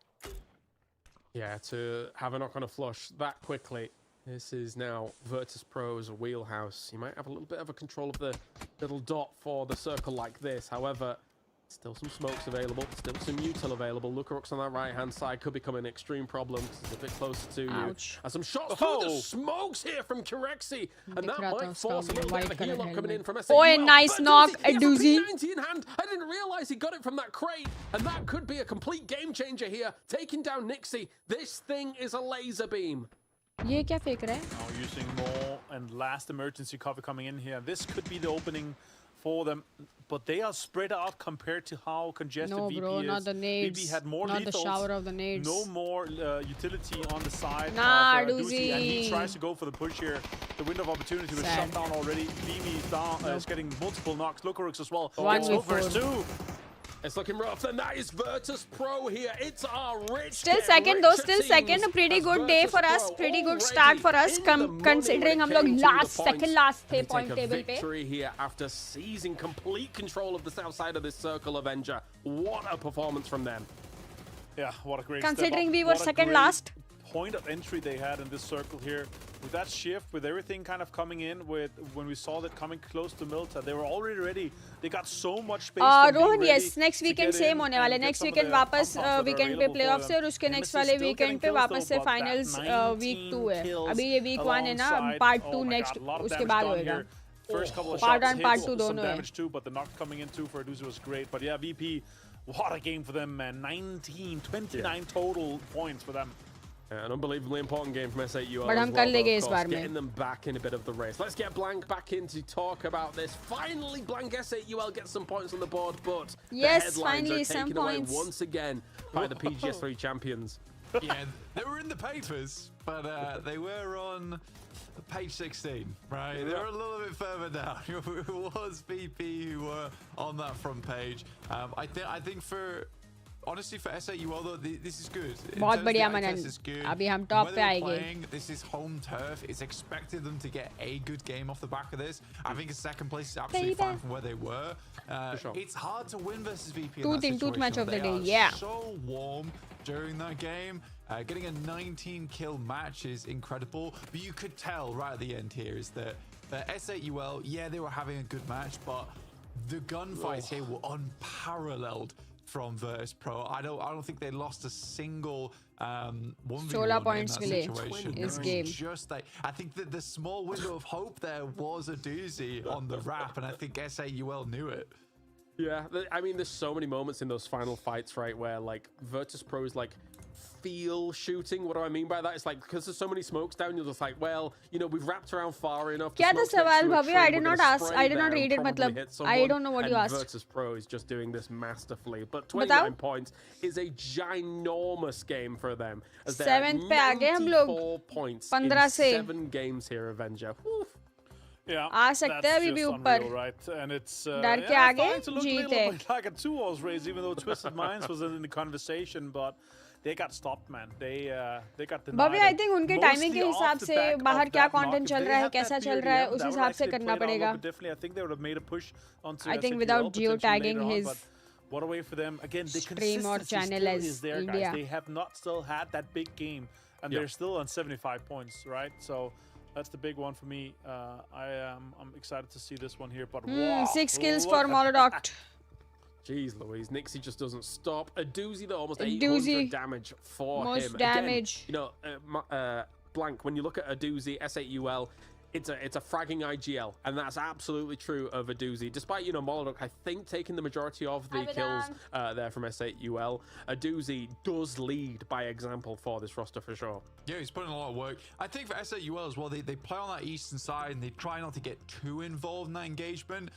Yeah, to have a knock on a flush that quickly. This is now Virtus Pro's wheelhouse. You might have a little bit of a control of the little dot for the circle like this. However, Still some smokes available. Still some util available. Lukaruk's on that right-hand side could become an extreme problem because it's a bit closer to you. And some shots through the smokes here from Kirexi. And that might force a little bit of a heal up coming in from S8UL. Oh, a nice knock, a doozy. P90 in hand. I didn't realize he got it from that crate. And that could be a complete game changer here. Taking down Nixie. This thing is a laser beam. ये क्या फेंक रहा है? Now using more and last emergency cover coming in here. This could be the opening for them, but they are spread out compared to how congested No, VP bro, is. not the nades. VP had more Not lethals, the shower of the nades. no more utility on the side Nah, of Doozy, and he Doozy. tries to go for the push here. The window of opportunity was Sad. shut down already. Beamy is down, is getting multiple knocks. Lukarux as well. One It's with over four. 2. It's looking rough, and that is Virtus Pro here. It's our rich. Still second though, still second. A pretty good day for us. Pretty good start for us. Considering हम लोग second last थे point table पे. Victory here after seizing complete control of the south side of this circle, Avenger. What a performance from them. Yeah, what a great Considering step up. we were What a second great last. Point of entry they had in this circle here. With that shift, with everything kind of coming in, with when we saw that coming close to Milta, they were already ready. They got so much space. Rohan yes, next weekend same होने वाले. Next weekend वापस weekend पे playoffs है और उसके next वाले weekend पे वापस से finals week 2 है. अभी ये week 1 है ना, part 2 next उसके बाद होएगा. First couple of Part shots 1, part hit, 2 some दोनों है. damage too, but the knock coming in too for Aduzi was great. But yeah, VP, what a game for them, man. 29 total points for them. An unbelievably important game from S8UL. But हम कर लेंगे इस बार में. Getting them back in a bit of the race. Let's get Blank back in to talk about this. Finally, Blank S8UL gets some points on the board, but Yes, the headlines finally are some taken away points. once again by the PGS3 champions. Yeah, they were in the papers, but they were on page 16, right? They were a little bit further down. It was VP who were on that front page. I think for... Honestly, for S8UL though, this is good. बहुत बढ़िया मनन. अभी हम top पे आएंगे. This is home turf. It's expected them to get a good game off the back of this. I think a second place is absolutely fine from where they were. It's hard to win versus VP in that situation. Tooth match of the day, They yeah. are so warm during that game. Getting a 19 kill match is incredible, but you could tell right at the end here is that S8UL, yeah, they were having a good match, but the gunfights here were unparalleled from Virtus Pro. I don't think they lost a single 1v1 16 points in that situation. इस game. Just like, I think that the small window of hope there was a doozy on the wrap, and I think S8UL knew it. Yeah, I mean, there's so many moments in those final fights, right, where like Virtus Pro is like feel shooting. What do I mean by that? It's like because there's so many smokes down, you're just like, well, you know, we've wrapped around far enough. क्या था सवाल भव्य? I did not ask. I did not read it. मतलब I don't know what you asked. Virtus Pro is just doing this masterfully. But 29 points is a ginormous game for them. As 7th पे आ गए हम लोग. 94 points 15 in से. 7 games here, Avenger. Woo. Yeah, आ सकते हैं अभी भी ऊपर. right? And it's डर के आगे जीते. like a 2-0 race, even though Twisted Minds was in the conversation, but they got stopped, man. They got denied. Bhavya I think उनके timing के हिसाब से बाहर क्या content चल रहा है, कैसा चल रहा है, उस हिसाब से करना पड़ेगा. Definitely, I think they would have made a push onto I think S8UL without potentially geotagging later on, his but what a way for them. Again, the stream or consistency channel still as is there, India. guys. They have not still had that big game, and they're still on 75 points, right? So that's the big one for me. I'm excited to see this one here, but wow, 6 kills for Molodok. Jeez Louise, Nixie just doesn't stop. A doozy though, almost A 800 doozy. damage for Most him. damage. Again, you know, Blank, when you look at a doozy, S8UL, it's a fragging IGL, and that's absolutely true of a doozy. Despite, you know, Molodok, I think, taking the majority of the kills there from S8UL, a doozy does lead by example for this roster for sure. Yeah, he's putting a lot of work. I think for S8UL as well, they play on that eastern side and they try not to get too involved in that engagement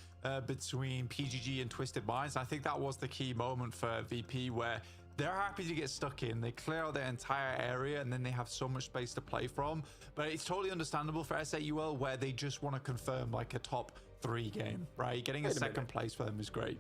between PGG and Twisted Minds. I think that was the key moment for VP where they're happy to get stuck in. They clear out their entire area and then they have so much space to play from. But it's totally understandable for S8UL where they just want to confirm like a top 3 game, right? Getting a second place for them is great.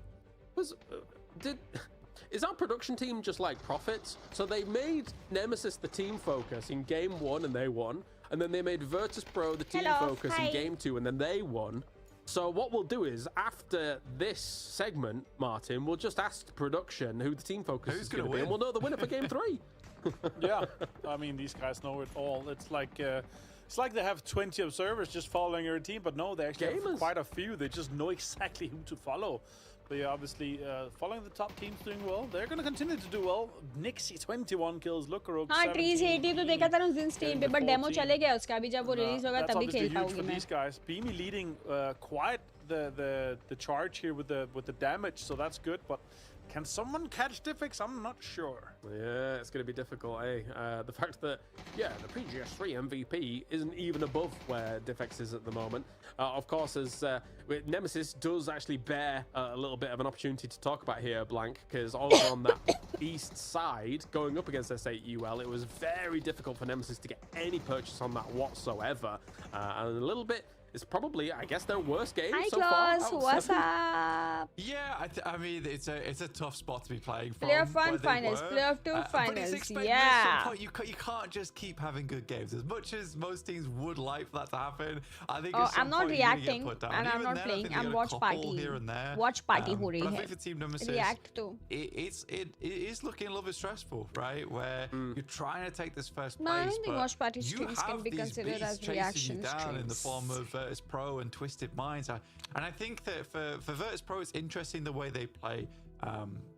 Is our production team just like Profits? So they made Nemesis the team focus in game 1 and they won. And then they made Virtus Pro the team focus in game 2 and then they won. So what we'll do is, after this segment, Martin, we'll just ask production who the team focus is going to be, and we'll know the winner for game 3. Yeah, I mean, these guys know it all. It's like they have 20 observers just following your team, but no, they actually have quite a few. They just know exactly who to follow. But yeah, obviously, following the top teams doing well, they're going to continue to do well. Nixie 21 kills, Lukaruk हाँ trees 80 तो देखा था उस दिन stream पे, but demo चले गया उसका, अभी जब वो रिलीज होगा तभी खेल पाऊंगी मैं. These guys, Beamy leading quite the charge here with the damage, so that's good. But can someone catch Diffix? I'm not sure. Yeah, it's going to be difficult, eh? The fact that, yeah, the PGS3 MVP isn't even above where Diffix is at the moment. Of course, as Nemesis does actually bear a little bit of an opportunity to talk about here, Blank, because over on that east side, going up against S8UL, it was very difficult for Nemesis to get any purchase on that whatsoever. And a little bit... It's probably, I guess, their worst game so far. What's up? Yeah, I mean, it's a tough spot to be playing from. Playoff 1 finals, playoff 2 finals, yeah. You can't just keep having good games. As much as most teams would like for that to happen, I think I'm not reacting and I'm not playing. I'm watch party. Here and there. Watch party ho rahi hai. I hai. think for Team Nemesis, react to. It is looking a little bit stressful, right? Where you're trying to take this first place, I don't think but watch party streams can be considered as reaction streams. In the form of Virtus Pro and Twisted Minds, and I think that for Virtus Pro, it's interesting the way they play,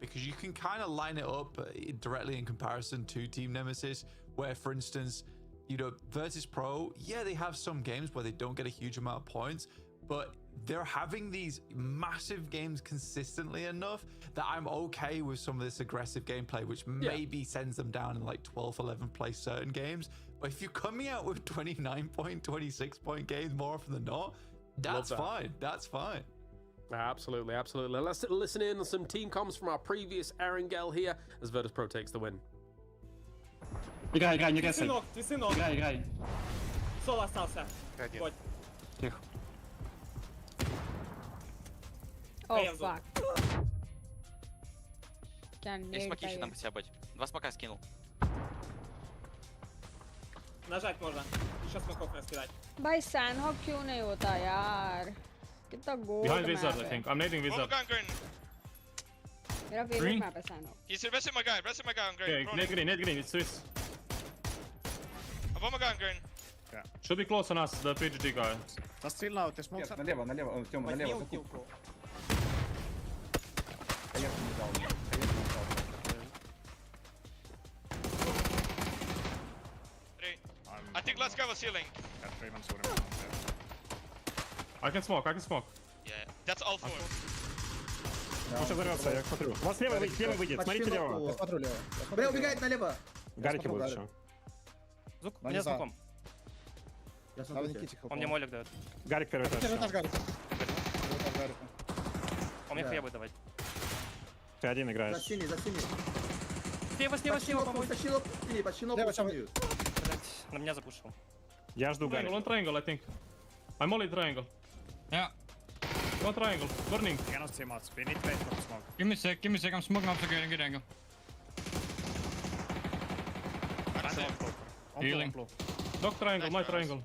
because you can kind of line it up directly in comparison to Team Nemesis, where, for instance, you know, Virtus Pro, yeah, they have some games where they don't get a huge amount of points, but they're having these massive games consistently enough that I'm okay with some of this aggressive gameplay, which maybe sends them down in like 12th, 11th place certain games. But if you're coming out with 29 point, 26 point games more often than not, that's fine. That's fine. Absolutely, absolutely. Let's listen in on some team comms from our previous Erangel here as Virtus Pro takes the win. Играй, не резай. Ты сынок. Играй. Соло остался. Вот. Тихо. Oh fuck. Есть смоки еще нам хотя бы. 2 смока скинул. Нажать можно. Еще смоков раскидать. भाई Sanhok क्यों नहीं होता यार? कितना गोल Behind Wizard, I think. I'm nading Wizard. मेरा favourite map है Sanhok. He's resting my guy on green. Okay, net green, it's Swiss. Above my guy on green. Yeah. Should be close on us, the PGG guy. Just chill out, ты смог. Налево, Тёма, налево. Возьми килку. I think last guy was healing. I can smoke. Yeah, that's all 4. Может взорвётся, я смотрю. У вас левый выйдет, смотрите лево. Я смотрю лево. Бля, убегает налево. Гарики будут еще. Звук, мне знаком. Я смотрю Анkkita. Он мне молик дает. Гарик первый этаж. Первый этаж Гарик. Он мне хлеб будет давать. Ты один играешь. За синий. Слева, помочь. Почти ногу. На меня запушил. Я жду Гарик. On triangle, I think. I'm only triangle. Yeah. Go triangle. Burning. Cannot see much. We need to wait for the smoke. Give me a sec. I'm smoking up to good angle. Healing. Dog triangle, my triangle.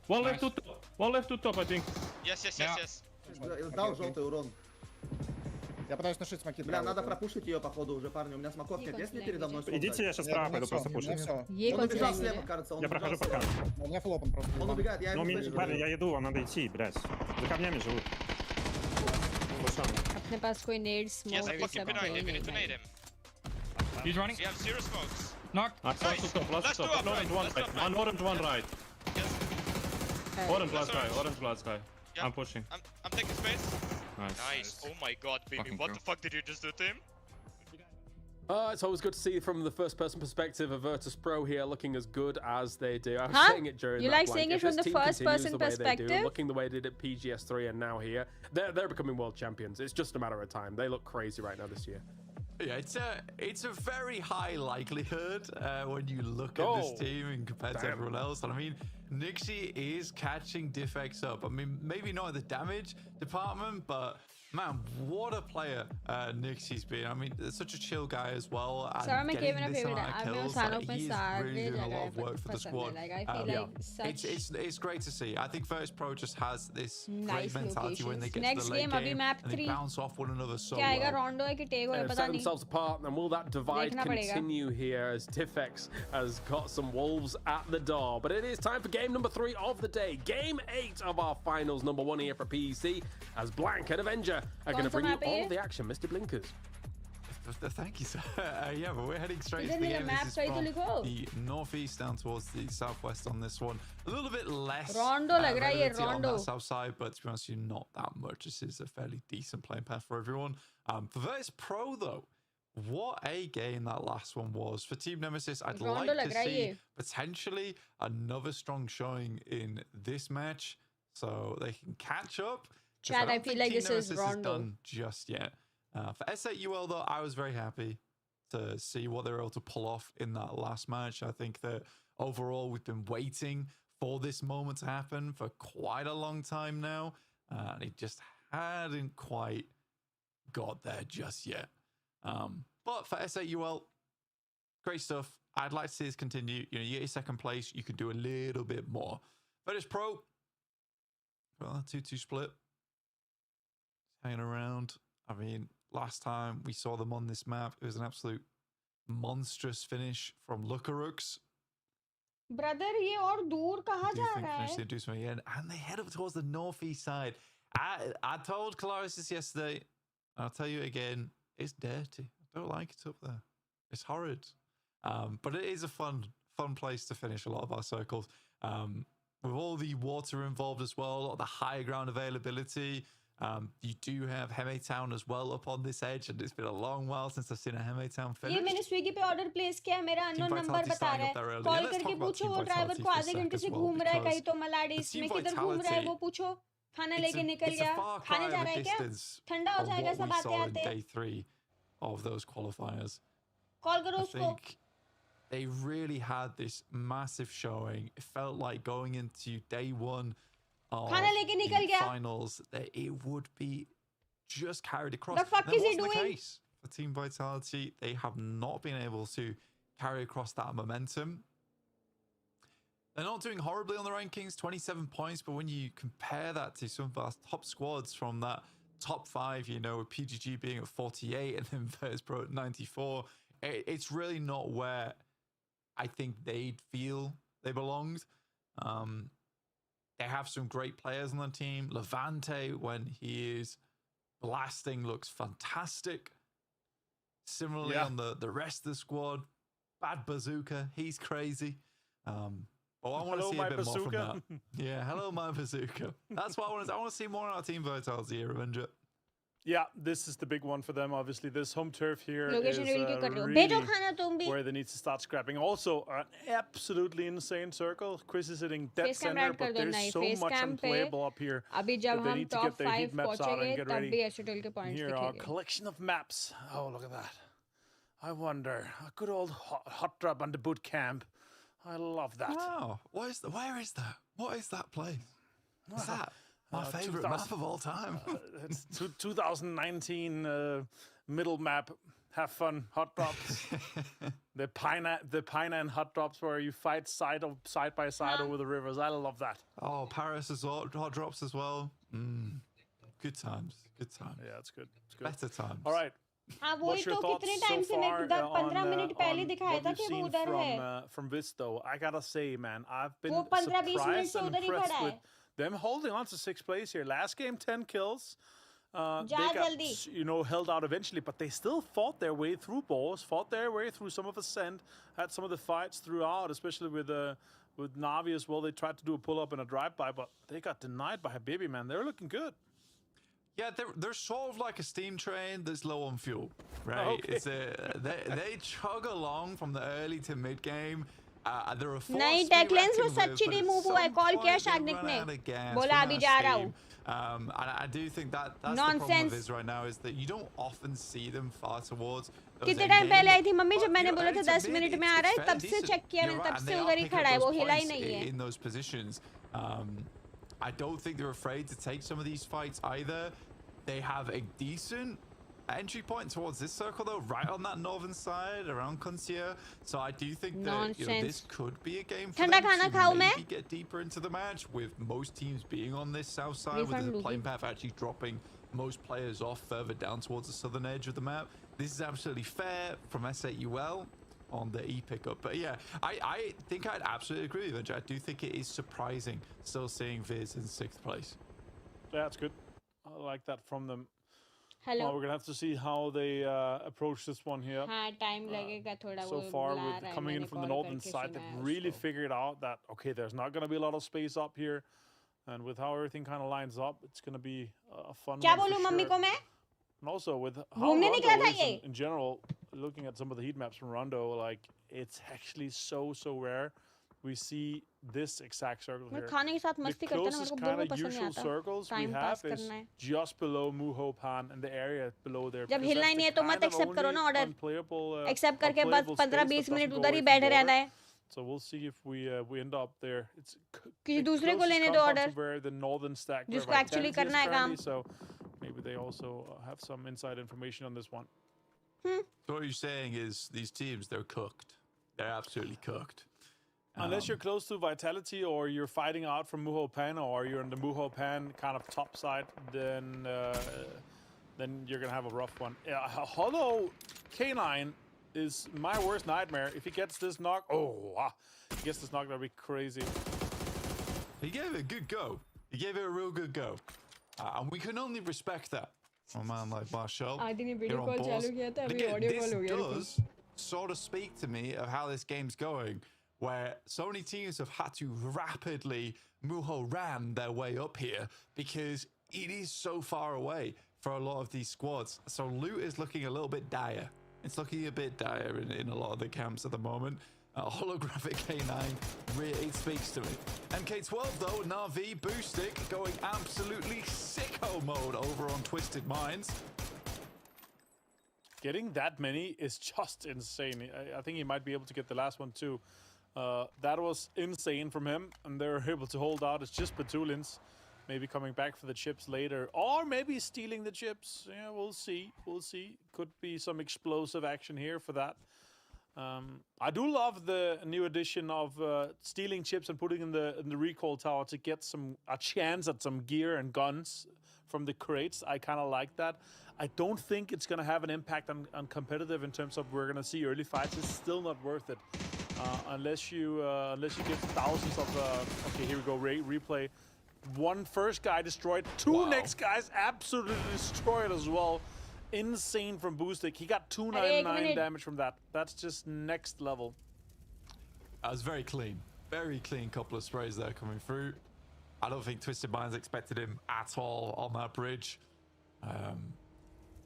One left to top, I think. Yes. Дал желтый урон. Я пытаюсь нашить смоки. Бля, надо пропушить ее, походу, уже, парни. У меня смоков нет. Есть ли передо мной? Идите, я сейчас справа пойду просто пушить. Он убежал слева, кажется. Я прохожу пока. У меня флопом просто. Он убегает, я его слышу. Парни, я иду, вам надо идти, блядь. За камнями живут. अपने पास कोई नेड smoke ये सब नहीं है. He's running. We have 0 smokes. Knocked. Last top. One orange, one right. Yes. Orange last guy. Yeah. I'm pushing. I'm taking space. Nice. Oh my god, baby. What the fuck did you just do to him? It's always good to see from the first-person perspective of Virtus Pro here looking as good as they do. I was saying it during You that like blank. seeing it If from this the team first-person continues the way they do, perspective? looking the way they did at PGS3 and now here, they're becoming world champions. It's just a matter of time. They look crazy right now this year. Yeah, it's a very high likelihood when you look at this team and compared to everyone else. And I mean, Nixie is catching Diffx up. I mean, maybe not in the damage department, but man, what a player Nixie's been. I mean, such a chill guy as well. And getting this amount of kills, like, he is really doing a lot of work for the squad. Like, I feel like such It's great to see. I think Virtus Pro just has this nice great mentality when they get Next to the late game, game map and they 3. bounce off one another so क्या आएगा well. रोंडो है कि take होए They've पता set नहीं. themselves apart, and will that divide देखना पड़ेगा. continue here as Diffx has got some wolves at the door? But it is time for game number 3 of the day. Game 8 of our finals, number 1 here for PEC, as Blank and Avenger are going to bring you all of the action, Mr. Blinkers. Thank you, sir. Yeah, but we're heading straight to the game. This is from the northeast down towards the southwest on this one. A little bit less Rondo lag raha hai, on Rondo. that south side, but to be honest, not that much. This is a fairly decent playing path for everyone. For Virtus Pro, though, what a game that last one was. For Team Nemesis, I'd Rondo like to see potentially another strong showing in this match so they can catch up. Chad, I feel like this is Nemesis Rondo. done just yet. For S8UL, though, I was very happy to see what they were able to pull off in that last match. I think that overall, we've been waiting for this moment to happen for quite a long time now. And it just hadn't quite got there just yet. But for S8UL, great stuff. I'd like to see this continue. You get your second place. You can do a little bit more. Virtus Pro, well, 2-2 split. Hanging around. I mean, last time we saw them on this map, it was an absolute monstrous finish from Lukarux. Brother, ये और दूर कहाँ जा रहा है? They do something again, and they head up towards the northeast side. I told Clarice this yesterday. I'll tell you again. It's dirty. I don't like it up there. It's horrid. But it is a fun place to finish a lot of our circles. With all the water involved as well, a lot of the higher ground availability. You do have Heme Town as well up on this edge, and it's been a long while since I've seen a Heme Town finish. ये मैंने Swiggy पे order place किया है, मेरा unknown number बता रहा है. Call करके पूछो वो ड्राइवर को आधे घंटे से घूम रहा है कहीं तो मलाडिस में किधर घूम रहा है वो पूछो. खाना लेके निकल गया. खाने जा रहा है क्या? ठंडा हो जाएगा सब आते आते. Day 3 of those qualifiers. Call करो उसको. They really had this massive showing. It felt like going into day 1 of the finals that it would be just carried across. The fuck is he doing? The case for Team Vitality. They have not been able to carry across that momentum. They're not doing horribly on the rankings, 27 points, but when you compare that to some of our top squads from that top 5, with PGG being at 48 and then Virtus Pro at 94, it's really not where I think they'd feel they belonged. They have some great players on the team. Levante, when he is blasting, looks fantastic. Similarly, on the rest of the squad, Bad Bazooka, he's crazy. But I want to see a bit more from that. Yeah, hello, my Bazooka. That's what I want to. I want to see more on our Team Vitality here, Avenger. Yeah, this is the big one for them, obviously. This home turf here is really where they need to start scrapping. Also, an absolutely insane circle. Chris is sitting dead center, but there's so much unplayable up here that they need to get their heat maps out and get ready. Here are a collection of maps. Oh, look at that. I wonder. A good old hot drop on the boot camp. I love that. Wow. Where is that? What is that place? What's that? My favorite map of all time. It's 2019 middle map. Have fun. Hot drops. the Pina hot drops where you fight side by side over the rivers. I love that. Oh, Paris is hot drops as well. Good times. Good times. Yeah, it's good. It's good. Better times. All right. हाँ वही तो कितने time से मैं 15 minute पहले दिखाया था कि वो उधर है. From this though, I gotta say, man, I've been वो 15-20 मिनट से surprised and उधर ही impressed खड़ा with है. them holding on to 6th place here. Last game 10 kills. They जा got, जल्दी. held out eventually, but they still fought their way through balls, fought their way through some of Ascent, had some of the fights throughout, especially with Navi as well. They tried to do a pull-up and a drive-by, but they got denied by Habibi, man. They were looking good. Yeah, they're sort of like a steam train that's low on fuel, right? Okay. It's they chug along from the early to mid game. They're a force नहीं टैकलेंस वो सच्ची नहीं move हुआ है. Call किया शागनिक ने. बोला अभी जा रहा हूँ. And I do think that's the problem with this right now is that you don't often see them far towards. कितने टाइम पहले आई थी मम्मी जब मैंने बोला था 10 मिनट में आ रहा है तब से चेक किया मैंने तब से उधर ही खड़ा है वो हिला ही नहीं है. In those positions, I don't think they're afraid to take some of these fights either. They have a decent entry point towards this circle though, right on that northern side around Concierge. So I do think that this could be a game for them to maybe get deeper into the match, with most teams being on this south side, with the playing path actually dropping most players off further down towards the southern edge of the map. This is absolutely fair from S8UL on the E pickup. But yeah, I think I'd absolutely agree with you. I do think it is surprising still seeing Viz in 6th place. Yeah, that's good. I like that from them. Hello. Well, we're gonna have to see how they approach this one here. हाँ time लगेगा थोड़ा So वो far, बुला with रहा है, coming in मैंने from the call northern करके side, they've सुनाया really उसको. figured out that okay, there's not gonna be a lot of space up here, and with how everything kind of lines up, it's gonna be a fun क्या one बोलूं for mummy sure. को मैं? And also with how घूमने Rondo निकला था is ये? in general, looking at some of the heat maps from Rondo, like it's actually so rare. We see this exact circle मैं here. खाने के साथ The मस्ती करता ना, मेरे closest को kind बिल्कुल of पसंद नहीं usual आता. circles we Time have pass is करना है. just below Muho Pan and the area below there. जब because हिलना that's ही the नहीं है तो kind मत of एक्सेप्ट करो only ना ऑर्डर. unplayable, एक्सेप्ट करके बस unplayable 15-20 space that minute doesn't go उधर ही away from बैठे रहना border. है. So we'll see if we end up there. It's किसी the दूसरे को closest लेने दो compound order. to where the northern stack where जिसको Vitality actually is करना है currently, काम. so maybe they also have some inside information on this one. So what you're saying is these teams, they're cooked. They're absolutely cooked. Unless you're close to Vitality or you're fighting out from Muho Pan or you're on the Muho Pan kind of top side, then you're going to have a rough one. Hollow K9 is my worst nightmare. If he gets this knock, he gets this knock, that'll be crazy. He gave it a good go. He gave it a real good go. And we can only respect that. A man like Marshall. आदि ने video call चालू किया था, अभी Again, audio this call हो गया. does sort of speak to me of how this game's going, where so many teams have had to rapidly Muho ran their way up here because it is so far away for a lot of these squads. So loot is looking a little bit dire. It's looking a bit dire in a lot of the camps at the moment. Holographic K9, it speaks to me. MK12 though, Na'Vi, Boostic going absolutely sicko mode over on Twisted Minds. Getting that many is just insane. I think he might be able to get the last one too. That was insane from him, and they were able to hold out. It's just Petulins maybe coming back for the chips later, or maybe stealing the chips. Yeah, we'll see. We'll see. Could be some explosive action here for that. I do love the new addition of stealing chips and putting in the recall tower to get a chance at some gear and guns from the crates. I kind of like that. I don't think it's going to have an impact on competitive in terms of we're going to see early fights. It's still not worth it unless you get thousands of. Okay, here we go. Replay. One first guy destroyed. Two next guys absolutely destroyed as well. Insane from Boostic. He got 299 damage from that. That's just next level. That was very clean. Very clean couple of sprays there coming through. I don't think Twisted Minds expected him at all on that bridge.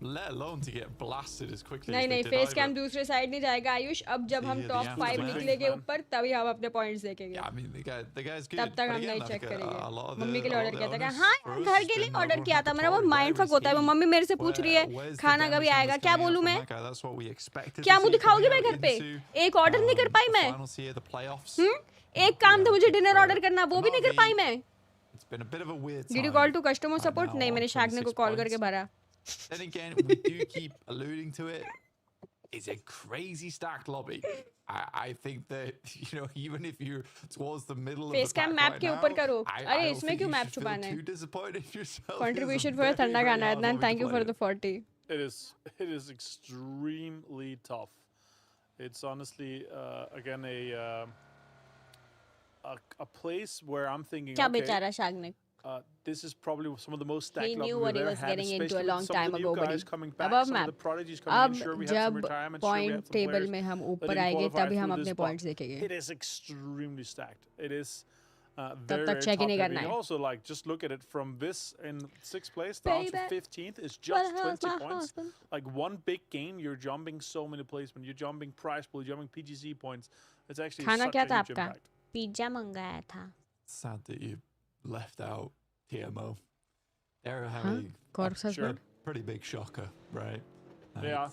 Let alone to get blasted as quickly as they नहीं did face either. Cam दूसरे side नहीं जाएगा आयुष. अब जब हम top 5 निकलेंगे ऊपर तभी हम अपने पॉइंट्स देखेंगे. Yeah, I mean the guy's good. तब तक But हम again, नहीं like, चेक करेंगे. a lot of मम्मी के लिए the- ऑर्डर all किया the था. onus हाँ for यार us घर has के लिए been ऑर्डर over किया on था. मेरा वो Hector माइंड Torres. फक होता है. वो मम्मी मेरे से पूछ रही है Where's the खाना कभी damage आएगा. numbers क्या coming out बोलूं from मैं? that guy? That's what we expected क्या to मुंह see दिखाओगी coming मैं out घर पे? into, एक ऑर्डर नहीं कर पाई the मैं. finals here, the playoffs. एक काम था मुझे डिनर ऑर्डर करना, वो भी नहीं कर पाई मैं. It's been a bit of a weird Did you time call to customer right support? now नहीं, on मैंने शागने को 26 कॉल करके points. भरा. Then again, we do keep alluding to it. It's a crazy stacked lobby. I think that, you know, even if you're towards the middle of the face cam pack map right के now, ऊपर करो. I अरे don't इसमें think क्यों you map should feel छुपाना है? too disappointed in yourself. Contribution It's for a very, ठंडा very खाना. hard Adnan, lobby thank to you for play. the 40. It is extremely tough. It's honestly again a place where I'm thinking, क्या okay, बेचारा शागने. this is probably some of the most stacked He lobby knew we've what he ever was had, getting into a especially long with some time of the new ago, guys buddy. coming back, Above some of map. the prodigies coming in. अब Sure, we had some जब retirement. Sure, we had point some table players में हम that ऊपर didn't आएंगे qualify तभी हम through अपने this, points but देखेंगे. it is extremely stacked. It is तब very, तक very चेक ही नहीं top करना heavy. है. Also, like, just look at it from this in 6th place down to Baby. 15th is just What hurts 20 my points. husband? Like one big game, you're jumping so many placements. You're jumping prize pool, you're jumping PGC points. It's actually खाना such क्या a था huge आपका? impact. Pizza मंगाया था. Sad that you left out TMO. They're Huh? having Corpse a husband? pretty big shocker, right? Yeah.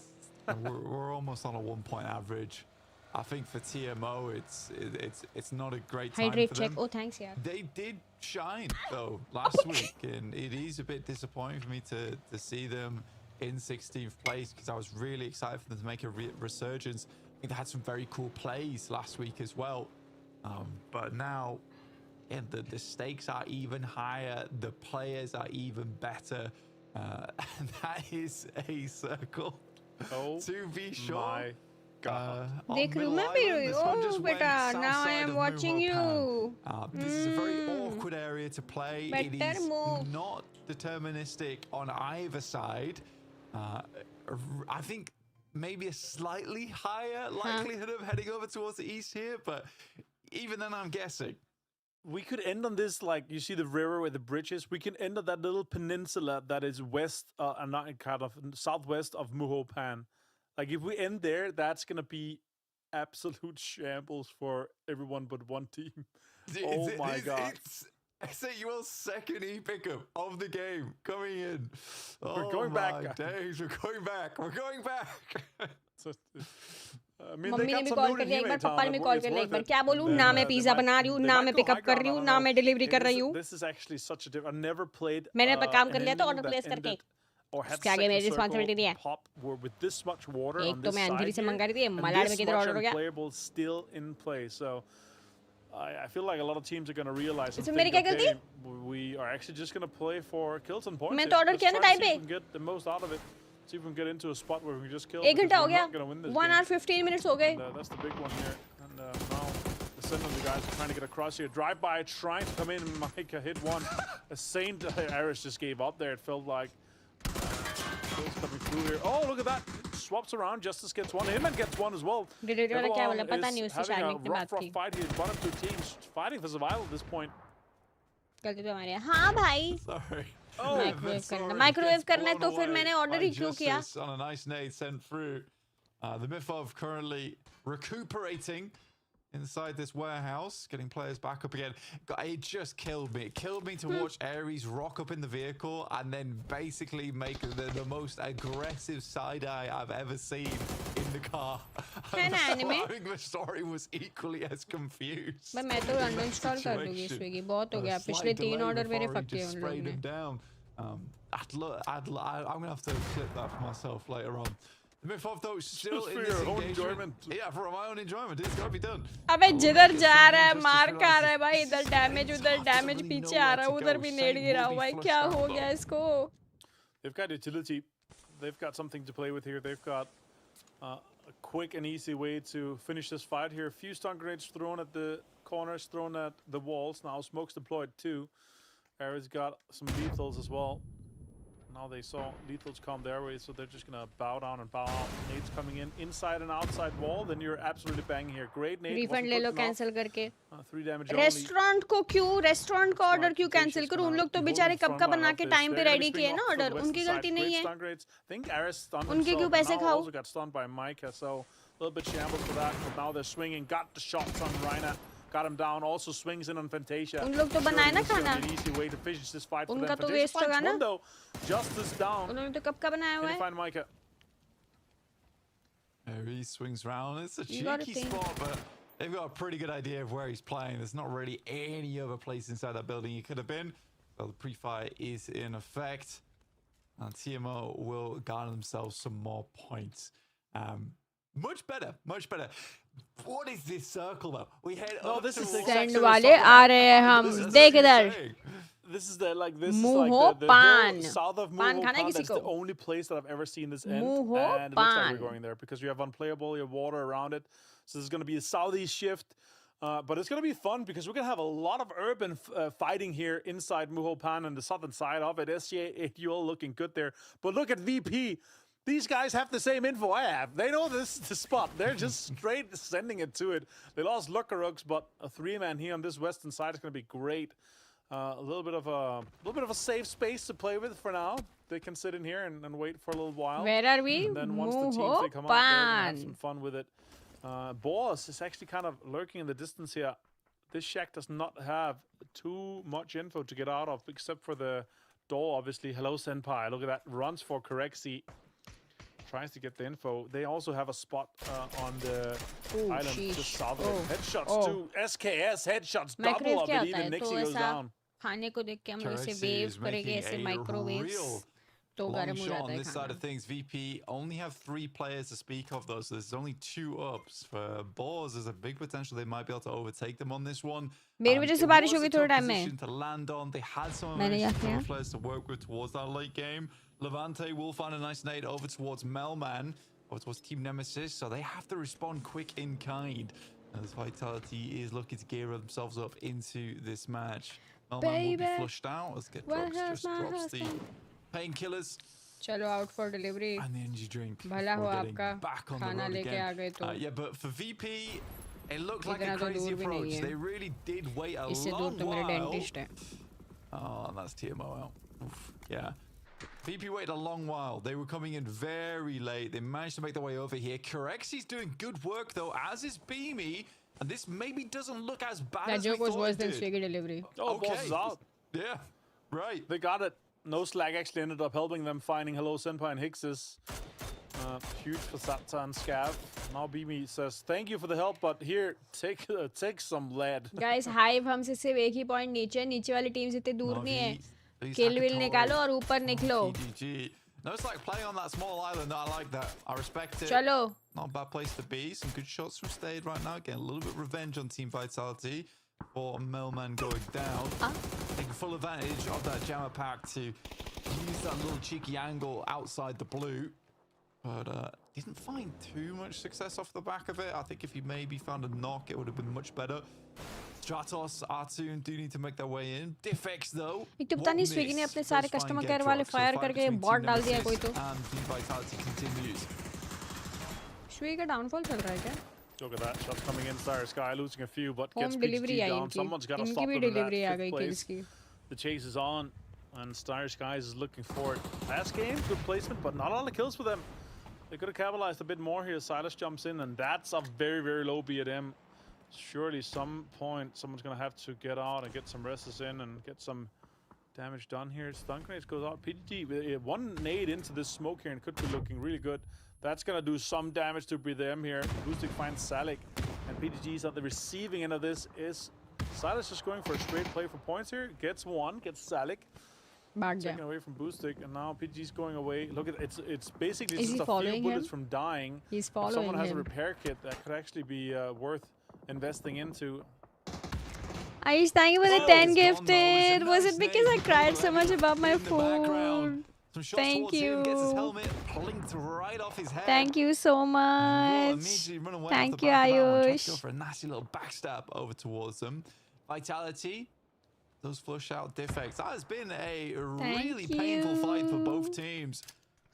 And we're almost on a 1-point average. I think for TMO, it's not a great time Hydrate for check. them. Oh, thanks यार. They did shine though last week, and it is a bit disappointing for me to see them in 16th place because I was really excited for them to make a resurgence. I think they had some very cool plays last week as well, but now. And the stakes are even higher. The players are even better. And that is a circle. Oh, to be sure. my God. On देख रही हूँ Middle मैं भी. Island, this one Oh just went बेटा, south now I side am of watching Muropan. you. This is a very awkward area to play. It Better is move. not deterministic on either side. I think maybe a slightly higher likelihood of heading over towards the east here, but even then I'm guessing. We could end on this, like, you see the river with the bridges. We can end on that little peninsula that is west, and not kind of southwest of Muho Pan. Like, if we end there, that's going to be absolute shambles for everyone but one team. Oh my God. It's S8UL's second pickup of the game coming in. We're going back. Days. We're going back. We're going back. I mean, mummy ने भी call कर लिया एक बार पापा ने भी call कर लिया एक बार क्या बोलूं ना मैं पिज्जा बना रही हूं ना मैं पिकअप कर रही हूं ना मैं डिलीवरी कर रही हूं मैंने काम कर लिया तो ऑर्डर प्लेस करके उसके आगे मेरी रिस्पांसिबिलिटी नहीं है एक तो मैं अंजीरी से मंगा रही थी मलाड में किधर ऑर्डर हो गया I feel like a lot of teams are going to realize इसमें मेरी क्या गलती we are actually just going to play for kills and points. मैं तो ऑर्डर किया ना टाइम पे get the most out of it. See if we can get into a spot where we can just kill. 1 घंटा हो गया 1 hour 15 minutes हो गए that's the big one here. And now the center of the guys are trying to get across here. Drive by, trying to come in. Micah hit one. A Saint Aris just gave up there. It felt like kills coming through here. Oh, look at that. Swaps around. Justice gets one. Himman gets one as well. क्या बोला पता नहीं उससे शायद में बात की fight here. Bottom two teams fighting for survival at this point. गलती तो हमारी है हाँ भाई Sorry. माइक्रोवेव करना है तो फिर मैंने ऑर्डर ही क्यों किया on a nice nade sent through. The Mythov currently recuperating inside this warehouse, getting players back up again. It just killed me. It killed me to watch Ares rock up in the vehicle and then basically make the most aggressive side-eye I've ever seen in the car. I think the story was equally as confused. मैं तो uninstall कर दूंगी Swiggy बहुत हो गया पिछले 3 order मेरे fuck किए उन लोगों ने I'm gonna have to clip that for myself later on. The Mythov though still in this engagement. Yeah, for my own enjoyment. It's gotta be done. अबे जिधर जा रहा है मार खा रहा है भाई इधर डैमेज उधर डैमेज पीछे आ रहा है उधर भी नेड गिरा हुआ है क्या हो गया इसको They've got utility. They've got something to play with here. They've got a quick and easy way to finish this fight here. A few stun grenades thrown at the corners, thrown at the walls. Now smokes deployed too. Ares got some lethals as well. Now they saw lethals come their way, so they're just gonna bow down and bow out. Nades coming in inside and outside wall, then you're absolutely banging here. Great nade. Refund ले लो cancel करके. 3 damage. Restaurant को क्यों restaurant का order क्यों cancel करूं उन लोग तो बेचारे कब का बना के टाइम पे रेडी किए ना ऑर्डर उनकी गलती नहीं है उनके क्यों पैसे खाओ got stunned by Micah, so a little bit shambles for that. But now they're swinging, got the shots on Reina. Got him down. Also swings in on Fantasia. उन लोग तो बनाए ना खाना easy way to finish this fight for them. उनका तो waste होगा ना Justice down. उन्होंने तो कब का बनाया हुआ है Find Micah. He swings round. It's a cheeky spot, but they've got a pretty good idea of where he's playing. There's not really any other place inside that building he could have been. Well, the pre-fire is in effect. And TMO will garner themselves some more points. Much better, much better. What is this circle though? We head up this is send वाले आ रहे हैं हम देख इधर This is the the south of Pan Muho Pan. That's the only place that I've ever seen this end. And it looks like we're going there because you have unplayable, you have water around it. So there's going to be a southeast shift. But it's going to be fun because we're going to have a lot of urban fighting here inside Muho Pan and the southern side of it. S8UL looking good there. But look at VP. These guys have the same info I have. They know this is the spot. They're just straight sending it to it. They lost Luckarugs, but a 3-man here on this western side is going to be great. A little bit of a safe space to play with for now. They can sit in here and wait for a little while. Where are we? And then once the teams they come out, they're going to have some fun with it. Boss is actually kind of lurking in the distance here. This shack does not have too much info to get out of, except for the door, obviously. Hello, Senpai. Look at that. Runs for Correxi. Tries to get the info. They also have a spot on the island just south of it. Headshots too. SKS headshots double of it. Even Nixie goes down. खाने को देख के हम ऐसे wave करेंगे ऐसे microwaves तो गर्म हो जाता on है this side of things. VP only have 3 players to speak of though, so there's only 2 ups for Boars. There's a big potential they might be able to overtake them on this one. मेरी वजह से बारिश होगी थोड़े time में to land on. They had some players to work with towards that late game. Levante will find a nice nade over towards Melman, over towards Team Nemesis, so they have to respond quick in kind. As Vitality is looking to gear themselves up into this match. Melman will be flushed out as Get just drops the painkillers. चलो out for delivery. And the energy drink. भला हो before getting आपका back on the खाना road लेके again. आ गए तो Yeah, but for VP, it looked like इतना a तो crazy दूर भी नहीं approach. है. They really did wait a इससे दूर long तो मेरा while. dentist है. Oh, that's TMO out. Oof, yeah. VP waited a long while. They were coming in very late. They managed to make their way over here. Korexi's doing good work though, as is Beamy. And this maybe doesn't look as bad That as we joke was thought worse it than did. Swiggy delivery. Oh, boss is out. Yeah, right. They got it. No Slag actually ended up helping them finding Hello Senpai and Hixes. Huge for Satsa and Scav. Now Beamy says, thank you for the help, but here, take some lead. Guys, Hive हमसे सिर्फ एक ही point नीचे वाली team से इतने दूर नहीं है. Kill will निकालो और ऊपर निकलो. PGG. No, it's like playing on that small island. I like that. I respect it. चलो. Not a bad place to be. Some good shots from Stade right now. Getting a little bit of revenge on Team Vitality for Millman going down. Taking full advantage of that jammer pack to use that little cheeky angle outside the blue. But didn't find too much success off the back of it. I think if he maybe found a knock, it would have been much better. Stratos, Artoon do need to make their way in. Diffex though. एक तो पता नहीं Swiggy ने अपने सारे customer care वाले fire करके bot डाल दिया कोई तो. स्विगी का डाउनफॉल चल रहा है क्या? Look at that. Shots coming in. Star Sky losing a few, but Home gets delivery PGG I down. इनकी. Someone's got to इनकी stop भी them in delivery uh that गई fifth kills place. की. The chase is on, and Star Skies is looking for it. Last game, good placement, but not a lot of kills for them. They could have capitalized a bit more here. Silas jumps in, and that's a very, very low B&M. Surely some point someone's going to have to get out and get some rests in and get some damage done here. Stun grenades goes out. PGG, one nade into this smoke here and could be looking really good. That's going to do some damage to BDM here. Boostic finds Salik, and PGG's at the receiving end of this. Is Silas just going for a straight play for points here? Gets one, gets Salik. Taken away from Boostic, and now PGG's going away. Look at it's basically just a few bullets from dying. He's following if someone has him. a repair kit, that could actually be worth investing into. Ayush, thank you for the 10 gifted. Was it because I cried so much about my food? Thank you. Thank you so much. Thank you, Ayush. Go for a nasty little backstab over towards them. Vitality does flush out Diffex. That has been a really painful fight for both teams.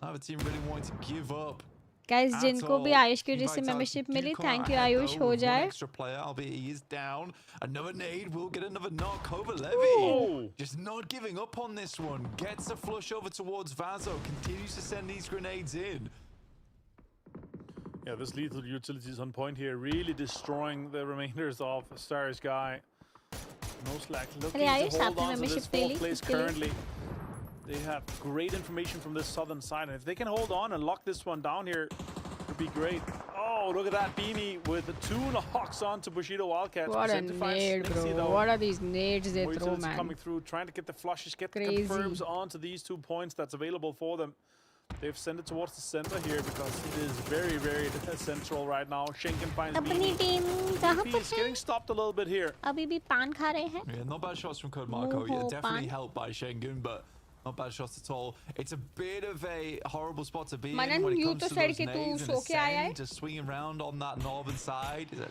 Neither team really wanting to give up. Guys, जिनको भी आयुष की वजह से membership मिली, thank you Ayush, हो जाए. Extra player, albeit he is down. Another nade will get another knock. Kovarev just not giving up on this one. Gets a flush over towards Vazo. Continues to send these grenades in. Yeah, this lethal utility is on point here, really destroying the remainders of Star Sky. No Slack looking to hold on to this fourth place currently. They have great information from this southern side, and if they can hold on and lock this one down here, it would be great. Oh, look at that Beamy with the 2 knocks on to Bushido Wildcats. What a nade, bro. What are these nades they throw, man? Coming through, trying to get the flushes, get the confirms onto these 2 points that's available for them. They've sent it towards the center here because it is very, very central right now. Schenken finds अपनी team कहाँ पर He's getting stopped a little bit here. अभी भी पान खा रहे हैं. Yeah, not bad shots from Code Marco. Yeah, definitely helped by Schengen, but not bad shots at all. It's a bit of a horrible spot to be in when it comes to those nades, and Ascend just swinging around on that northern side is a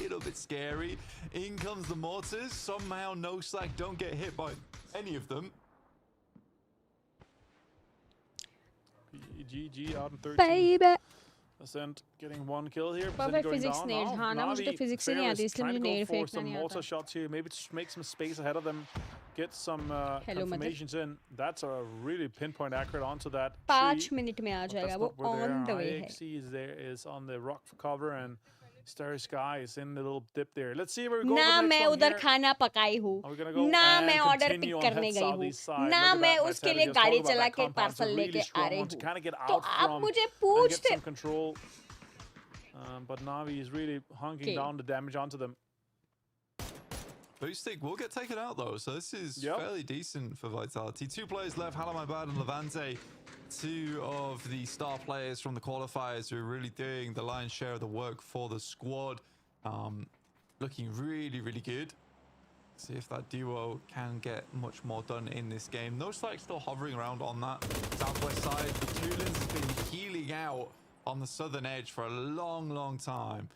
little bit scary. In comes the mortars. Somehow no Slack don't get hit by any of them. GG out in 13. Baby. Ascent getting 1 kill here. Perfect physics nades. हाँ ना मुझे तो physics ही नहीं आती इसलिए मुझे nade फेंकना नहीं आता. Mortar shots here, maybe to make some space ahead of them, get some confirmations in. That's a really pinpoint accurate onto that. 5 minute में आ जाएगा वो on the way है. AnkkitagB is on the rock cover and Starry Sky is in the little dip there. Let's see where we go. ना मैं उधर खाना पकाई हूँ, ना मैं ऑर्डर पिक करने गई हूँ, ना मैं उसके लिए गाड़ी चला के पार्सल लेके आ रही हूँ. तो आप मुझे पूछते. But Navi is really hunking down the damage onto them. Boostic will get taken out though, so this is fairly decent for Vitality. 2 players left, Halamabad and Levante. 2 of the star players from the qualifiers who are really doing the lion's share of the work for the squad. Looking really, really good. See if that duo can get much more done in this game. No Slack still hovering around on that southwest side. The Tulins have been healing out on the southern edge for a long, long time.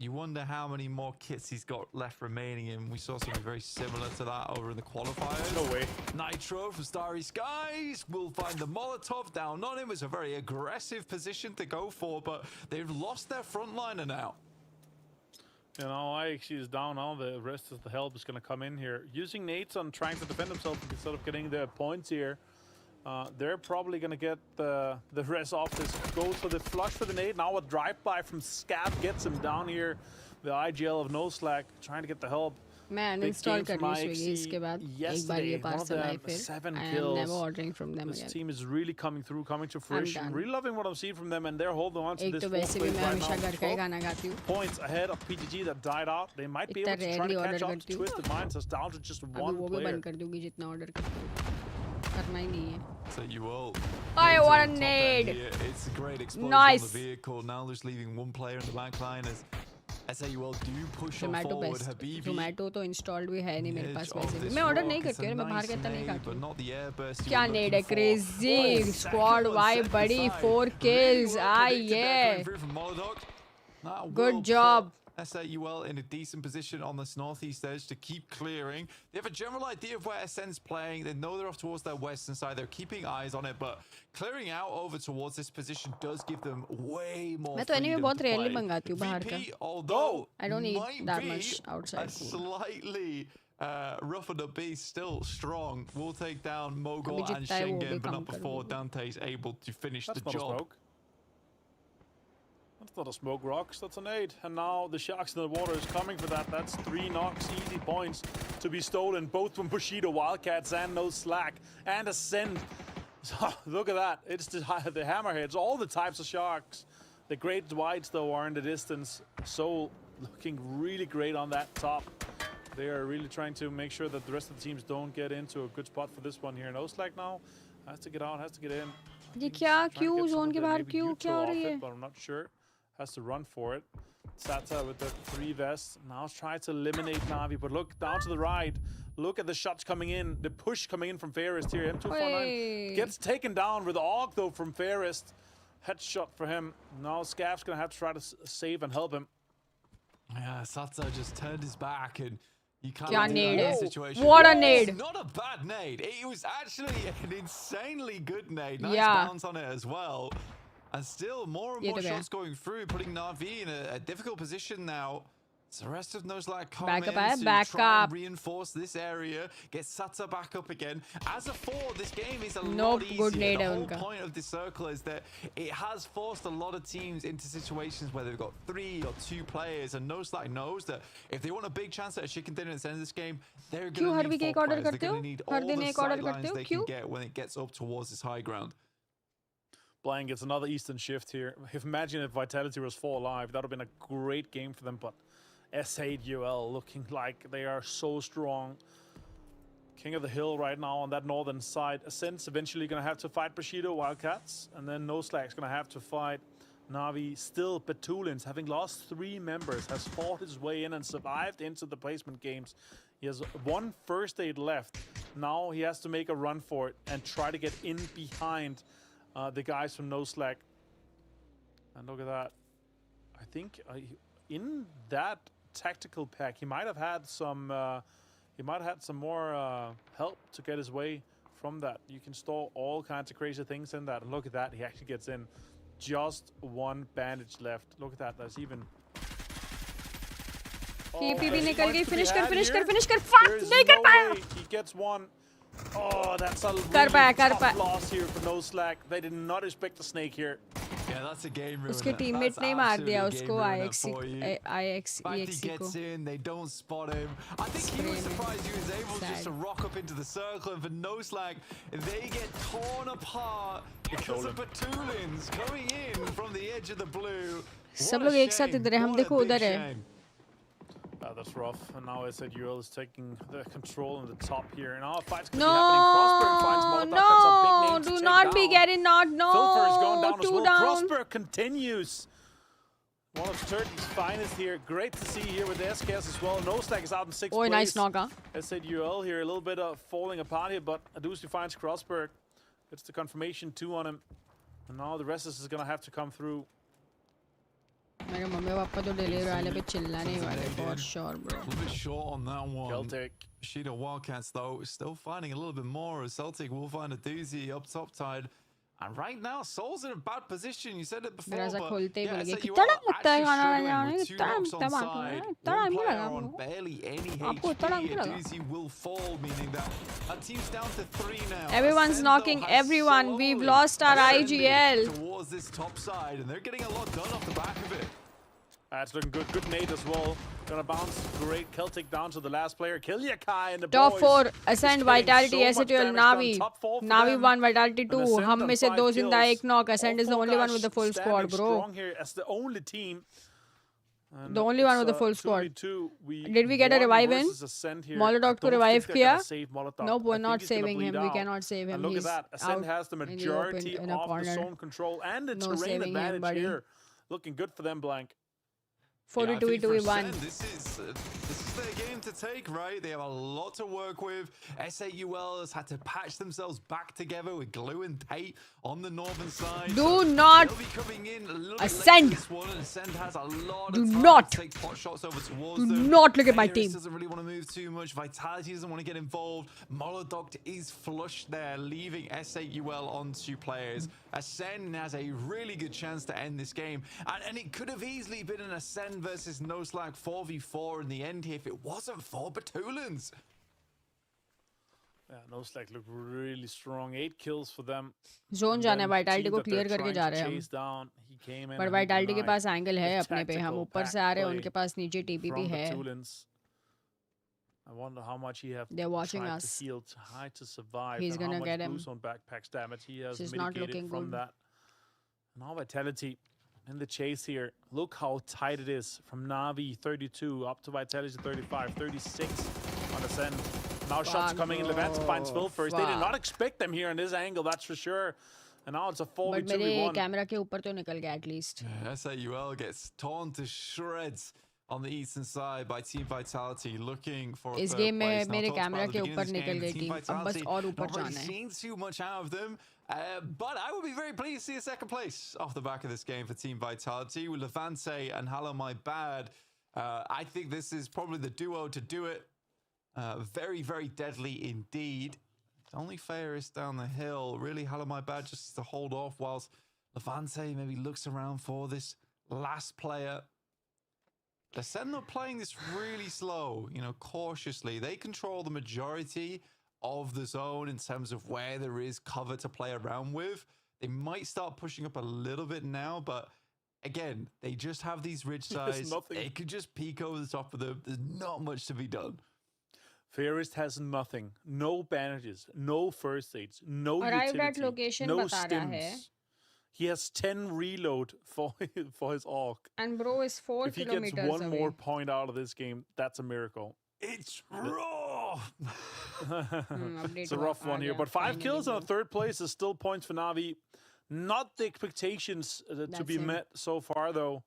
You wonder how many more kits he's got left remaining in. We saw something very similar to that over in the qualifiers. No way. Nitro from Starry Skies will find the Molotov down on him. It's a very aggressive position to go for, but they've lost their frontliner now. You know, IXC is down now. The rest of the help is going to come in here. Using nades on trying to defend himself instead of getting the points here. They're probably going to get the rest off this. Goes for the flush for the nade. Now a drive-by from Scav gets him down here. The IGL of No Slack trying to get the help. Man, install करनी चाहिए इसके बाद एक बार ये parcel आए फिर. I am never ordering from them again. This team is really coming through, coming to fruition. Really loving what I'm seeing from them, and they're holding on to this. एक तो वैसे भी मैं हमेशा घर का ही गाना गाती हूँ. Points ahead of PGG that died out. They might be able to try to catch up to Twisted Minds. It's down to just one player. अभी वो भी बंद कर दूँगी जितना order करती हूँ. करना ही नहीं है. S8UL. I want a nade. It's a great explosion Nice. on the vehicle. Now just leaving one player in the back line as S8UL do push on forward. Habibi. Zomato तो installed भी है नहीं मेरे पास वैसे भी. मैं order नहीं करती हूँ. मैं बाहर कहता नहीं खाती. But not the airburst. क्या nade है? Crazy squad vibe buddy. 4 kills. Ah yeah. Good job. S8UL in a decent position on this northeast edge to keep clearing. They have a general idea of where SN's playing. They know they're off towards their western side. They're keeping eyes on it, but clearing out over towards this position does give them way more मैं तो anyway freedom बहुत to play. rarely मंगाती हूँ बाहर का. Although I don't eat might that be much outside a food. slightly rougher the beast, still strong. Will take down Mogul अभी and जितना है वो Schengen, भी but कम not कर before दूँगी. Dante is able to finish That's the not a job. smoke. That's not a smoke, Rocks. That's an aid. And now the Sharks in the water is coming for that. That's 3 knocks, easy points to be stolen, both from Bushido, Wildcats, and No Slack, and Ascend. So, look at that. It's the Hammerheads, all the types of Sharks. The Great Whites, though, are in the distance. So, looking really great on that top. They are really trying to make sure that the rest of the teams don't get into a good spot for this one here. No Slack now has to get out, has to get in. ये क्या क्यों zone के बाहर क्यों क्या हो रही है? But I'm not sure. Has to run for it. Sata with the 3 vests. Now tries to eliminate Na'Vi, but look down to the right. Look at the shots coming in. The push coming in from Fairest here. M249 gets taken down with AUG though from Fairest. Headshot for him. Now Scav's gonna have to try to save and help him. Yeah, Sata just turned his back and you can't क्या do nade that in है? this situation. What a It's nade! not a bad nade. It was actually an insanely good nade. Nice Yeah. bounce on it as well. And still more and more shots going through, putting Na'Vi in a difficult position now. So the rest of Nuzlak come in to try and reinforce this area, get Sata back up again. As a 4, this game is a lot easier. The whole point of this circle is that it has forced a lot of teams into situations where they've got 3 or 2 players, and Nuzlak knows that if they want a big chance at a chicken dinner at the end of this game, they're going to need 4 players. They're going to need all the sidelines they can get when it gets up towards this high ground. Blind gets another Eastern shift here. Imagine if Vitality was 4 alive, that would have been a great game for them, but S8UL looking like they are so strong. King of the Hill right now on that northern side. Ascent's eventually going to have to fight Bushido Wildcats, and then No Slack's going to have to fight Na'Vi. Still, Betulins, having lost 3 members, has fought his way in and survived into the placement games. He has 1 first aid left. Now he has to make a run for it and try to get in behind the guys from No Slack. And look at that. I think in that tactical pack, he might have had some more help to get his way from that. You can store all kinds of crazy things in that. And look at that, he actually gets in. Just 1 bandage left. Look at that, that's even. KPB निकल गई. Finish कर. Fuck, नहीं कर पाया. He gets 1. Oh, that's a really tough loss here for No Slack. They did not expect the snake here. Yeah, that's a game ruiner. उसके teammate ने मार दिया उसको He gets in, they don't spot him. I think he was surprised he was able just to rock up into the circle, and for No Slack, they get torn apart because of Betulins coming in from the edge of the blue. सब लोग एक साथ इधर हैं, हम देखो उधर है. That's rough. And now S8UL is taking the control on the top here. And now a fight's going to be happening. Crossberg finds Molotov. That's a big name to do take not be down. getting knocked. No, Filfer is going down as 2 well. down. Crossberg continues. One of Turkey's finest here. Great to see here with the SKS as well. No Slack is out in 6th place. Nice knock, huh? S8UL here, a little bit of falling apart here, but Adusi finds Crossberg. It's the confirmation 2 on him. And now the rest is going to have to come through. मेरे mummy papa तो delivery वाले पे चिल्लाने ही वाले for sure, bro. A little bit short on that one. Celtic. Bushido Wildcats, though, still finding a little bit more. Celtic will find a doozy up top side. And right now, Soul's in a bad position. You said it before, but yeah, कितना time लगता है खाना struggling बनाने with में? two कितना knocks on time side. इतना One time नहीं player लगा on आपको? barely any आपको इतना टाइम HP. नहीं A लगा? doozy will fall, meaning that our team's down to 3 now. Everyone's Ascend, though, knocking has everyone. We've slowly lost our ascended IGL. towards this top side, and they're getting a lot done off the back of it. That's looking good. Good nade as well. Gonna bounce. Great Celtic down to the last player. Kilyakai and the Top boys. 4 Ascend, Just getting Vitality, so much S8UL, damage Navi. done. Top 4 for Navi them. 1, Vitality 2. And Ascend हम में on से 5 2 जिंदा kills. 1 knock. Ascend is the All only one four with the guys full squad, standing bro. strong here as the only team. And The only one it's, with the full squad. 2v2. Did we get a won revive in? versus Ascend here. Molotov I को don't revive think they're किया? gonna save Molotov. Nope, we're I think not he's gonna saving bleed him. We out. cannot save him. And look He's at that. Ascend out has the in the majority open, in a of the corner. zone control and the No terrain saving him, advantage buddy. here. Looking good for them, Blank. 42-1. This is their game to take, right? They have a lot to work with. S8UL has had to patch themselves back together with glue and tape on the northern side. Do not they'll be coming in a little Ascend. bit late to this one, and Ascend has a lot Do of time not. to take pot shots over towards Do them. not look at my Furious team. doesn't really want to move too much. Vitality doesn't want to get involved. Molodok is flush there, leaving S8UL on 2 players. Ascend has a really good chance to end this game. And it could have easily been an Ascend versus No Slack 4v4 in the end here if it wasn't for Batulans. Yeah, No Slack look really strong. 8 kills for them. Zone जाना है, Vitality को clear करके जा रहे हैं हम. But Vitality के पास angle है अपने पे. हम ऊपर से आ रहे हैं, उनके पास नीचे TPP है. I wonder how much he have They're watching tried us. to heal high to survive. He's and gonna how much get him. Blue Zone backpacks damage he has This is not mitigated looking from good. that. Now Vitality in the chase here. Look how tight it is from Navi 32 up to Vitality 35, 36 on Ascend. Now shots coming in. Levante finds Phil first. They did not expect them here on this angle, that's for sure. And now it's a 4v2v1. But मेरे camera के ऊपर तो निकल गया at least. S8UL gets torn to shreds on the eastern side by Team Vitality, looking for a इस third game में place. Now, मेरे talked about camera at the के beginning ऊपर of this निकल game, गई Team टीम. अब बस Vitality और ऊपर not really जाना है. seen too much out of them. But I would be very pleased to see a second place off the back of this game for Team Vitality with Levante and Hello My Bad. I think this is probably the duo to do it. Very, very deadly indeed. Only Ferris down the hill. Really, Hello My Bad just to hold off whilst Levante maybe looks around for this last player. Ascend are playing this really slow, you know, cautiously. They control the majority of the zone in terms of where there is cover to play around with. They might start pushing up a little bit now, but again, they just have these ridge sides. They could just peek over the top of them. There's not much to be done. Fairest has nothing. No bandages, no first aids, no Arrived utility, at location no बता रहा है. stims. He has 10 reload for his AUK. And bro is 4 If he kilometers gets one away. more point out of this game, that's a miracle. It's raw. It's a rough one here, but 5 kills on 3rd place is still points for Navi. Not the expectations to be met so far, though.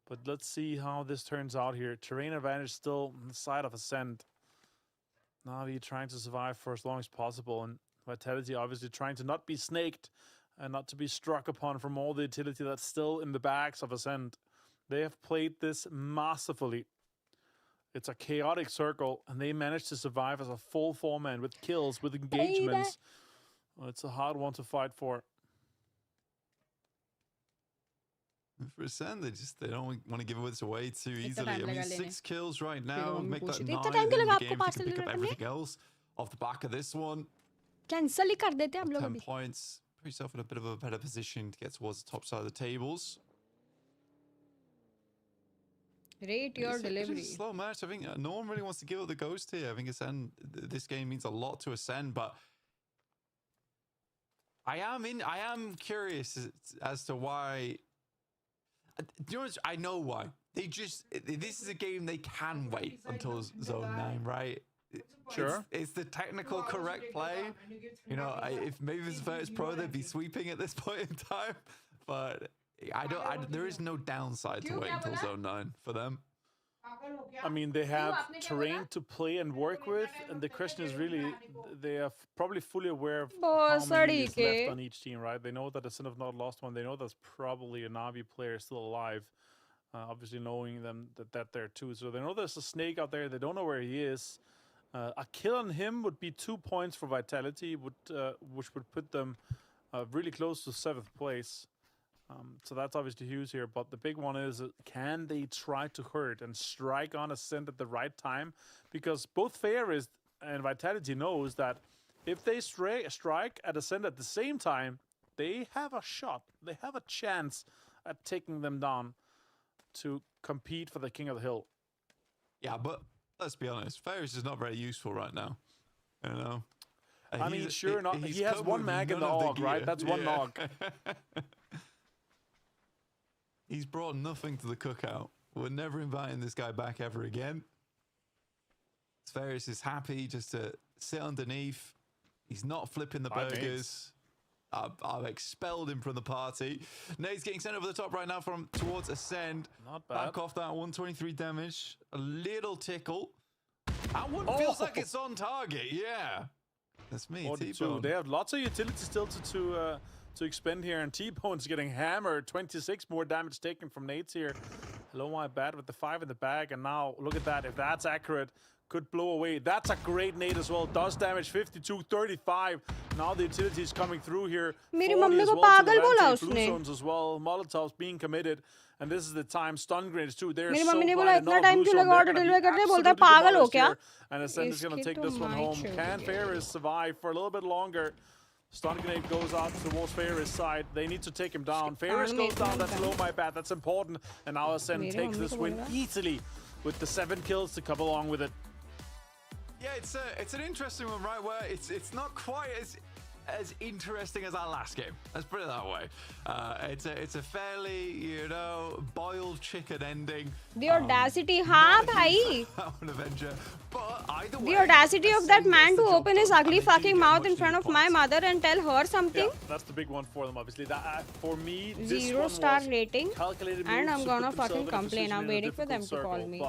But let's see how this turns out here. Terrain advantage still on the side of Ascend. Navi trying to survive for as long as possible, and Vitality obviously trying to not be snaked and not to be struck upon from all the utility that's still in the bags of Ascend. They have played this masterfully. It's a chaotic circle, and they managed to survive as a full 4-man with kills, with engagements. Well, it's a hard one to fight for. For Ascend, they don't want to give this away too easily. I mean, 6 kills right now, make that 9 in the game. If you can pick up everything else off the back of this one. Cancel ही कर देते हम लोग 10 अभी. points. Put yourself in a bit of a better position to get towards the top side of the tables. Rate your delivery. It's a slow match. I think no one really wants to give up the ghost here. I think Ascend, this game means a lot to Ascend, but I am curious as to why. You know, I know why. This is a game they can wait until Zone 9, right? Sure. It's the technical correct play. You know, if maybe it's Virtus Pro, they'd be sweeping at this point in time. But there is no downside to waiting until Zone 9 for them. I mean, they have terrain to play and work with, and the question is really, they are probably fully aware of how many is left on each team, right? They know that Ascend have not lost one. They know there's probably a Navi player still alive. obviously knowing them that they're two. So they know there's a snake out there. They don't know where he is. A kill on him would be 2 points for Vitality, which would put them really close to 7th place. So that's obviously huge here. But the big one is, can they try to hurt and strike on Ascent at the right time? Because both Ferris and Vitality knows that if they strike at Ascent at the same time, they have a shot. They have a chance at taking them down to compete for the King of the Hill. Yeah, but let's be honest, Ferris is not very useful right now. You know, I mean, sure enough, he has one mag in the AUG, right? That's one AUG. He's brought nothing to the cookout. We're never inviting this guy back ever again. Ferris is happy just to sit underneath. He's not flipping the burgers. I've expelled him from the party. Nate's getting sent over the top right now from towards Ascend. Not bad. Back off that 123 damage. A little tickle. That one feels like it's on target. Yeah. That's me, T-Bone. They have lots of utility still to expend here, and T-Bone's getting hammered. 26 more damage taken from Nate's here. Hello, my bad with the 5 in the bag, and now look at that. If that's accurate, could blow away. That's a great nade as well. Does damage 52, 35. Now the utility is coming through here. मेरी mummy को पागल बोला उसने. Blue zones as well. Molotovs being committed. And this is the time. Stun grenades too. They're मेरी so mummy ने बोला blind. इतना time क्यों लगा ऑर्डर डिलीवर करने बोलता है पागल हो क्या? And Ascend is going to take this one home. Can Ferris survive for a little bit longer? Stun grenade goes out towards Ferris' side. They need to take him down. Ferris goes down. That's low, my bad. That's important. And now Ascend takes this win easily with the 7 kills to come along with it. Yeah, it's an interesting one, right? Where it's not quite as interesting as our last game. Let's put it that way. It's a fairly, you know, boiled chicken ending. The audacity, हाँ भाई. Avenger, but either way, the audacity of that man to open his ugly fucking mouth in front of my mother and tell her something. Yeah, that's the big one for them, obviously. That for me, 0-star rating, and I'm gonna fucking complain. I'm waiting for them to call me.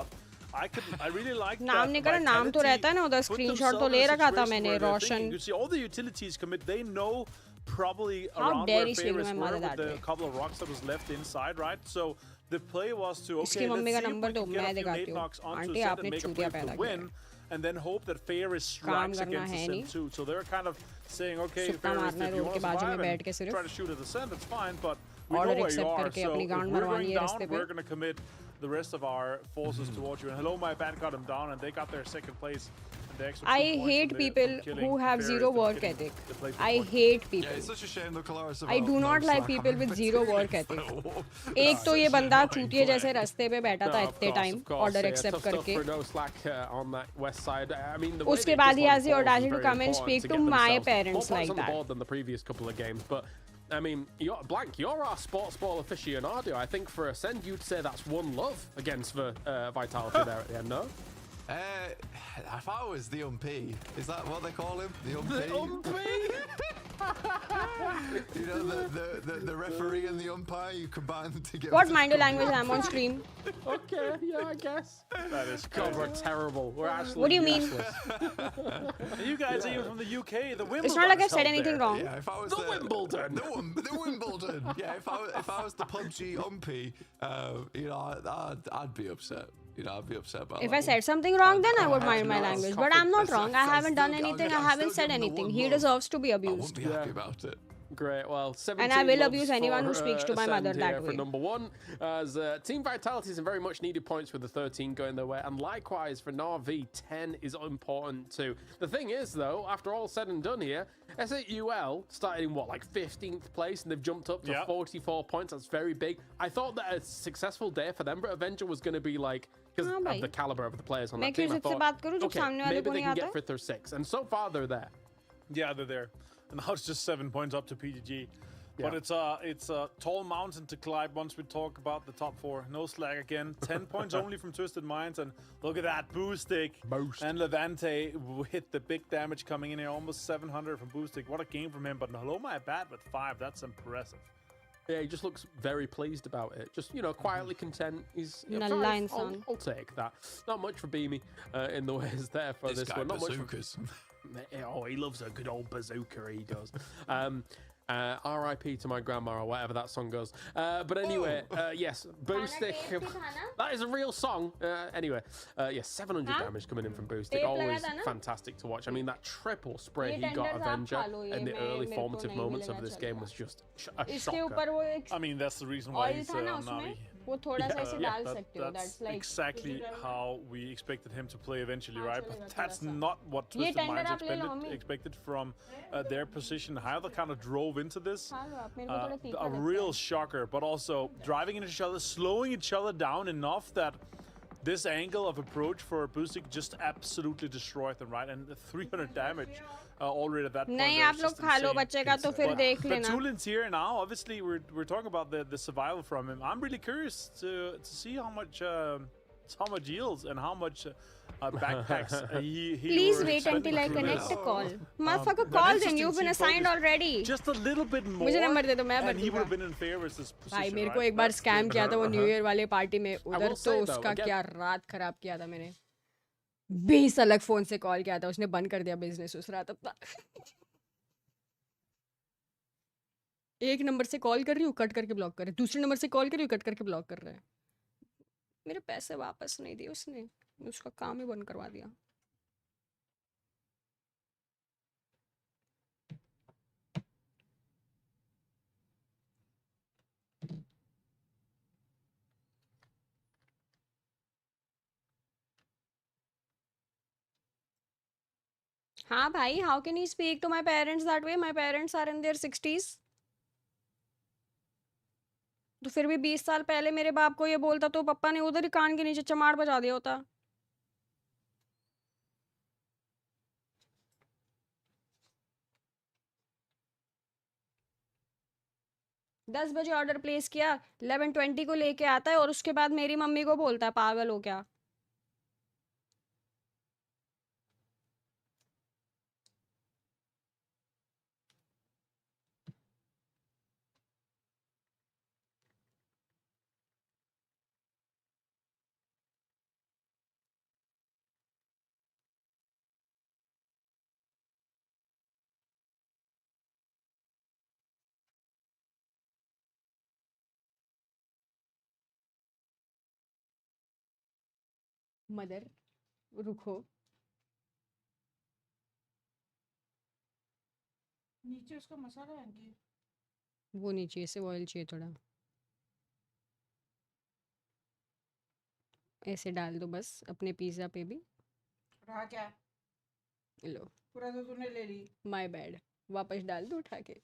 I really like नाम निकला नाम तो रहता है ना उधर screenshot तो ले रखा था मैंने रोशन. You see all the utilities commit. They know probably How around dare where he swing Ferris my were mother with that the way. couple of rocks that was left inside, right? So the play was to इसकी okay, mummy का let's see number if दो we can मैं get a few दिखाती nade हूँ. knocks onto aunty set आपने and make a चूतिया play पैदा to किया win. And then hope that Ferris strikes against Ascent too. So they're kind of saying, okay, Ferris, if you want to survive and try to shoot at Ascent, that's fine, but we know where you are. So if we're going down, we're going to commit the rest of our forces towards you. And Hello, my bad got them down, and they got their 2nd place. I hate people who have zero work ethic. I hate people. Yeah, it's such a shame the Colaris I do not like people with zero work ethic. एक तो ये बंदा चूतिये जैसे रास्ते पे बैठा था इतने टाइम ऑर्डर एक्सेप्ट करके. उसके बाद he has the audacity to come and speak to my parents like that. Than the previous couple of games, but I mean, you're our sports ball aficionado. I think for Ascend, you'd say that's one love against the Vitality there at the end, no? If I was the umpy, is that what they call him? The umpy? The umpy? You know, the referee and the umpire, you combine them together. What mind your language I'm on stream? Okay, yeah, I guess. That is God, we're terrible. We're actually What do you mean? You guys are even from the UK, the Wimbledon. It's not like I've said anything wrong. Yeah, if I was the Wimbledon. The Wimbledon. Yeah, if I was the PUBG umpy, you know, I'd be upset. You know, I'd be upset about If that I said something wrong, then I would mind my language. But I'm not wrong. I haven't done anything. I haven't said anything. He deserves to be I abused. wouldn't be happy about it. Great, well, 17 And I will loves abuse anyone who for, speaks to my mother Ascend that here for way. number 1, as Team Vitality is in very much needed points with the 13 going their way, and likewise for Na'Vi, 10 is important too. The thing is, though, after all said and done here, S8UL started in what, like 15th place, and they've jumped up to 44 points. That's very big. I thought that a successful day for them, but Avenger was going to be like, because of the caliber of the players on that team, I thought, okay, maybe they can get 5th or 6th, and so far they're there. Yeah, they're there. And now it's just 7 points up to PGG. But it's a tall mountain to climb once we talk about the top 4. No slack again. 10 points only from Twisted Minds. And look at that Boostic. And Levante hit the big damage coming in here. Almost 700 from Boostic. What a game from him. But hello, my bat with 5. That's impressive. Yeah, he just looks very pleased about it. Just, you know, quietly content. He's you know, I'll take that. Not much for Beamy in the ways there for this one. Not much for... Oh, he loves a good old bazooka, he does. R.I.P. to my grandma or whatever that song goes. But anyway, yes, Boostic. That is a real song. Anyway, yes, 700 damage coming in from Boostic. Always fantastic to watch. I mean, that triple spray he got Avenger in the early formative moments of this game was just a shocker. I mean, that's the reason why he's Navi. That's exactly how we expected him to play eventually, right? But that's not what Twisted Minds expected from their position. How they kind of drove into this, a real shocker, but also driving into each other, slowing each other down enough that this angle of approach for Boostic just absolutely destroyed them, right? And 300 damage already at that point. नहीं आप लोग खा लो बच्चे का तो फिर देख लेना. But Tulin's here now. Obviously, we're talking about the survival from him. I'm really curious to see how much yields and how much backpacks he Please wait until I connect the call. Motherfucker, call then. You've been assigned already. Just a little bit more. मुझे number दे दो मैं and he would have been in favor of this position. भाई मेरे को एक बार scam किया था वो न्यू ईयर वाले पार्टी में उधर तो उसका क्या रात खराब किया था मैंने 20 अलग फोन से कॉल किया था उसने बंद कर दिया बिजनेस उस रात अपना एक नंबर से कॉल कर रही हूँ कट करके ब्लॉक कर रहा है दूसरे नंबर से कॉल कर रही हूँ कट करके ब्लॉक कर रहा है मेरे पैसे वापस नहीं दिए उसने उसका काम ही बंद करवा दिया हाँ भाई how can you speak to my parents that way my parents are in their 60s तो फिर भी 20 साल पहले मेरे बाप को ये बोलता तो पापा ने उधर ही कान के नीचे चमाड़ बजा दिया होता 10 बजे ऑर्डर प्लेस किया 11:20 को लेके आता है और उसके बाद मेरी मम्मी को बोलता है पागल हो क्या मदर रुको नीचे उसका मसाला है कि वो नीचे इसे ऑयल चाहिए थोड़ा ऐसे डाल दो बस अपने पिज्जा पे भी रहा क्या लो पूरा तो तूने ले ली माय बैड वापस डाल दो उठा के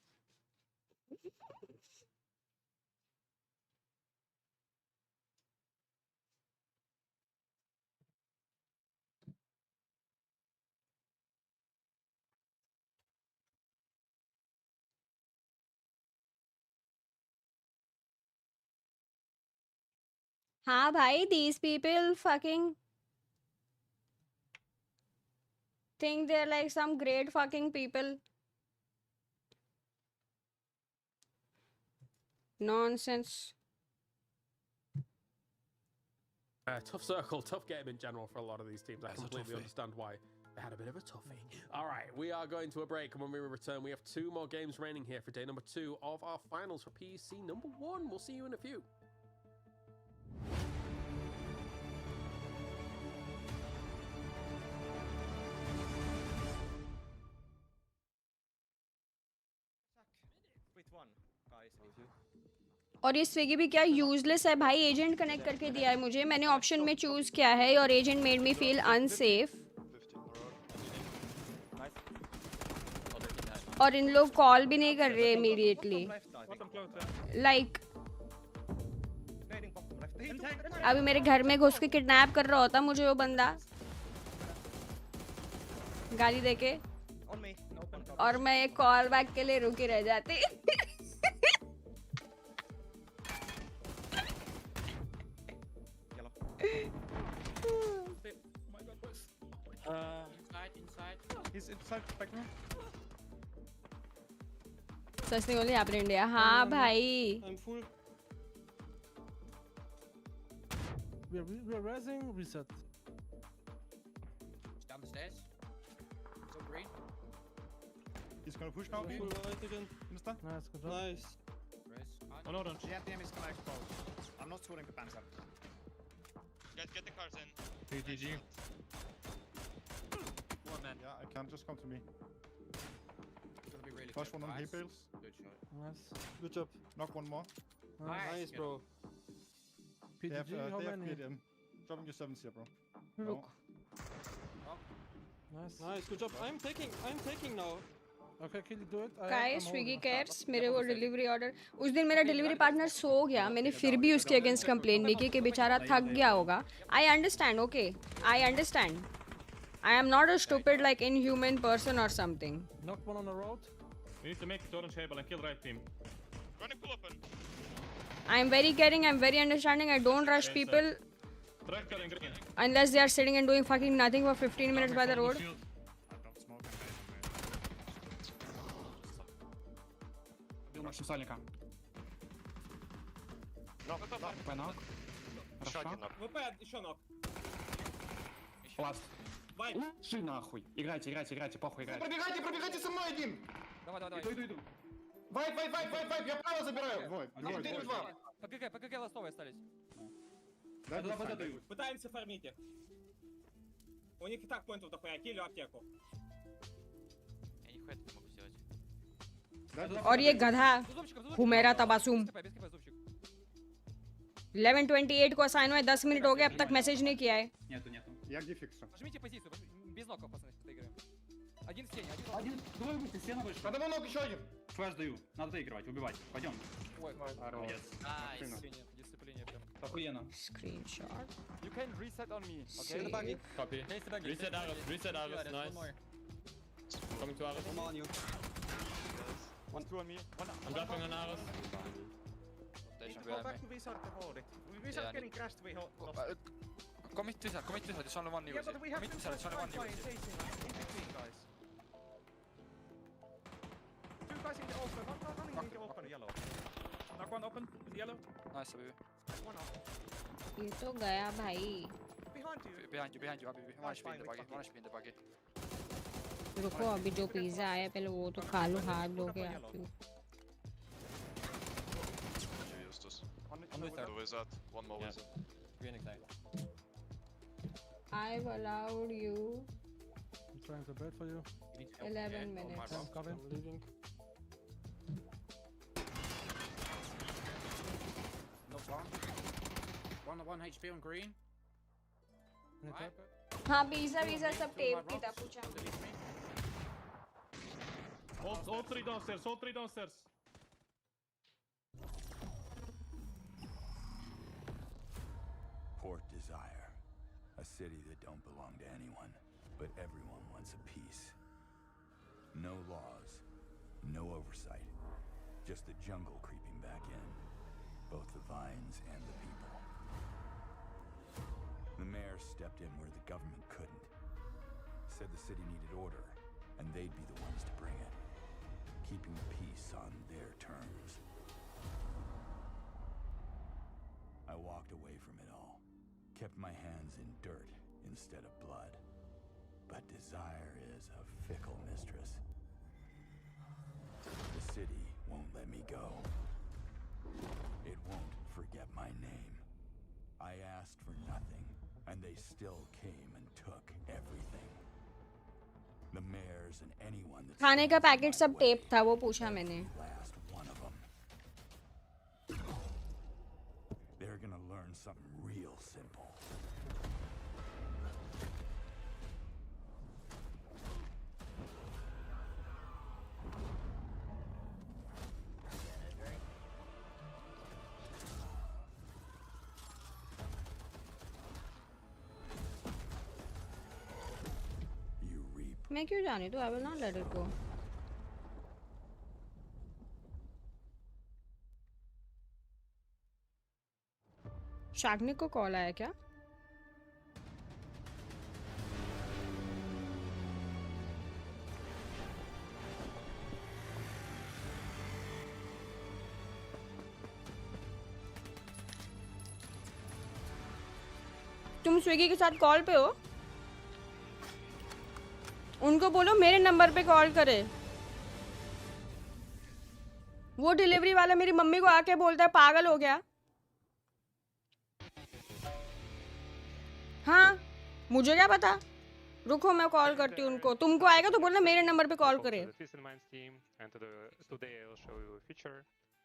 हाँ भाई these people fucking think they're like some great fucking people nonsense Tough circle, tough game in general for a lot of these teams. I completely understand why they had a bit of a toughie. All right, we are going to a break, and when we return, we have 2 more games remaining here for day number 2 of our finals for PEC number 1. We'll see you in a few. और ये Swiggy भी क्या useless है भाई agent connect करके दिया है मुझे मैंने ऑप्शन में चूज किया है और agent made me feel unsafe और इन लोग कॉल भी नहीं कर रहे इमीडिएटली लाइक अभी मेरे घर में घुस के किडनैप कर रहा होता मुझे वो बंदा गाली देके और मैं एक कॉल बैक के लिए रुकी रह जाती सच नहीं बोली आपने इंडिया हाँ भाई We are rising, reset. Down the stairs. So green. He's gonna push now. Insta. Nice, good job. Nice. On orange. Guys, get the cars in. GG. One man. Yeah, I can just come to me. Flash one on hay bales. Nice. Good job. Knock one more. Nice, bro. They have, PTG, how they have many? PDM. Dropping your 7s here, bro. रुक Nice. Nice, good job. I'm taking now. Okay, can you do it? काय Swiggy cares मेरे वो delivery order उस दिन मेरा delivery partner so गया मैंने फिर भी उसके अगेंस्ट कंप्लेन नहीं की कि बेचारा थक गया होगा I understand okay I understand I am not a stupid like inhuman person और something Knocked one on the road. We need to make it orange table and kill right team. Running pull open. I am very caring I am very understanding I don't rush people Tractor and green. unless they are sitting and doing fucking nothing for 15 minutes by the road. Максим сальника. Пенок. Хорошо. ВП, еще ног. Ласт. Вайп. Ши нахуй. Играйте, похуй играйте. Пробегайте со мной один. Давай. Иду. Вайп, я право забираю. Вот. 4-2. ПКГ ластовые остались. Да, Пытаемся фармить их. У них и так поинтов дохуя. Килю аптеку. Я нихуя не могу сделать. और ये गधा हुमेरा तबासुम 11:28 को assign हुआ है 10 minute हो गए अब तक मैसेज नहीं किया है Нету. Я где фиксу? Жмите позицию, без ноков, пацаны, доиграем. Один в тени, Двое выйти, стена выше. Одного ног еще один. Флэш даю. Надо доигрывать, убивать. Пойдем. Ой, Молодец. найс. Дисциплине прям. Охуенно. Screenshot You can reset on me, okay? Copy. Reset Aris, nice. Coming to Aris. One, two on me. I'm dropping on Aris. Kom inte tusen, it's only one new. Yeah, but we have to it's only one new. Two guys in the open, not running in the open, yellow. Knock one open with yellow. Nice, baby. One up. ये तो गया भाई Behind you, Abby. One HP in the buggy. रुको अभी जो pizza आया पहले वो तो खा लो हाथ धो के आती हूँ One more wizard. I've allowed you I'm trying to bait for you. 11 minutes I'm coming. I'm leaving. One HP on green. हाँ पिज्जा सब टेप की था पूछा All three downstairs. Port Desire. A city that don't belong to anyone, but everyone wants a piece. No laws, no oversight. Just the jungle creeping back in. Both the vines and the people. The mayor stepped in where the government couldn't. Said the city needed order, and they'd be the ones to bring it. Keeping the peace on their terms. I walked away from it all. Kept my hands in dirt instead of blood. But desire is a fickle mistress. The city won't let me go. It won't forget my name. I asked for nothing, and they still came and took everything. The mayors and anyone that खाने का packet सब tape था वो पूछा मैंने last one of them. They're gonna learn something real simple. You reap मैं क्यों जाने दूँ I will not let it go शाग्निक को कॉल आया क्या तुम स्विगी के साथ कॉल पे हो उनको बोलो मेरे नंबर पे कॉल करे वो डिलीवरी वाला मेरी मम्मी को आके बोलता है पागल हो गया। हाँ मुझे क्या पता, रुको मैं कॉल करती हूँ उनको। तुमको आएगा तो बोलना मेरे नंबर पे कॉल करे।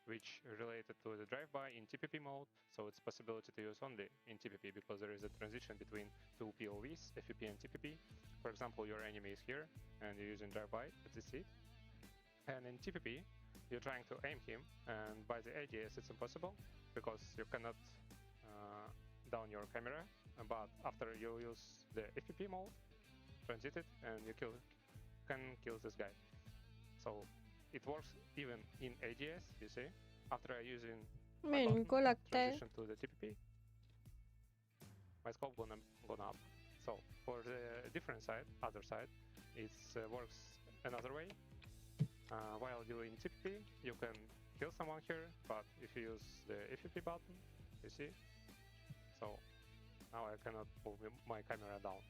Which related to the drive-by in TPP mode, so it's possibility to use only in TPP because there is a transition between two POVs, FPP and TPP. For example, your enemy is here and you're using drive-by at this seat, and in TPP you're trying to aim him, and by the ADS it's impossible because you cannot down your camera. But after you use the FPP mode, transit it, and you can kill this guy. So it works even in AGS, you see. After I using इनको लगता है transition to the TPP, my scope gonna up. So for the different side, other side, it works another way. While doing TPP, you can kill someone here, but if you use the FPP button, you see. So now I cannot move my camera down.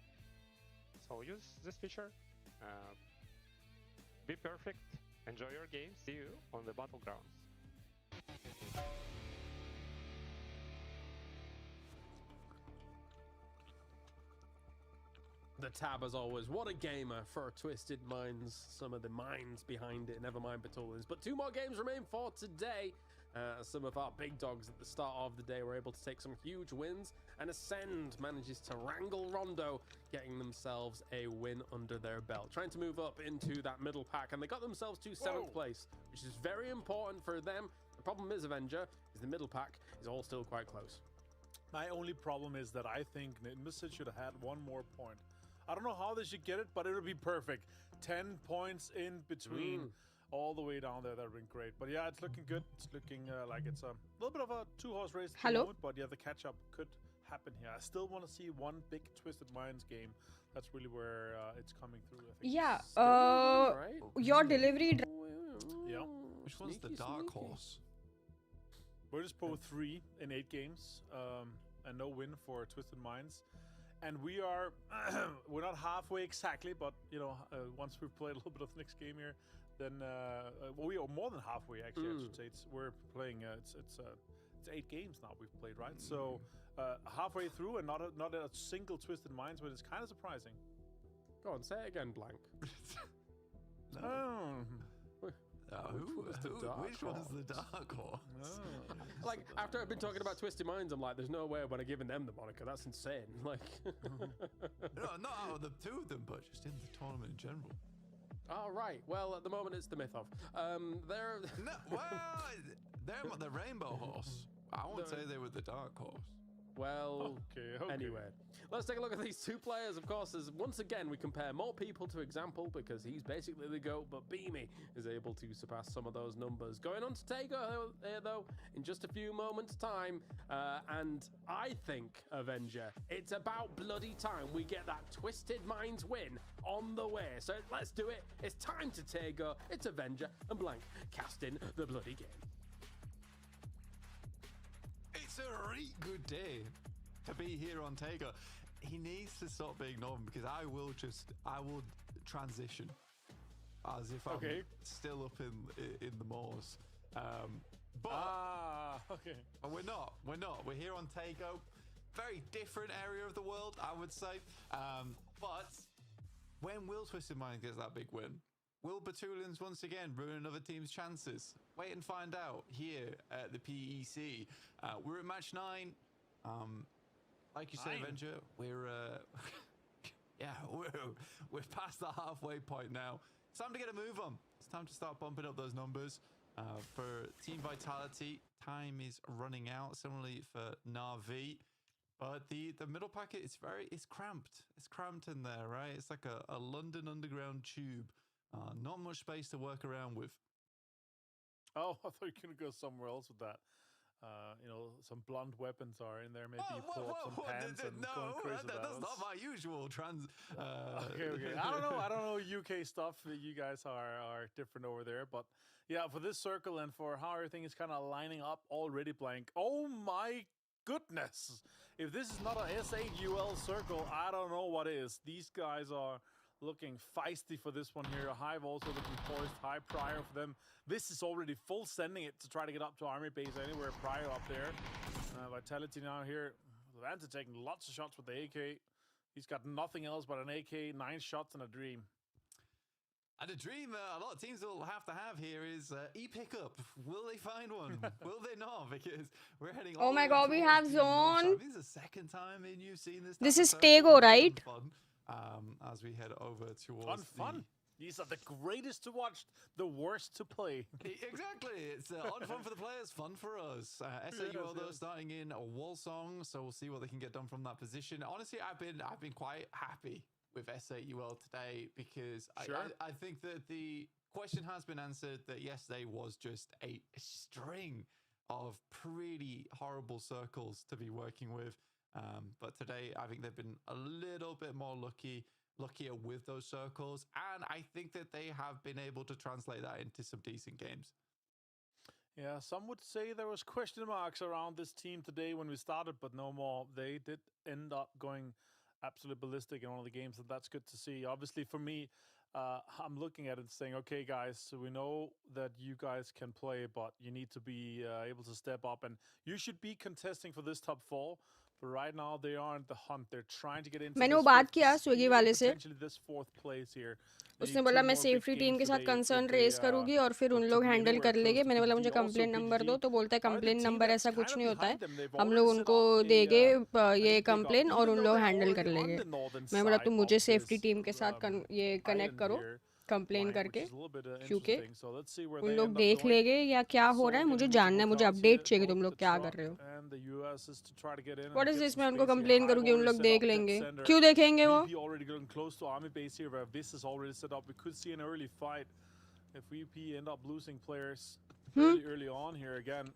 So use this feature. Be perfect. Enjoy your game. See you on the battlegrounds. The tab as always. What a gamer for Twisted Minds. Some of the minds behind it, never mind Batulins. But 2 more games remain for today. Some of our big dogs at the start of the day were able to take some huge wins, and Ascend manages to wrangle Rondo, getting themselves a win under their belt, trying to move up into that middle pack, and they got themselves to 7th place, which is very important for them. The problem is, Avenger, is the middle pack is all still quite close. My only problem is that I think Nitmissed should have had 1 more point. I don't know how they should get it, but it would be perfect. 10 points in between. All the way down there, that would be great. But yeah, it's looking good. It's looking like it's a little bit of a 2-horse race at the moment, but yeah, the catch-up could happen here. I still want to see one big Twisted Minds game. That's really where it's coming through, I think. Yeah, your delivery... Yeah. Which one's the dark horse? We're just Pro 3 in 8 games, and no win for Twisted Minds. And we are, we're not halfway exactly, but, you know, once we've played a little bit of the next game here, then well, we are more than halfway actually. I should say we're playing. It's 8 games now we've played, right? So halfway through and not a single Twisted Minds, but it's kind of surprising. Go on, say it again, Blank. Which one's the dark horse? Like, after I've been talking about Twisted Minds, I'm like, there's no way when I'm giving them the moniker. That's insane. Like, no, not out of the 2 of them, but just in the tournament in general. Oh, right. Well, at the moment, it's the Mythov. They're... No, well, they're the Rainbow Horse. I won't say they were the Dark Horse. Well, anyway. Let's take a look at these 2 players. Of course, as once again, we compare more people to Example because he's basically the GOAT, but Beamy is able to surpass some of those numbers. Going on to Tego here, though, in just a few moments' time. And I think, Avenger, it's about bloody time we get that Twisted Minds win on the way. So let's do it. It's time to Tego. It's Avenger and Blank casting the bloody game. It's a really good day to be here on Tego. He needs to stop being Northern because I will transition as if I'm still up in the moors. But we're not. We're here on Tego. Very different area of the world, I would say. But when will Twisted Mind gets that big win? Will Batulins once again ruin another team's chances? Wait and find out here at the PEC. We're at match 9. Like you say, Avenger, we're we're past the halfway point now. It's time to get a move on. It's time to start bumping up those numbers. For Team Vitality, time is running out. Similarly for Na'Vi. But the middle packet is it's cramped. It's cramped in there, right? It's like a London Underground tube. Not much space to work around with. Oh, I thought you were going to go somewhere else with that. You know, some blunt weapons are in there. Maybe pull up some pants and go crazy with that. That's not my usual trans. Okay. I don't know UK stuff. You guys are different over there, but yeah, for this circle and for how everything is kind of lining up already, Blank. Oh my goodness! If this is not an S8UL circle, I don't know what is. These guys are looking feisty for this one here. Hive also looking poised. High prior for them. This is already full sending it to try to get up to army base anywhere. Prior up there. Vitality now here. Levante taking lots of shots with the AK. He's got nothing else but an AK, 9 shots and a dream. And a dream a lot of teams will have to have here is e-pickup. Will they find one? Will they not? Because we're heading. Oh my god, we have zone. This is the second time you've seen this. This is Tego, right? Fun, as we head over towards fun. These are the greatest to watch, the worst to play. Exactly. It's fun for the players, fun for us. S8UL though starting in a wall song, so we'll see what they can get done from that position. Honestly, I've been quite happy with S8UL today because I think that the question has been answered that yesterday was just a string of pretty horrible circles to be working with. But today, I think they've been a little bit more luckier with those circles. And I think that they have been able to translate that into some decent games. Yeah, some would say there was question marks around this team today when we started, but no more. They did end up going absolutely ballistic in one of the games, and that's good to see. Obviously, for me, I'm looking at it saying, okay, guys, so we know that you guys can play, but you need to be able to step up, and you should be contesting for this top 4. But right now, they are in the hunt. They're trying to get into मैंने वो बात किया Swiggy वाले से. this 4th place here. उसने बोला मैं safety team के साथ कंसर्न रेज करूंगी और फिर उन लोग हैंडल कर लेंगे. मैंने बोला मुझे कंप्लेंट नंबर दो, तो बोलता है कंप्लेंट नंबर ऐसा कुछ नहीं होता है, हम लोग उनको देंगे ये कंप्लेन और उन लोग हैंडल कर लेंगे. मैं बोला तुम मुझे सेफ्टी टीम के साथ ये कनेक्ट करो कंप्लेन करके, क्योंकि उन लोग देख लेंगे या क्या हो रहा है. मुझे जानना है, मुझे अपडेट चाहिए कि तुम लोग क्या कर रहे हो. What is this? मैं उनको कंप्लेन करूंगी, उन लोग देख लेंगे. क्यों देखेंगे वो? Early on here again,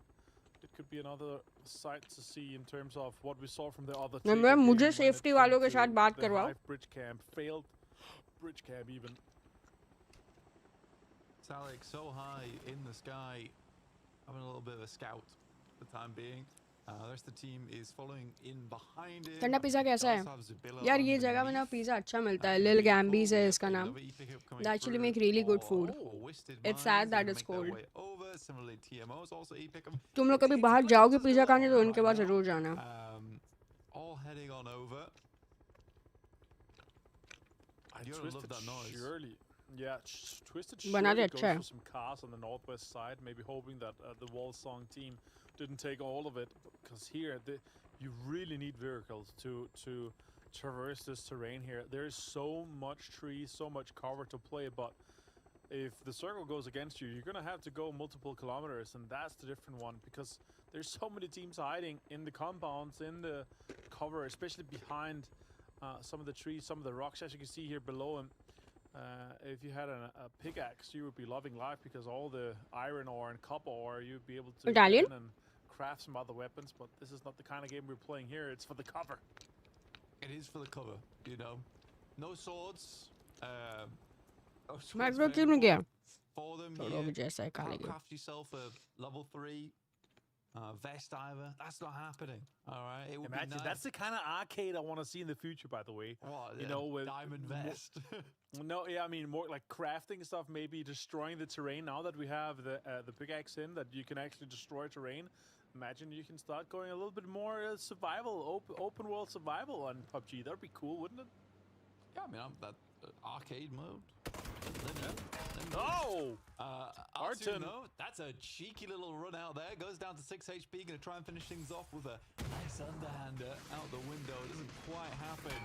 it could be another sight to see in terms of what we saw from the other team. मुझे सेफ्टी वालों के साथ बात करवाओ. Bridge camp failed. Bridge camp even. Alex so high in the sky, having a little bit of a scout for the time being. The rest of the team is following in behind it. ठंडा pizza कैसा है? यार ये जगह में ना pizza अच्छा मिलता है. लिल गैम्बीज है इसका नाम. They actually make really good food. It's sad that it's cold. तुम लोग कभी बाहर जाओगे पिज़्ज़ा खाने तो उनके पास जरूर जाना. All heading on over. I love that noise. Surely. Yeah, Twisted surely goes for some cars on the northwest side, maybe hoping that the Wall Song team didn't take all of it, because here you really need vehicles to traverse this terrain here. There's so much trees, so much cover to play, but if the circle goes against you, you're going to have to go multiple kilometers, and that's the different one, because there's so many teams hiding in the compounds, in the cover, especially behind some of the trees, some of the rocks, as you can see here below him. If you had a pickaxe, you would be loving life, because all the iron ore and copper ore, you'd be able to get in and craft some other weapons, but this is not the kind of game we're playing here. It's for the cover. It is for the cover, you know. No swords. Macro क्यों नहीं गया? For them here. Craft yourself a level 3 vest diver. That's not happening. All right. It would Imagine be nice. That's the kind of arcade I want to see in the future, by the way. What, you know, with diamond vest. No, yeah, I mean more like crafting stuff, maybe destroying the terrain. Now that we have the pickaxe in, that you can actually destroy terrain. Imagine you can start going a little bit more survival, open world survival on PUBG. That'd be cool, wouldn't it? Yeah, I mean that arcade mode. No! Arton, though, that's a cheeky little run out there. Goes down to 6 HP. Going to try and finish things off with a nice underhander out the window. It doesn't quite happen.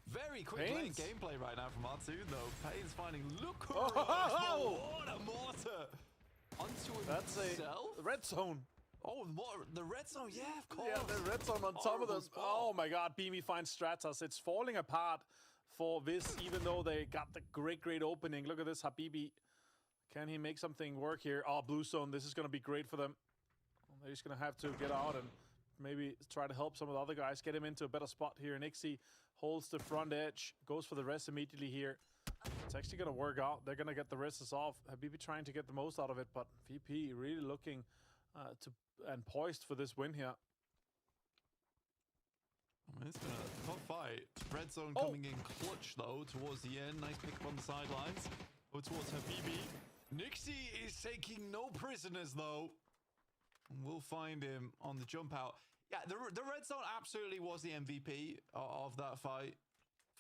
Very quick lane gameplay right now from Arton, though. Payne's finding... Look what a mortar! Onto himself. That's a red zone. Oh, the red zone, yeah, of course. Yeah, the red zone on top of this. Oh my god, Beamy finds Stratos. It's falling apart for this, even though they got the great opening. Look at this, Habibi. Can he make something work here? Oh, blue zone. This is going to be great for them. They're just going to have to get out and maybe try to help some of the other guys, get him into a better spot here. Nixie holds the front edge, goes for the rest immediately here. It's actually going to work out. They're going to get the rests off. Habibi trying to get the most out of it, but VP really looking and poised for this win here. It's been a tough fight. Red zone coming in clutch though towards the end. Nice pick up on the sidelines. Go towards Habibi. Nixie is taking no prisoners though. We'll find him on the jump out. Yeah, the red zone absolutely was the MVP of that fight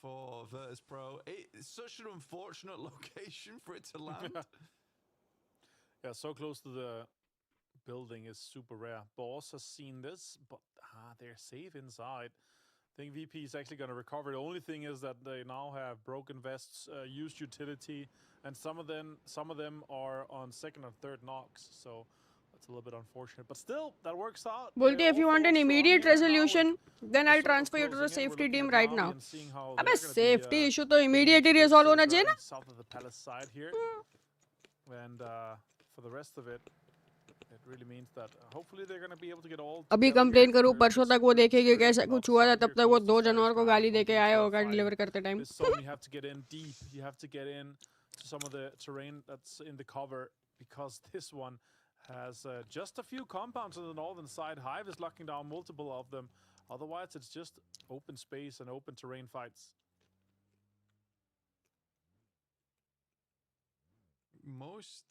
for Virtus Pro. It's such an unfortunate location for it to land. Yeah, so close to the building is super rare. Boss has seen this, but they're safe inside. I think VP is actually going to recover. The only thing is that they now have broken vests, used utility, and some of them are on second and third knocks. So that's a little bit unfortunate, but still that works out. Bolte, if you want an immediate resolution, then I'll transfer you to the safety team right now. अबे safety issue तो immediately resolve होना चाहिए ना? South of the palace side here, and for the rest of it, it really means that hopefully they're going to be able to get all. अभी complain करूँ परसों तक वो देखेंगे कैसा कुछ हुआ था तब तक वो 2 जानवर को गाली देके आया होगा डिलीवर करते time. You have to get in deep. You have to get in to some of the terrain that's in the cover, because this one has just a few compounds on the northern side. Hive is locking down multiple of them. Otherwise, it's just open space and open terrain fights. Most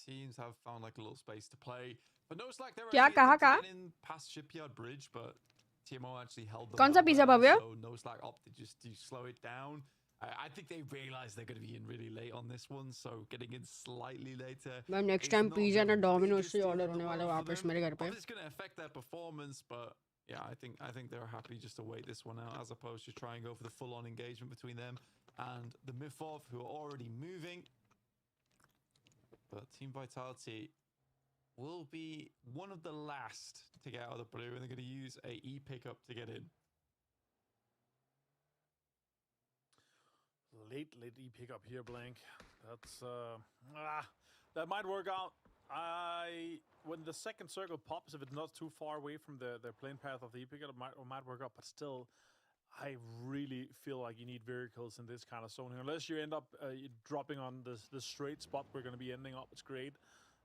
teams have found like a little space to play, but no slack. They're actually in past Shipyard Bridge, but TMO actually held them. कौन सा pizza Bhavya? So no slack opted just to slow it down. I think they realize they're going to be in really late on this one, so getting in slightly later. मैं next time pizza ना Domino's से order होने वाला वापस मेरे घर पे. It's going to affect their performance, but yeah, I think they're happy just to wait this one out as opposed to try and go for the full-on engagement between them and the Mythov, who are already moving. But Team Vitality will be one of the last to get out of the blue, and they're going to use a E pickup to get in. Late E pickup here, Blank. That's that might work out. When the second circle pops, if it's not too far away from the plane path of the E pickup, it might work out. But still, I really feel like you need vehicles in this kind of zone here. Unless you end up dropping on the straight spot we're going to be ending up. It's great,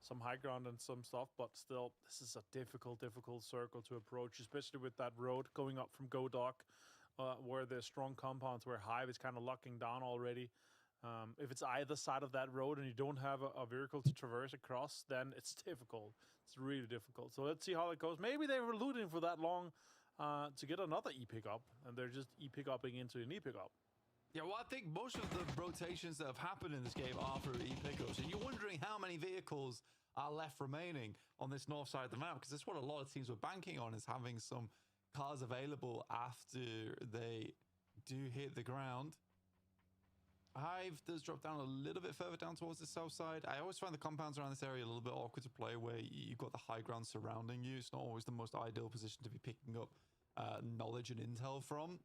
some high ground and some stuff, but still, this is a difficult circle to approach, especially with that road going up from Godok. Where there's strong compounds, where Hive is kind of locking down already. If it's either side of that road and you don't have a vehicle to traverse across, then it's difficult. It's really difficult. So let's see how it goes. Maybe they were looting for that long to get another E pickup, and they're just E pickupping into an E pickup. Yeah, well, I think most of the rotations that have happened in this game are for E pickups, and you're wondering how many vehicles are left remaining on this north side of the map, because that's what a lot of teams were banking on, is having some cars available after they do hit the ground. Hive does drop down a little bit further down towards the south side. I always find the compounds around this area a little bit awkward to play, where you've got the high ground surrounding you. It's not always the most ideal position to be picking up knowledge and intel from.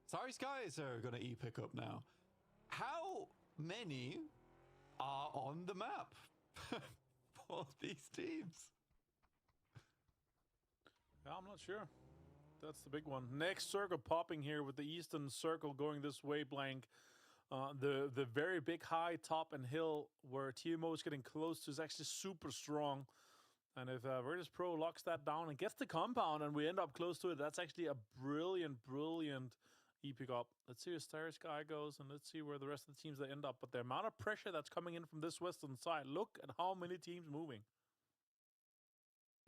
Starry Skies are going to E-pick up now. How many are on the map for these teams? I'm not sure. That's the big one. Next circle popping here with the eastern circle going this way, Blank. The very big high top and hill where TMO is getting close to is actually super strong. And if Virtus Pro locks that down and gets the compound and we end up close to it, that's actually a brilliant E-pick up. Let's see where Starry Sky goes, and let's see where the rest of the teams they end up. But the amount of pressure that's coming in from this western side, look at how many teams moving.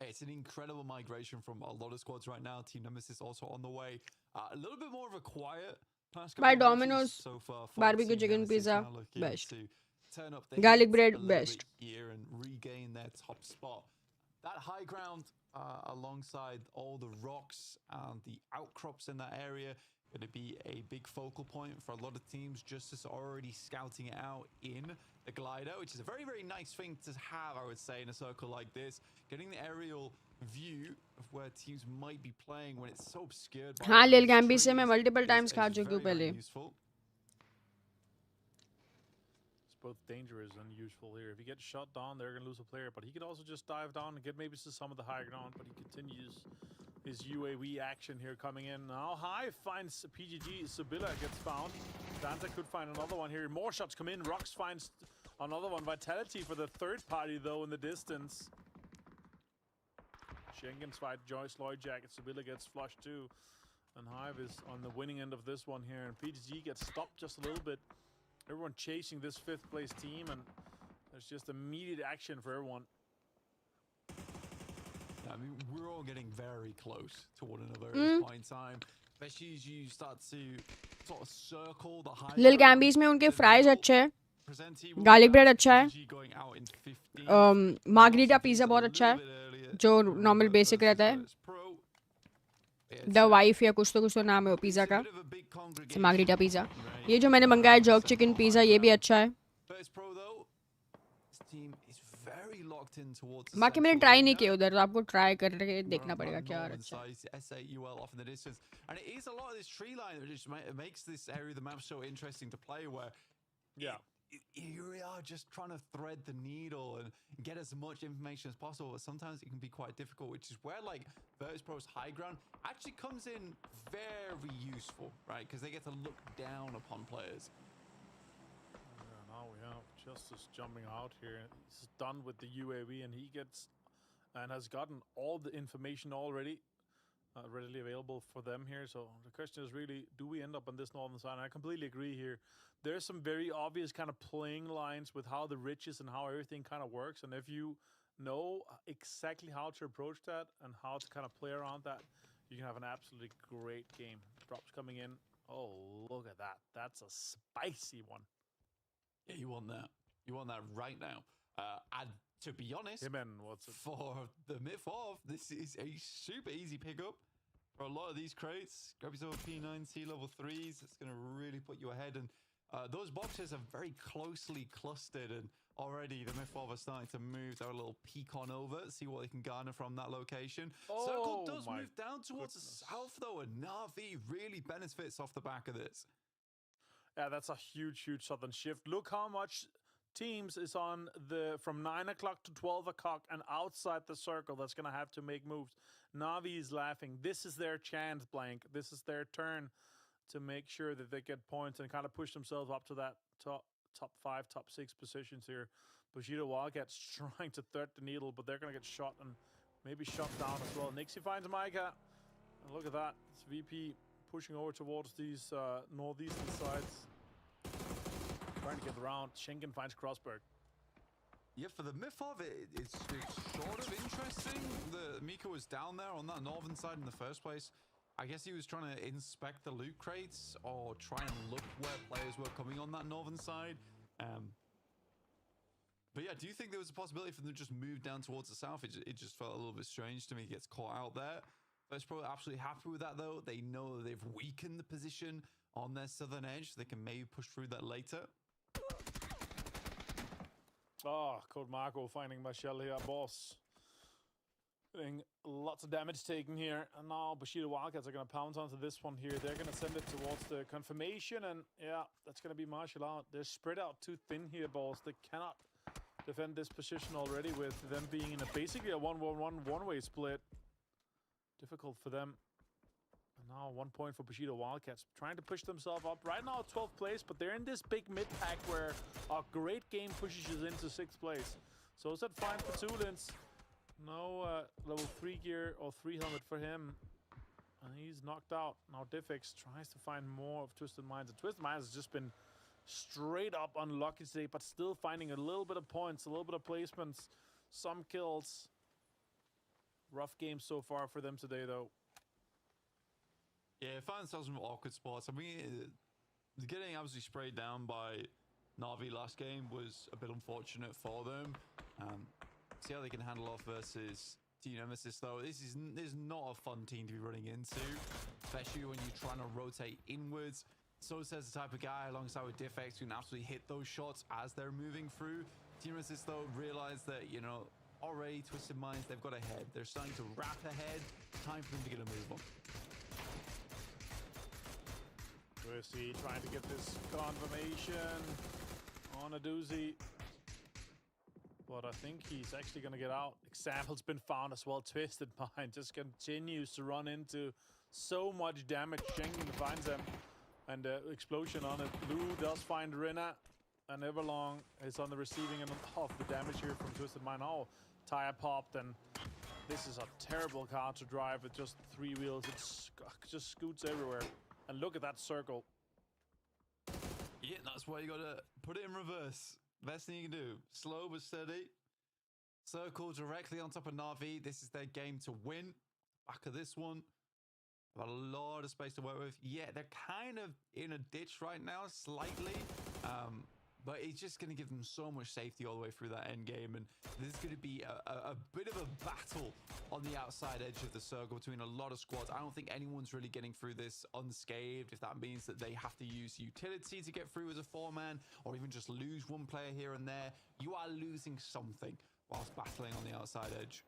It's an incredible migration from a lot of squads right now. Team Nemesis also on the way. A little bit more of a quiet past couple By of Domino's, so far. barbecue Team chicken Nemesis pizza, now looking best. to turn up the Garlic heat bread, a little best. bit here and regain their top spot. That high ground alongside all the rocks and the outcrops in that area going to be a big focal point for a lot of teams. Justice already scouting it out in the glider, which is a very, very nice thing to have, I would say, in a circle like this. Getting the aerial view of where teams might be playing when it's so obscured by हाँ लेल these गैम्बी से trees मैं multiple is times खा चुकी very, हूँ very पहले. useful. It's both dangerous and useful here. If he gets shot down, they're going to lose a player. But he could also just dive down and get maybe to some of the high ground. But he continues his UAV action here coming in. Now Hive finds PGG. Sibylla gets found. Danta could find another one here. More shots come in. Rox finds another one. Vitality for the third party, though, in the distance. Jenkins fight Joyce Lloyd Jacket. Sevilla gets flushed too. And Hive is on the winning end of this one here. And PGG gets stopped just a little bit. Everyone chasing this 5th place team, and there's just immediate action for everyone. I mean, we're all getting very close to one another at this point in time. Especially as you start to sort of circle the high. Lil Gambis में उनके fries अच्छे हैं, garlic bread अच्छा है, margarita pizza बहुत अच्छा है, जो normal basic रहता है. The wife या कुछ तो नाम है वो पिज़्ज़ा का, margarita pizza. ये जो मैंने मंगाया jerk chicken pizza ये भी अच्छा है. बाकी मैंने ट्राई नहीं किया उधर, तो आपको ट्राई करके देखना पड़ेगा क्या अच्छा है. S8UL off in the distance, and it is a lot of this tree line that just makes this area of the map so interesting to play. Where you really are just trying to thread the needle and get as much information as possible, but sometimes it can be quite difficult, which is where like Virtus.pro's high ground actually comes in very useful, right? Because they get to look down upon players. Now we have Justice jumping out here. He's done with the UAV, and he gets and has gotten all the information already readily available for them here. So the question is really, do we end up on this northern side? And I completely agree here. There's some very obvious kind of playing lines with how the ridges and how everything kind of works. And if you know exactly how to approach that and how to kind of play around that, you can have an absolutely great game. Drops coming in. Oh, look at that. That's a spicy one. Yeah, you want that. You want that right now. And to be honest, for the mid-4, this is a super easy pickup for a lot of these crates. Grab yourself a P9C level 3s. It's going to really put you ahead. And those boxes are very closely clustered. And already the mid-4 are starting to move. They're a little peek on over, see what they can garner from that location. Circle does move down towards the south, though. And Na'Vi really benefits off the back of this. Yeah, that's a huge, huge southern shift. Look how much teams is on the from 9 o'clock to 12 o'clock and outside the circle that's going to have to make moves. Na'Vi is laughing. This is their chance, Blank. This is their turn to make sure that they get points and kind of push themselves up to that top 5, top 6 positions here. Bushido Wildcats trying to thread the needle, but they're going to get shot and maybe shot down as well. Nixie finds Micah. And look at that. It's VP pushing over towards these northeastern sides. Trying to get around. Schengen finds Crossberg. Yeah, for the myth of it, it's sort of interesting that Mika was down there on that northern side in the first place. I guess he was trying to inspect the loot crates or try and look where players were coming on that northern side. But yeah, do you think there was a possibility for them to just move down towards the south? It just felt a little bit strange to me. He gets caught out there. Virtus.pro absolutely happy with that, though. They know that they've weakened the position on their southern edge. They can maybe push through that later. Oh, Code Marco finding Michelle here, boss. Getting lots of damage taken here. And now Bushido Wildcats are going to pounce onto this one here. They're going to send it towards the confirmation. And yeah, that's going to be martial out. They're spread out too thin here, boss. They cannot defend this position already with them being in basically a 1-1-1 one-way split. Difficult for them. And now 1 point for Bushido Wildcats. Trying to push themselves up. Right now 12th place, but they're in this big mid-pack where a great game pushes you into 6th place. So is that fine for Tulins? No level 3 gear or 3 helmet for him. And he's knocked out. Now Diffix tries to find more of Twisted Minds. And Twisted Minds has just been straight up unlucky today, but still finding a little bit of points, a little bit of placements, some kills. Rough game so far for them today, though. Yeah, find themselves in awkward spots. I mean, getting absolutely sprayed down by Na'Vi last game was a bit unfortunate for them. See how they can handle off versus Team Nemesis, though. This is not a fun team to be running into, especially when you're trying to rotate inwards. So says the type of guy alongside with Diffx who can absolutely hit those shots as they're moving through. Team Nemesis, though, realize that, you know, already Twisted Minds, they've got ahead. They're starting to wrap ahead. Time for them to get a move on. Mercy trying to get this confirmation on a doozy. But I think he's actually going to get out. Example's been found as well. Twisted Mind just continues to run into so much damage. Schengen finds them. And explosion on it. Lou does find Rina. And Everlong is on the receiving end of the damage here from Twisted Mind. Oh, tire popped and This is a terrible car to drive with just 3 wheels. It just scoots everywhere. And look at that circle. Yeah, that's why you gotta put it in reverse. Best thing you can do. Slow but steady. Circle directly on top of Na'Vi. This is their game to win. Back of this one. Got a lot of space to work with. Yeah, they're kind of in a ditch right now, slightly. But it's just going to give them so much safety all the way through that end game. And this is going to be a bit of a battle on the outside edge of the circle between a lot of squads. I don't think anyone's really getting through this unscathed, if that means that they have to use utility to get through as a 4-man, or even just lose one player here and there. You are losing something whilst battling on the outside edge.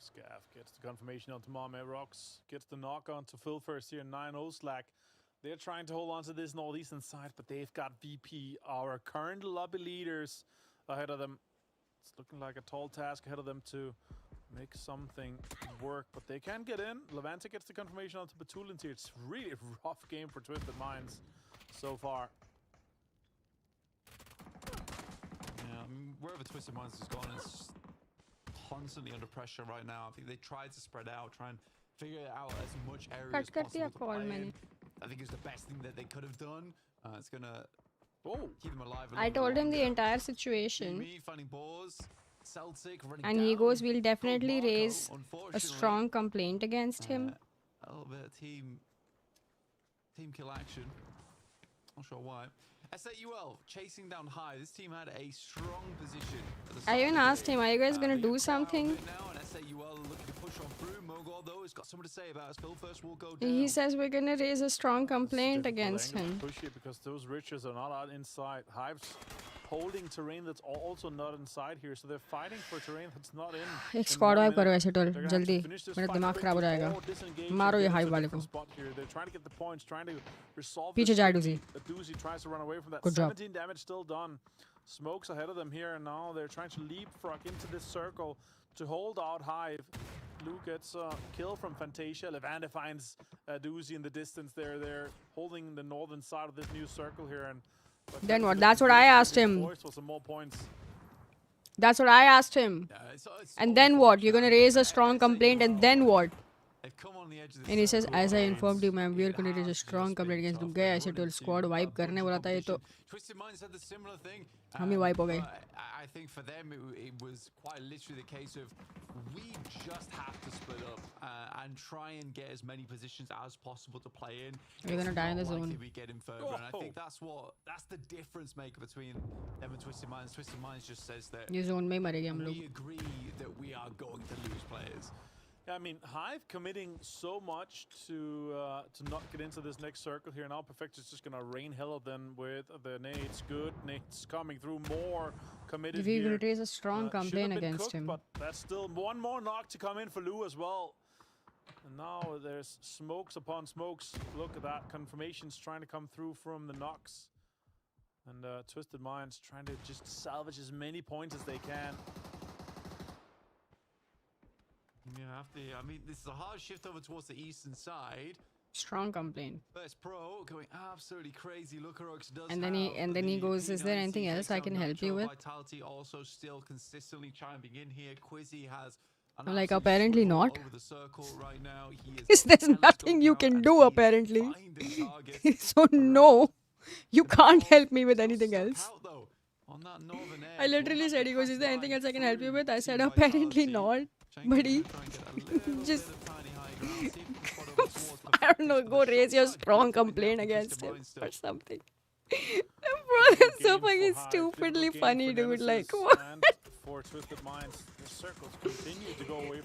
Scav gets the confirmation onto Mame Rocks. Gets the knock on to Phil first here. 9-0 Slack. They're trying to hold on to this northeastern side, but they've got VP, our current lobby leaders, ahead of them. It's looking like a tall task ahead of them to make something work, but they can get in. Levante gets the confirmation onto Petulance here. It's really a rough game for Twisted Minds so far. Yeah, I mean, wherever Twisted Minds has gone, it's constantly under pressure right now. I think they tried to spread out, try and figure out as much area as possible to play in. I think it's the best thing that they could have done. It's gonna keep them alive. I told him the entire situation, Me finding balls, Celtic running and he goes, "We'll definitely raise a strong complaint against him." A little bit of team kill action. Not sure why. S8UL chasing down high. This team had a strong position. I even asked him, "Are you guys gonna do something?" Now, and S8UL looking to push on through. Mogol though has got something to say about us. Phil first will go down. He says we're gonna raise a strong complaint against him. Push here because those riches are not out inside. Hive's holding terrain that's also not inside here, so they're fighting for terrain that's not in. एक squad wipe करो ऐसे toll जल्दी, मेरा दिमाग खराब हो जाएगा. मारो ये हाइव वाले को. पीछे जा डूजी. Good job. 17 damage still done. Smokes ahead of them here, and now they're trying to leapfrog into this circle to hold out Hive. Lou gets a kill from Fantasia. Levante finds Doozy in the distance there. They're holding the northern side of this new circle here. And then what? That's what I asked him. That's what I asked him. And then what? You're gonna raise a strong complaint, and then what? And he says, "As I informed you, ma'am, we are going to raise a strong complaint against them." गया ऐसे toll squad wipe करने वाला था ये तो. हम ही wipe हो गए. I think for them it was quite literally the case of we just have to split up and try and get as many positions as possible to play in. We're gonna die in the zone. We get in further, and I think that's the difference maker between them and Twisted Minds. Twisted Minds just says that ये zone में ही मरेंगे हम लोग. We agree that we are going to lose players. Yeah, I mean, Hive committing so much to not get into this next circle here. Now Perfect is just gonna rain hell of them with the nades. Good nades coming through, more committed We here. will raise a strong complaint against cooked, him. But that's still one more knock to come in for Lou as well. And now there's smokes upon smokes. Look at that, confirmations trying to come through from the knocks. And Twisted Minds trying to just salvage as many points as they can. Yeah, I mean, this is a hard shift over towards the eastern side. Strong complaint. First pro going absolutely crazy. Lookarox does. And then he goes, "Is there anything else I can help you with?" Vitality also still consistently chiming in here. Quizzy has. I'm like, apparently not. Over the circle right now. There's nothing you can do apparently. So no, you can't help me with anything else. On that northern edge, I literally said, he goes, "Is there anything else I can help you with?" I said, apparently not. But he just, I don't know, go raise your strong complaint against him or something. Bro, that's so fucking stupidly funny, dude. Like, what?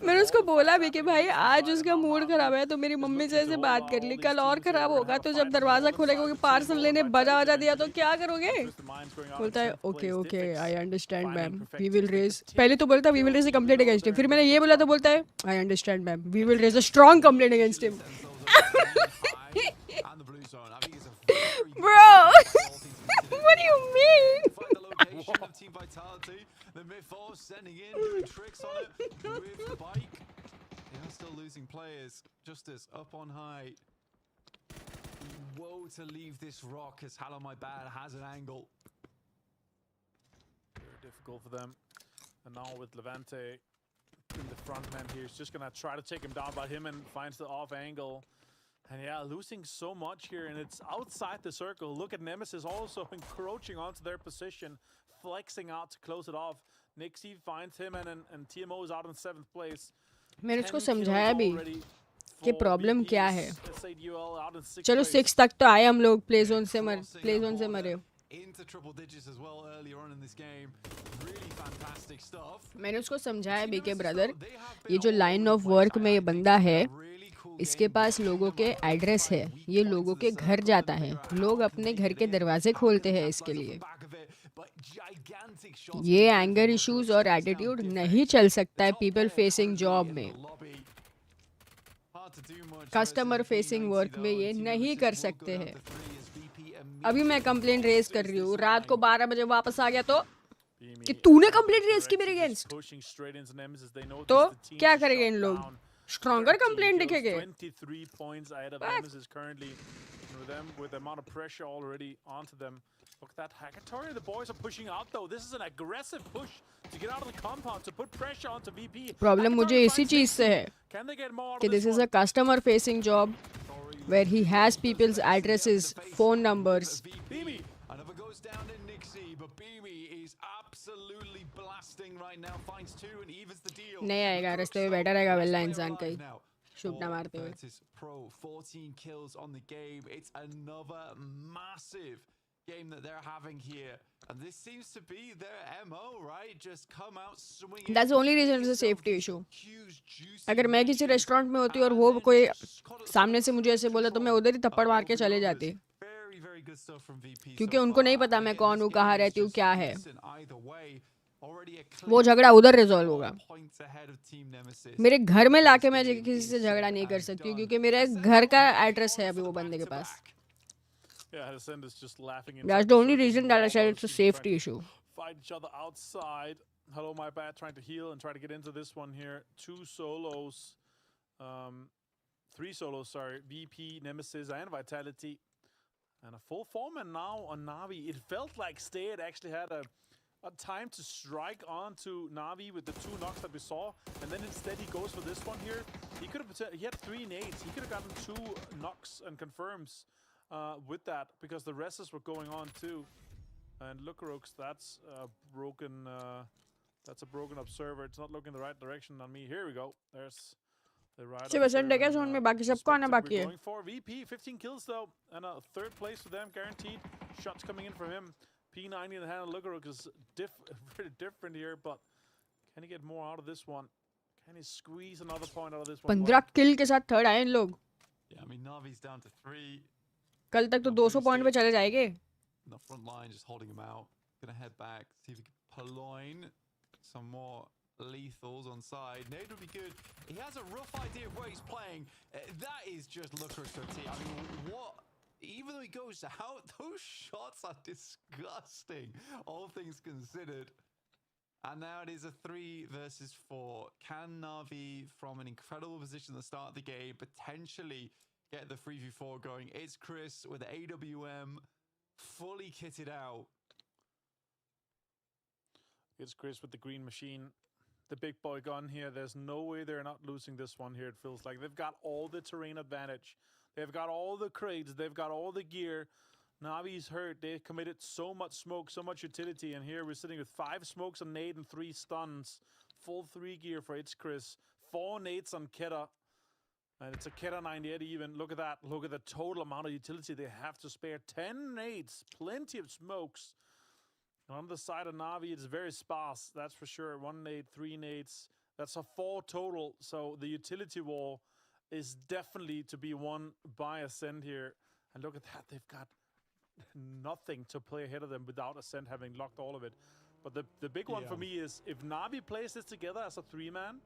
मैंने उसको बोला भी कि भाई आज उसका mood खराब है तो मेरी मम्मी से ऐसे बात कर ली, कल और खराब होगा तो जब दरवाजा खुलेगा क्योंकि पार्सल लेने बजा दिया तो क्या करोगे? बोलता है okay I understand ma'am, we will raise. पहले तो बोलता we will raise a complaint against him, फिर मैंने ये बोला तो बोलता है I understand ma'am, we will raise a strong complaint against him. Bro, what do you mean? Team Vitality, the Mythos sending in, doing tricks on it with the bike. They are still losing players. Justice up on high. Woe to leave this rock as Hello My Bad has an angle. Very difficult for them. And now with Levante frontman here. He's just gonna try to take him down, but him and finds the off angle. And yeah, losing so much here, and it's outside the circle. Look at Nemesis also encroaching onto their position, flexing out to close it off. Nixie finds him, and TMO is out in 7th place. मैंने उसको समझाया भी कि problem क्या है. चलो 6 तक तो आए हम लोग. प्ले जोन से मरे. Into triple digits as well earlier on in this game. Really fantastic stuff. मैंने उसको समझाया भी कि ब्रदर, ये जो लाइन ऑफ वर्क में ये बंदा है, इसके पास लोगों के एड्रेस है, ये लोगों के घर जाता है, लोग अपने घर के दरवाजे खोलते हैं इसके लिए. ये एंगर इश्यूज और एटीट्यूड नहीं चल सकता है पीपल फेसिंग जॉब में. कस्टमर फेसिंग वर्क में ये नहीं कर सकते हैं. अभी मैं कंप्लेंट रेज कर रही हूँ, रात को 12 बजे वापस आ गया तो कि तूने कंप्लेंट रेज की मेरे अगेंस्ट, तो क्या करेंगे इन लोग? स्ट्रॉन्गर कंप्लेंट लिखेंगे. 23 points ahead of Nemesis currently with the amount of pressure already onto them. Look at that Hackatory. The boys are pushing out though. This is an aggressive push to get out of the compound to put pressure onto VP. Problem मुझे इसी चीज से है कि this is a customer facing job where he has people's addresses, phone numbers. Another goes down in Nixie, but Beamy is absolutely blasting right now. Finds 2 and evens the deal. नहीं आएगा, रास्ते में बैठा रहेगा वेल्ला इंसान कहीं शूट ना मारते हुए. Pro 14 kills on the game. It's another massive game that they're having here, and this seems to be their MO, right? Just come out swinging. That's the only reason it's a safety issue. अगर मैं किसी restaurant में होती और वो कोई सामने से मुझे ऐसे बोला तो मैं उधर ही थप्पड़ मार के चले जाती, क्योंकि उनको नहीं पता मैं कौन हूँ, कहाँ रहती हूँ, क्या है. वो झगड़ा उधर रिजॉल्व होगा. मेरे घर में लाके मैं किसी से झगड़ा नहीं कर सकती हूँ, क्योंकि मेरे घर का एड्रेस है अभी वो बंदे के पास. Yeah, Ascend is just laughing. That's the only reason that I said it's a safety issue. Fight each other outside. Hello, my bad. Trying to heal and try to get into this one here. 2 solos. 3 solos, sorry. VP, Nemesis, and Vitality. And a full foreman now on Na'Vi. It felt like Stayed actually had a time to strike onto Na'Vi with the 2 knocks that we saw. And then instead he goes for this one here. He had 3 nades. He could have gotten 2 knocks and confirms. With that, because the rests were going on too. And look, Rooks, that's a broken observer. It's not looking the right direction on me. Here we go. There's the right observer. Going for VP, 15 kills though, and a 3rd place for them, guaranteed. Shots coming in from him. P90 in the hand of Lukaruk is very different here, but can he get more out of this one? Can he squeeze another point out of this one? 15 kill के साथ third आए इन लोग. Yeah, I mean Navi's down to 3. कल तक तो 200 point पे चले जाएंगे. The front line just holding him out. Gonna head back, see if we can purloin some more lethals on side. Nade would be good. He has a rough idea of where he's playing. That is just Lukaruk's team. I mean, what? Even though he goes out, those shots are disgusting, all things considered. And now it is a 3 versus 4. Can Na'Vi, from an incredible position at the start of the game, potentially get the 3v4 going? It's Chris with AWM fully kitted out. It's Chris with the green machine. The big boy gun here. There's no way they're not losing this one here, it feels like. They've got all the terrain advantage. They've got all the crates. They've got all the gear. Navi's hurt. They committed so much smoke, so much utility. And here we're sitting with 5 smokes, a nade, and 3 stuns. Full 3 gear for It's Chris. 4 nades on Keta. And it's a Keta 98 even. Look at that. Look at the total amount of utility they have to spare. 10 nades. Plenty of smokes. On the side of Na'Vi, it's very sparse. That's for sure. 1 nade, 3 nades. That's a 4 total. So the utility wall is definitely to be won by Ascend here. And look at that. They've got nothing to play ahead of them without Ascend having locked all of it. But the big one for me is if Na'Vi plays this together as a 3-man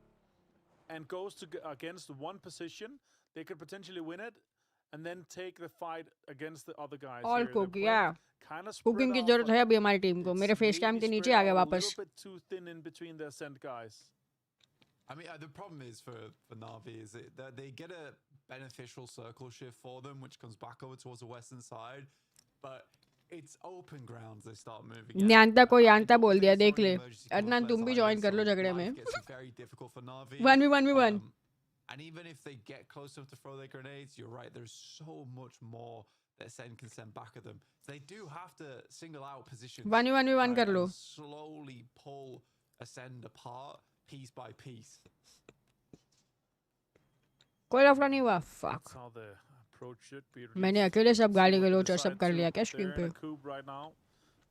and goes to against one position, they could potentially win it and then take the fight against the other guys. All cook, yeah. Cooking की जरूरत है अभी हमारी team को. मेरे face cam के नीचे आ गए वापस. A little bit too thin in between the Ascent guys. I mean, the problem is for Na'Vi is that they get a beneficial circle shift for them, which comes back over towards the western side. But it's open grounds they start moving. न्यांगता को यांगता बोल दिया, देख ले। अदनान तुम भी join कर लो झगड़े में। 1v1v1। And even if they get close enough to throw their grenades, you're right, there's so much more that Sen can send back at them. They do have to single out positions. 1v1v1 कर लो। Slowly pull Ascend apart piece by piece. कोई लफड़ा नहीं हुआ। Fuck. मैंने अकेले सब गाली गलोच और सब कर लिया क्या स्ट्रीम पे?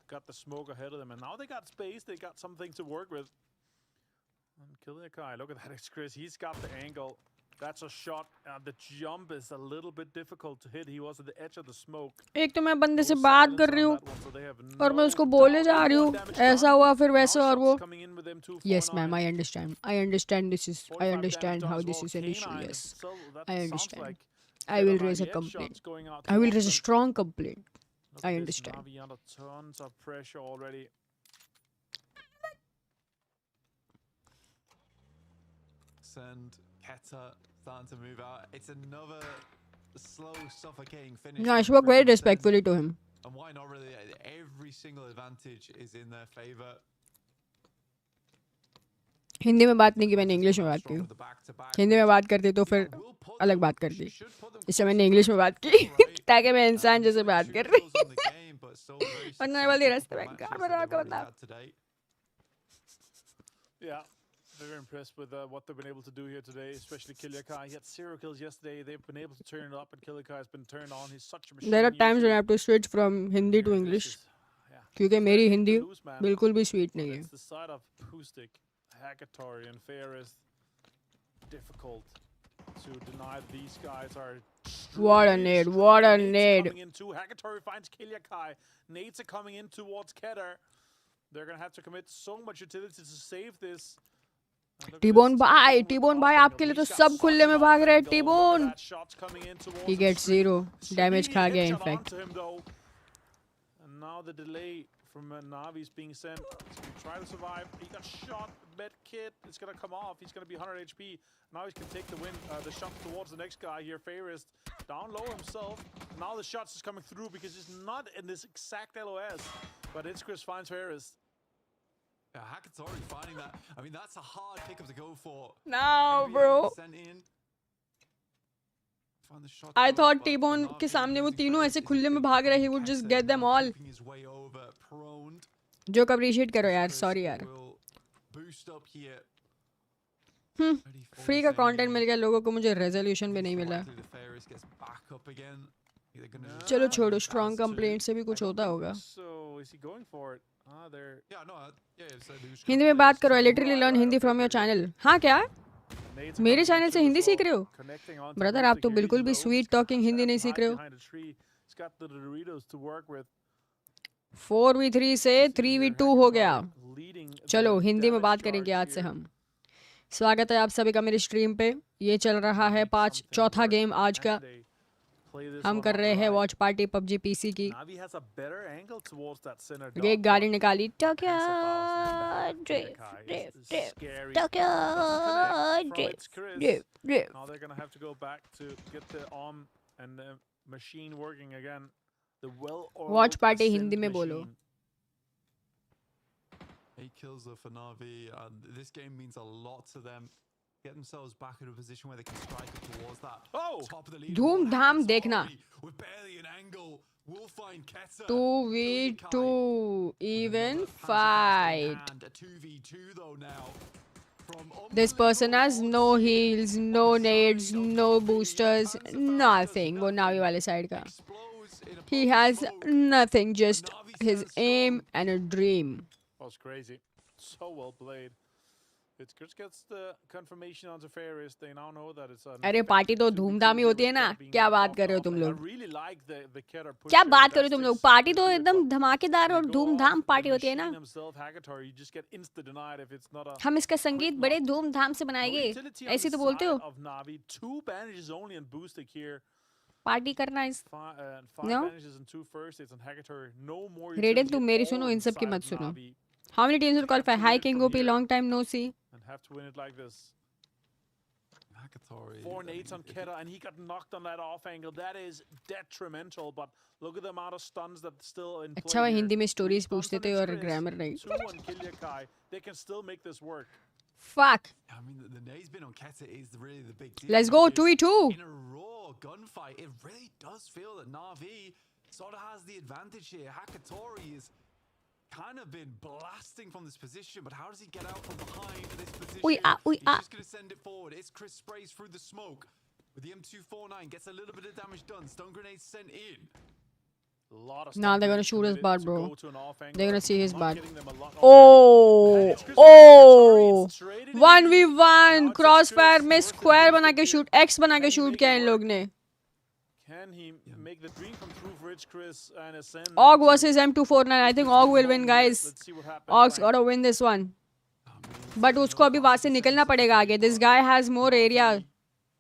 Got the smoke ahead of them, and now they got space. They got some things to work with. And AnkkitaC, look at that, it's Chris. He's got the angle. That's a shot. The jump is a little bit difficult to hit. He was at the edge of the smoke. एक तो मैं बंदे से बात कर रही हूँ और मैं उसको बोले जा रही हूँ ऐसा हुआ फिर वैसा और वो Yes ma'am, I understand. I understand how this is an issue. Yes, I understand. I will raise a complaint. I will raise a strong complaint. I understand. Tons of pressure already. And Keta starting to move out. It's another slow, suffocating finish. Yeah, I spoke very respectfully to him. And why not really? Every single advantage is in their favor. Hindi में बात नहीं की, मैंने English में बात की। हिंदी में बात करती तो फिर अलग बात करती। इससे मैंने इंग्लिश में बात की ताकि मैं इंसान जैसे बात कर रही। वरना वाली रास्ते में कार में रहा करता। Yeah. Very impressed with what they've been able to do here today, especially AnkkitaC. He had 0 kills yesterday. They've been able to turn it up, and AnkkitaC has been turned on. He's such a machine. There are times when I have to switch from Hindi to English. क्योंकि मेरी हिंदी बिल्कुल भी sweet नहीं है. It's the side of Pustik, Hackatory, and Ferris. Difficult to deny these guys are. What a nade! What a nade! Hackatory finds AnkkitaC. Nades are coming in towards Keter. They're gonna have to commit so much utility to save this. T-bone भाई आपके लिए तो सब खुले में भाग रहे हैं टीबोन। He gets 0 डैमेज खा गया in fact. And now the delay from Navi's being sent. He's gonna try to survive. He got shot. Med kit. It's gonna come off. He's gonna be 100 HP. Now he can take the win. The shot towards the next guy here. Ferris down low himself. Now the shots is coming through because he's not in this exact LOS. But Chris finds Ferris. Hackatory finding that. I mean, that's a hard pickup to go for. No, bro. I thought T-Bone के सामने वो तीनों ऐसे खुले में भाग रहे, he would just get them all. Joke appreciate करो यार, sorry यार. फ्री का कंटेंट मिल गया लोगों को, मुझे रेजोल्यूशन भी नहीं मिला. चलो छोड़ो, स्ट्रॉन्ग कंप्लेंट से भी कुछ होता होगा. हिंदी में बात करो. Literally learn Hindi from your channel. हाँ क्या मेरे चैनल से हिंदी सीख रहे हो? ब्रदर आप तो बिल्कुल भी स्वीट टॉकिंग हिंदी नहीं सीख रहे हो. 4v3 से 3v2 हो गया. चलो हिंदी में बात करेंगे आज से हम. स्वागत है आप सभी का मेरी स्ट्रीम पे. ये चल रहा है चौथा गेम आज का. हम कर रहे हैं वॉच पार्टी पबजी पीसी की. एक गाड़ी निकाली. वॉच पार्टी हिंदी में बोलो. 8 kills for Na'Vi, and this game means a lot to them. Get themselves back in a position where they can strike up towards that top of the lead. धूमधाम देखना. With barely an angle, we'll find Keta. 2v2 even fight. A 2v2 though now. This person has no heals, no nades, no boosters, nothing. वो नावी वाले side का. He has nothing, just his aim and a dream. That was crazy. So well played. It just gets the confirmation on the Ferris. They now know that it's a. अरे party तो धूमधाम ही होती है ना. क्या बात कर रहे हो तुम लोग? क्या बात कर रहे हो तुम लोग? पार्टी तो एकदम धमाकेदार और धूमधाम पार्टी होती है ना. हम इसका संगीत बड़े धूमधाम से बनाएंगे. ऐसे तो बोलते हो. पार्टी करना इस नो. रेडन तुम मेरी सुनो, इन सब की मत सुनो. How many teams will qualify? Hi King OP, long time no see. And have to win it like this. AnkkitaC. 4 nades on Keta, and he got knocked on that off angle. That is detrimental, but look at the amount of stuns that's still in play. अच्छा वो हिंदी में here. stories Stuns पूछते on थे और Chris, grammar नहीं. 2 on KitagB. They can still make this work. Fuck. I mean, the nades been on Keta is really the big deal. Let's go 2v2. In a raw gunfight, it really does feel that Na'Vi sort of has the advantage here. AnkkitaC is kind of been blasting from this position, but how does he get out from behind this position? He's just going to send it forward. It's Chris sprays through the smoke with the M249, gets a little bit of damage done. Stun grenades sent in. Nah, they're gonna shoot his butt, bro. They're gonna see his butt. Oh, 1v1 crossfire में square बना के shoot, X बना के shoot किया इन लोग ने. Can he make the dream come true for Chris and Ascend? Ogg versus M249. I think Ogg will win, guys. Let's see what happens. Ogg's gotta win this one. But उसको अभी वहाँ से निकलना पड़ेगा आगे. This guy has more area.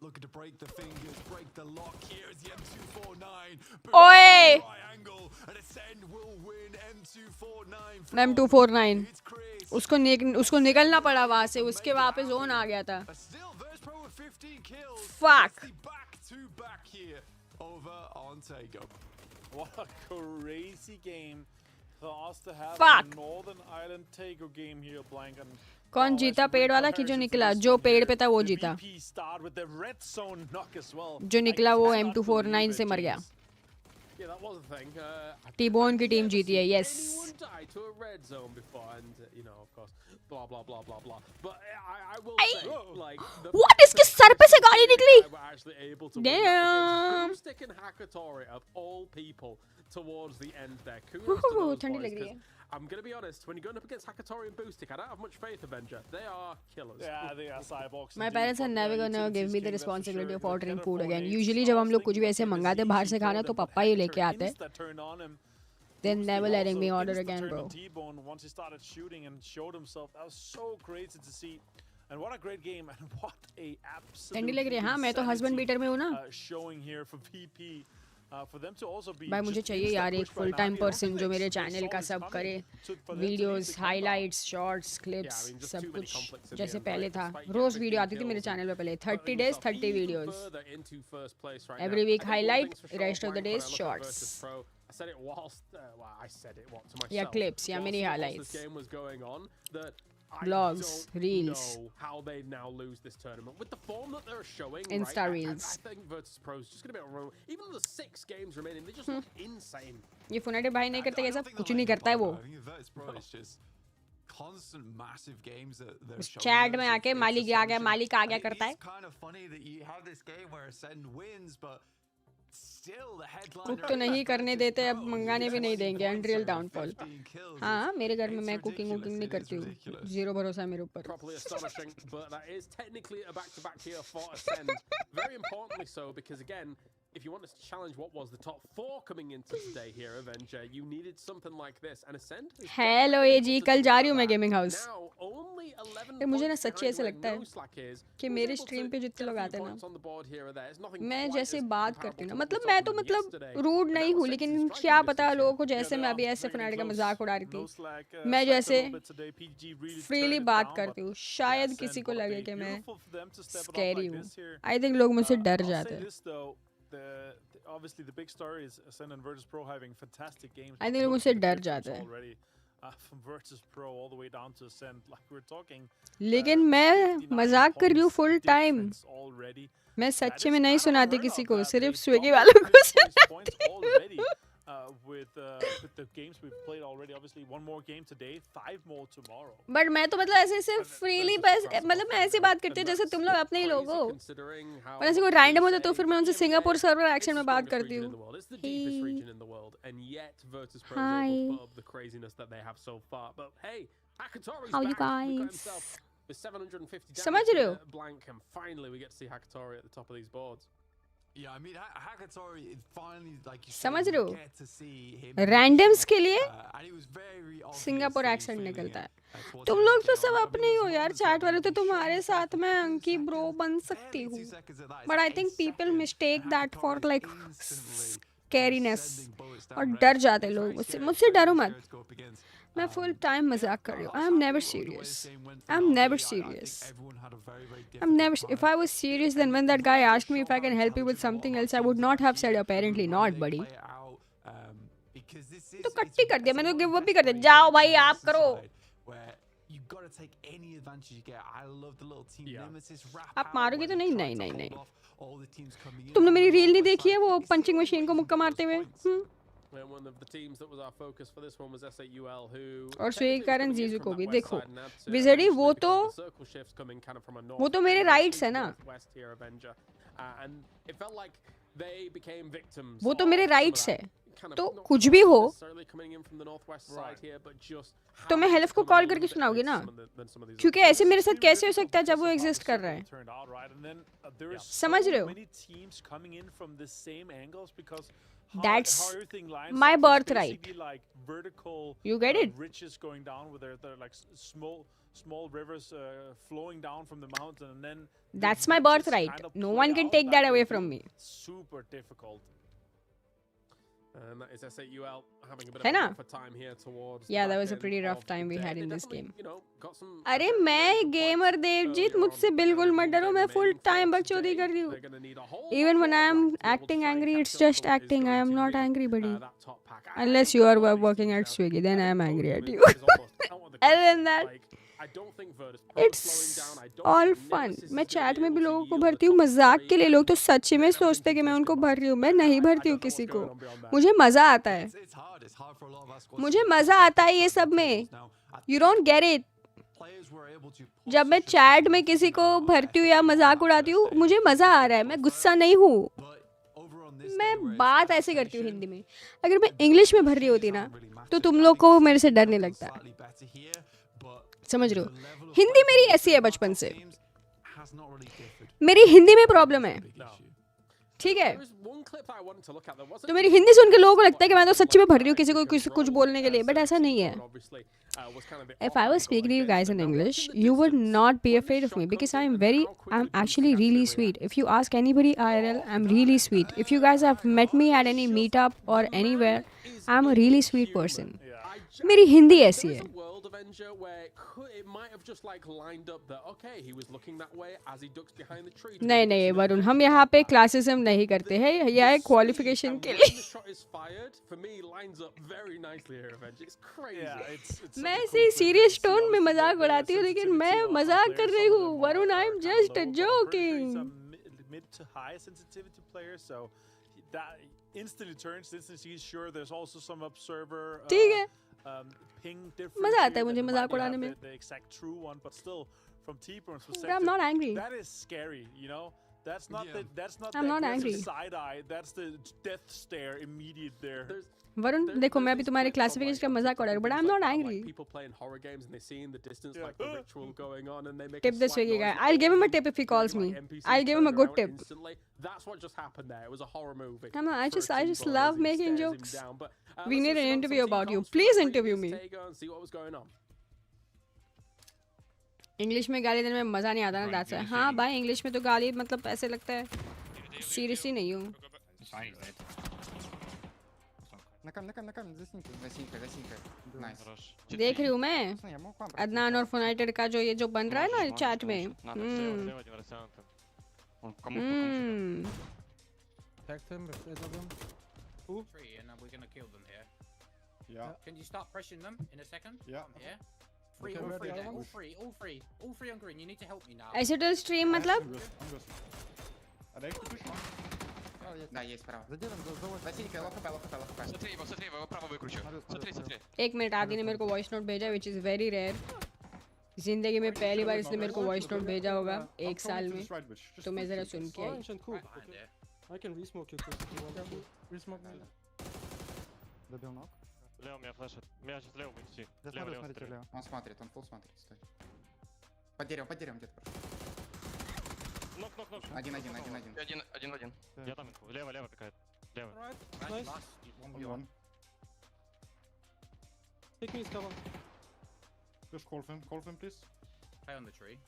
Looking to break the fingers, break the lock. Here is the M249. Oi! Triangle, and Ascend will win M249. M249. उसको निकलना पड़ा वहाँ से. उसके वहाँ पे zone आ गया था. Fuck. Back here over on Tego. What a crazy game for us to have Fuck. a Northern Ireland Tego game here, Blank. And कौन जीता पेड़ वाला कि जो निकला? जो पेड़ पे था वो जीता. जो निकला वो M249 से मर गया. Yeah, that was the thing. T-Bone की टीम जीती है. Yes. Anyone died to a red zone before, and you know, of course, blah blah blah blah blah. But I will say, like, What? इसके sir पे से गाड़ी निकली? were actually able to Damn. sticking AnkkitaC of all people towards the end there. Kudos to those ठंडी boys, लग रही है. 'cause I'm gonna be honest, when you're going up against AnkkitaC and Boostic, I don't have much faith, Avenger. They are killers. Yeah, they are cyborgs. My parents are never gonna give me the responsibility of ordering food again. Usually जब हम लोग कुछ भी ऐसे मंगाते बाहर से खाना तो पापा ही लेके आते. They're never letting me order again, bro. Once he started shooting and showed himself, that was so crazy to see. And what a great game, and what a absolute ठंडी लग रही है. हाँ, मैं तो husband beater में हूँ ना. Showing here for VP. For them to also be भाई मुझे चाहिए यार एक फुल टाइम पर्सन जो मेरे चैनल का सब करे, वीडियोस, हाइलाइट्स, शॉर्ट्स, क्लिप्स, सब कुछ जैसे पहले था. रोज वीडियो आती थी मेरे चैनल पे पहले. 30 days 30 videos. Every week highlight, rest of the days shorts. I said it whilst I said it to myself. Yeah, clips, yeah, mini highlights. This game was going on that Vlogs, I reels. don't know how they now lose this tournament with the form that they're showing. Insta right? reels. I think Virtus.pro is just going to be able to run. Even though there's 6 games remaining, they just look insane. ये फुनाटे भाई नहीं करते कैसा? कुछ नहीं करता है वो. Constant massive games that they're showing. Chat में आके मालिक आ गया, मालिक आ गया करता है. It's kind of funny that you have this game where Ascend wins, but still the headline. Cook तो नहीं करने देते, अब मंगाने भी नहीं देंगे. Unreal downfall. हाँ, मेरे घर में मैं कुकिंग नहीं करती हूँ. जीरो भरोसा है मेरे ऊपर. Properly astonishing, but that is technically a back-to-back here for Ascend. Very importantly so, because again, if you wanted to challenge what was the top 4 coming into today here, Avenger, you needed something like this. And Ascend. Hello ये जी, कल जा रही हूँ मैं gaming house. Now only 11 मुझे ना सच्ची ऐसे लगता है कि मेरे स्ट्रीम पे जितने लोग आते हैं ना, मैं जैसे बात करती हूँ ना, मतलब मैं तो रूड नहीं हूँ, लेकिन क्या पता लोगों को, जैसे मैं अभी ऐसे फनाटे का मजाक उड़ा रही थी, मैं जैसे फ्रीली बात करती हूँ, शायद किसी को लगे कि मैं स्कैरी हूँ. आई थिंक लोग मुझसे डर जाते हैं. Obviously, the big story is Ascend and Virtus.pro having fantastic games. I think मुझसे डर जाते हैं. From Virtus.pro all the way down to Ascend, like we're talking. लेकिन मैं मजाक कर रही हूँ फुल टाइम. मैं सच्चे में नहीं सुनाती किसी को, सिर्फ स्विगी वालों को सुनाती हूँ. With the games we've played already, obviously one more game today, 5 more tomorrow. But मैं तो मतलब ऐसे सिर्फ फ्रीली बस, मतलब मैं ऐसी बात करती हूँ जैसे तुम लोग अपने ही लोग हो. और ऐसे कोई रैंडम होता तो फिर मैं उनसे सिंगापुर सर्वर एक्शन में बात करती हूँ. Hi. How you guys? समझ रहे हो? Blank, and finally we get to see AnkkitaC at the top of these boards. Yeah, I mean, AnkkitaC finally, like you समझ रहे हो? get to see him. Randoms के लिए And it was very obvious Singapore that he was accent feeling निकलता है. it towards तुम the लोग तो end. सब अपने ही हो यार. चैट वाले तो तुम्हारे साथ मैं अंकी ब्रो बन सकती हूँ, but I think people mistake that for like scariness. और डर जाते लोग मुझसे मुझसे डरो मत मैं फुल टाइम मजाक कर रही हूँ I am never serious if I was serious then when that guy asked me if I can help you with something else I would not have said apparently not buddy तो कट्टी कर दिया मैंने तो गिव अप भी कर दिया जाओ भाई आप करो आप मारोगे तो नहीं नहीं नहीं नहीं तुमने मेरी रील नहीं देखी है वो पंचिंग मशीन को मुक्का मारते हुए और स्वेग कारण जीजू को भी देखो विजड़ी वो तो मेरे राइट्स है ना वो तो मेरे राइट्स है तो कुछ भी हो तो मैं हेल्फ को कॉल करके सुनाऊंगी ना क्योंकि ऐसे मेरे साथ कैसे हो सकता है जब वो एग्जिस्ट कर रहा है समझ रहे हो That's my birthright. You get it? Riches going down with their like small rivers flowing down from the mountain, and then that's my birthright. No one can take that away from me. Super difficult. And that is S8UL having a bit है ना? of a time here towards Yeah, that was a pretty rough time we had in this game. You know, got some अरे मैं gamer Devjit मुझसे बिल्कुल मत डरो मैं full time बकचोदी कर रही हूँ even when I am acting angry it's just acting I am not angry buddy unless you are working at Swiggy then I am angry at you other than that it's all fun मैं chat में भी लोगों को भरती हूँ मजाक के लिए लोग तो सच्ची में सोचते कि मैं उनको भर रही हूँ मैं नहीं भरती हूँ किसी को मुझे मजा आता है मुझे मजा आता है ये सब में you don't get it जब मैं चैट में किसी को भरती हूँ या मजाक उड़ाती हूँ मुझे मजा आ रहा है मैं गुस्सा नहीं हूँ मैं बात ऐसे करती हूँ हिंदी में अगर मैं इंग्लिश में भर रही होती ना तो तुम लोग को मेरे से डर नहीं लगता समझ रहे हो हिंदी मेरी ऐसी है बचपन से मेरी हिंदी में प्रॉब्लम है ठीक है तो मेरी हिंदी सुन के लोगों को लगता है कि मैं तो सच्ची में भर रही हूँ किसी को कुछ बोलने के लिए बट ऐसा नहीं है If I was speaking to you guys in English, you would not be afraid of me because I'm actually really sweet. If you ask anybody IRL, I'm really sweet. If you guys have met me at any meetup or anywhere, I'm a really sweet person. मेरी हिंदी ऐसी है नहीं नहीं वरुण हम यहाँ पे classicism नहीं करते हैं यह है क्वालिफिकेशन के लिए मैं ऐसे सीरियस टोन में मजाक उड़ाती हूँ लेकिन मैं मजाक कर रही हूँ Varun I am just joking ठीक है मजा आता है मुझे मजाक उड़ाने में But I'm not angry. That is scary, you know. That's not I'm not angry. Side eye. That's the death stare immediate there. Varun देखो मैं अभी तुम्हारे क्लासिफिकेशन का मजाक उड़ा रही हूँ but I'm not angry. Tip this Swiggy guy. I'll give him a tip if he calls me. I'll give him a good tip. That's what just happened there. It was a horror movie. Come on, I just love making jokes. We need an interview about you. Please interview me. English में गाली देने में मजा नहीं आता ना that's why हाँ भाई इंग्लिश में तो गाली मतलब ऐसे लगता है सीरियसली नहीं हूँ देख रही हूँ मैं अदनान और फोनाइटेड का जो ये जो बन रहा है ना चैट में Can you start pressuring them in a second? Yeah. Yeah. All three on green. You need to help me now. S8UL stream मतलब? Да, есть справа. Василька, лоха. Смотри его, право выкручу. Смотри. एक मिनट आदि ने मेरे को वॉइस नोट भेजा which is very rare. जिंदगी में पहली बार इसने मेरे को वॉइस नोट भेजा होगा एक साल में तो मैं जरा सुन के आई. I can resmoke you if you want. Resmoke. Добил ног. Лево меня флешит. Меня сейчас лево будет идти. Лево. Он смотрит, он фулл смотрит, стой. Под деревом где-то прошел. Нок. Один. Один. Я там инфу. Лево какая-то. Лево. Nice. One. Take me, cover. Just call him, please. Play on the tree.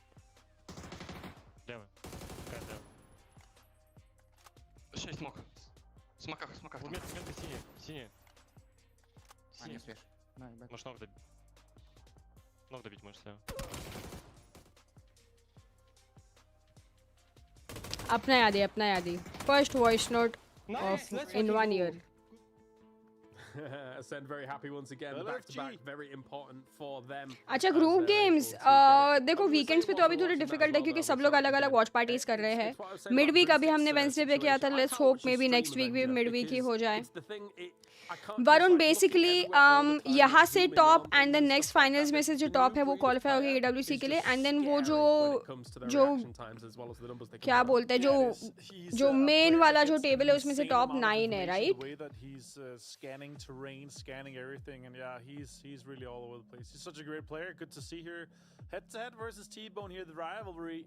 Лево. Какая лево. 6 смок. Смоках. Метка синяя. А, не успеешь. Можешь ног добить. Ног добить можешь, Слева. अपना याद है first voice note of in 1 year. Ascend very happy once again. Back to back, very important for them. अच्छा group games देखो weekends पे तो अभी थोड़ी difficult है क्योंकि सब लोग अलग अलग वॉच पार्टीज कर रहे हैं मिड वीक अभी हमने वेंसडे पे किया था let's hope maybe next week भी मिड वीक ही हो जाए वरुण बेसिकली यहाँ से top and then next finals में से जो टॉप है वो क्वालिफाई हो गया AWC के लिए एंड देन वो जो क्या बोलते हैं जो मेन वाला जो टेबल है उसमें से टॉप 9 है right terrain, scanning everything, and yeah, he's really all over the place. He's such a great player. Good to see here, head-to-head versus T-Bone here. The rivalry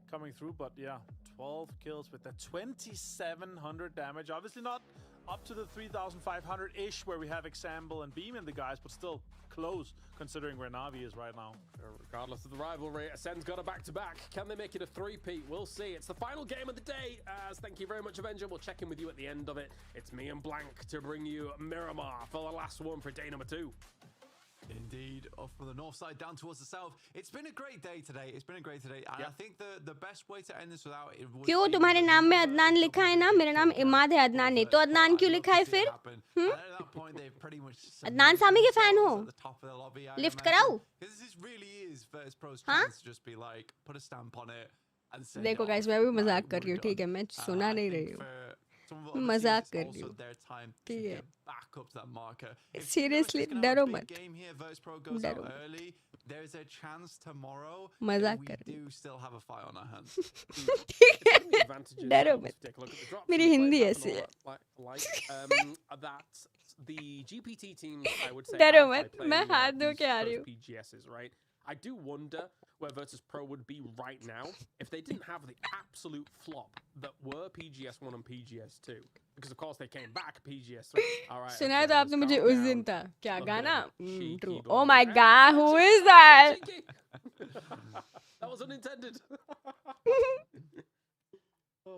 coming through, but yeah, 12 kills with that 2,700 damage. Obviously not up to the 3,500-ish where we have Example and Beam in the guys, but still close considering where Navi is right now. Regardless of the rivalry, Ascend's got a back-to-back. Can they make it a three-peat? We'll see. It's the final game of the day. As thank you very much, Avenger. We'll check in with you at the end of it. It's me and Blank to bring you Miramar for the last one for day number 2. Indeed, off from the north side down towards the south. It's been a great day today. And I think the best way to end this without it would क्यों तुम्हारे नाम में अदनान लिखा है ना मेरा नाम इमाद है अदनान नहीं तो अदनान क्यों लिखा है फिर अदनान सामी के फैन हो लिफ्ट कराओ हाँ देखो गाइस मैं भी मजाक कर रही हूँ ठीक है मैं सुना नहीं रही हूँ मजाक कर रही हूँ ठीक है सीरियसली डरो मत मजाक कर रही हूँ डरो मत मेरी हिंदी ऐसी है डरो मत मैं हाथ धो के आ रही हूँ I do wonder where Virtus Pro would be right now if they didn't have the absolute flop that were PGS1 and PGS2. Because of course they came back PGS3. All right. सुना तो आपने मुझे उस दिन था क्या गाना? True. Oh my God, who is that? That was unintended.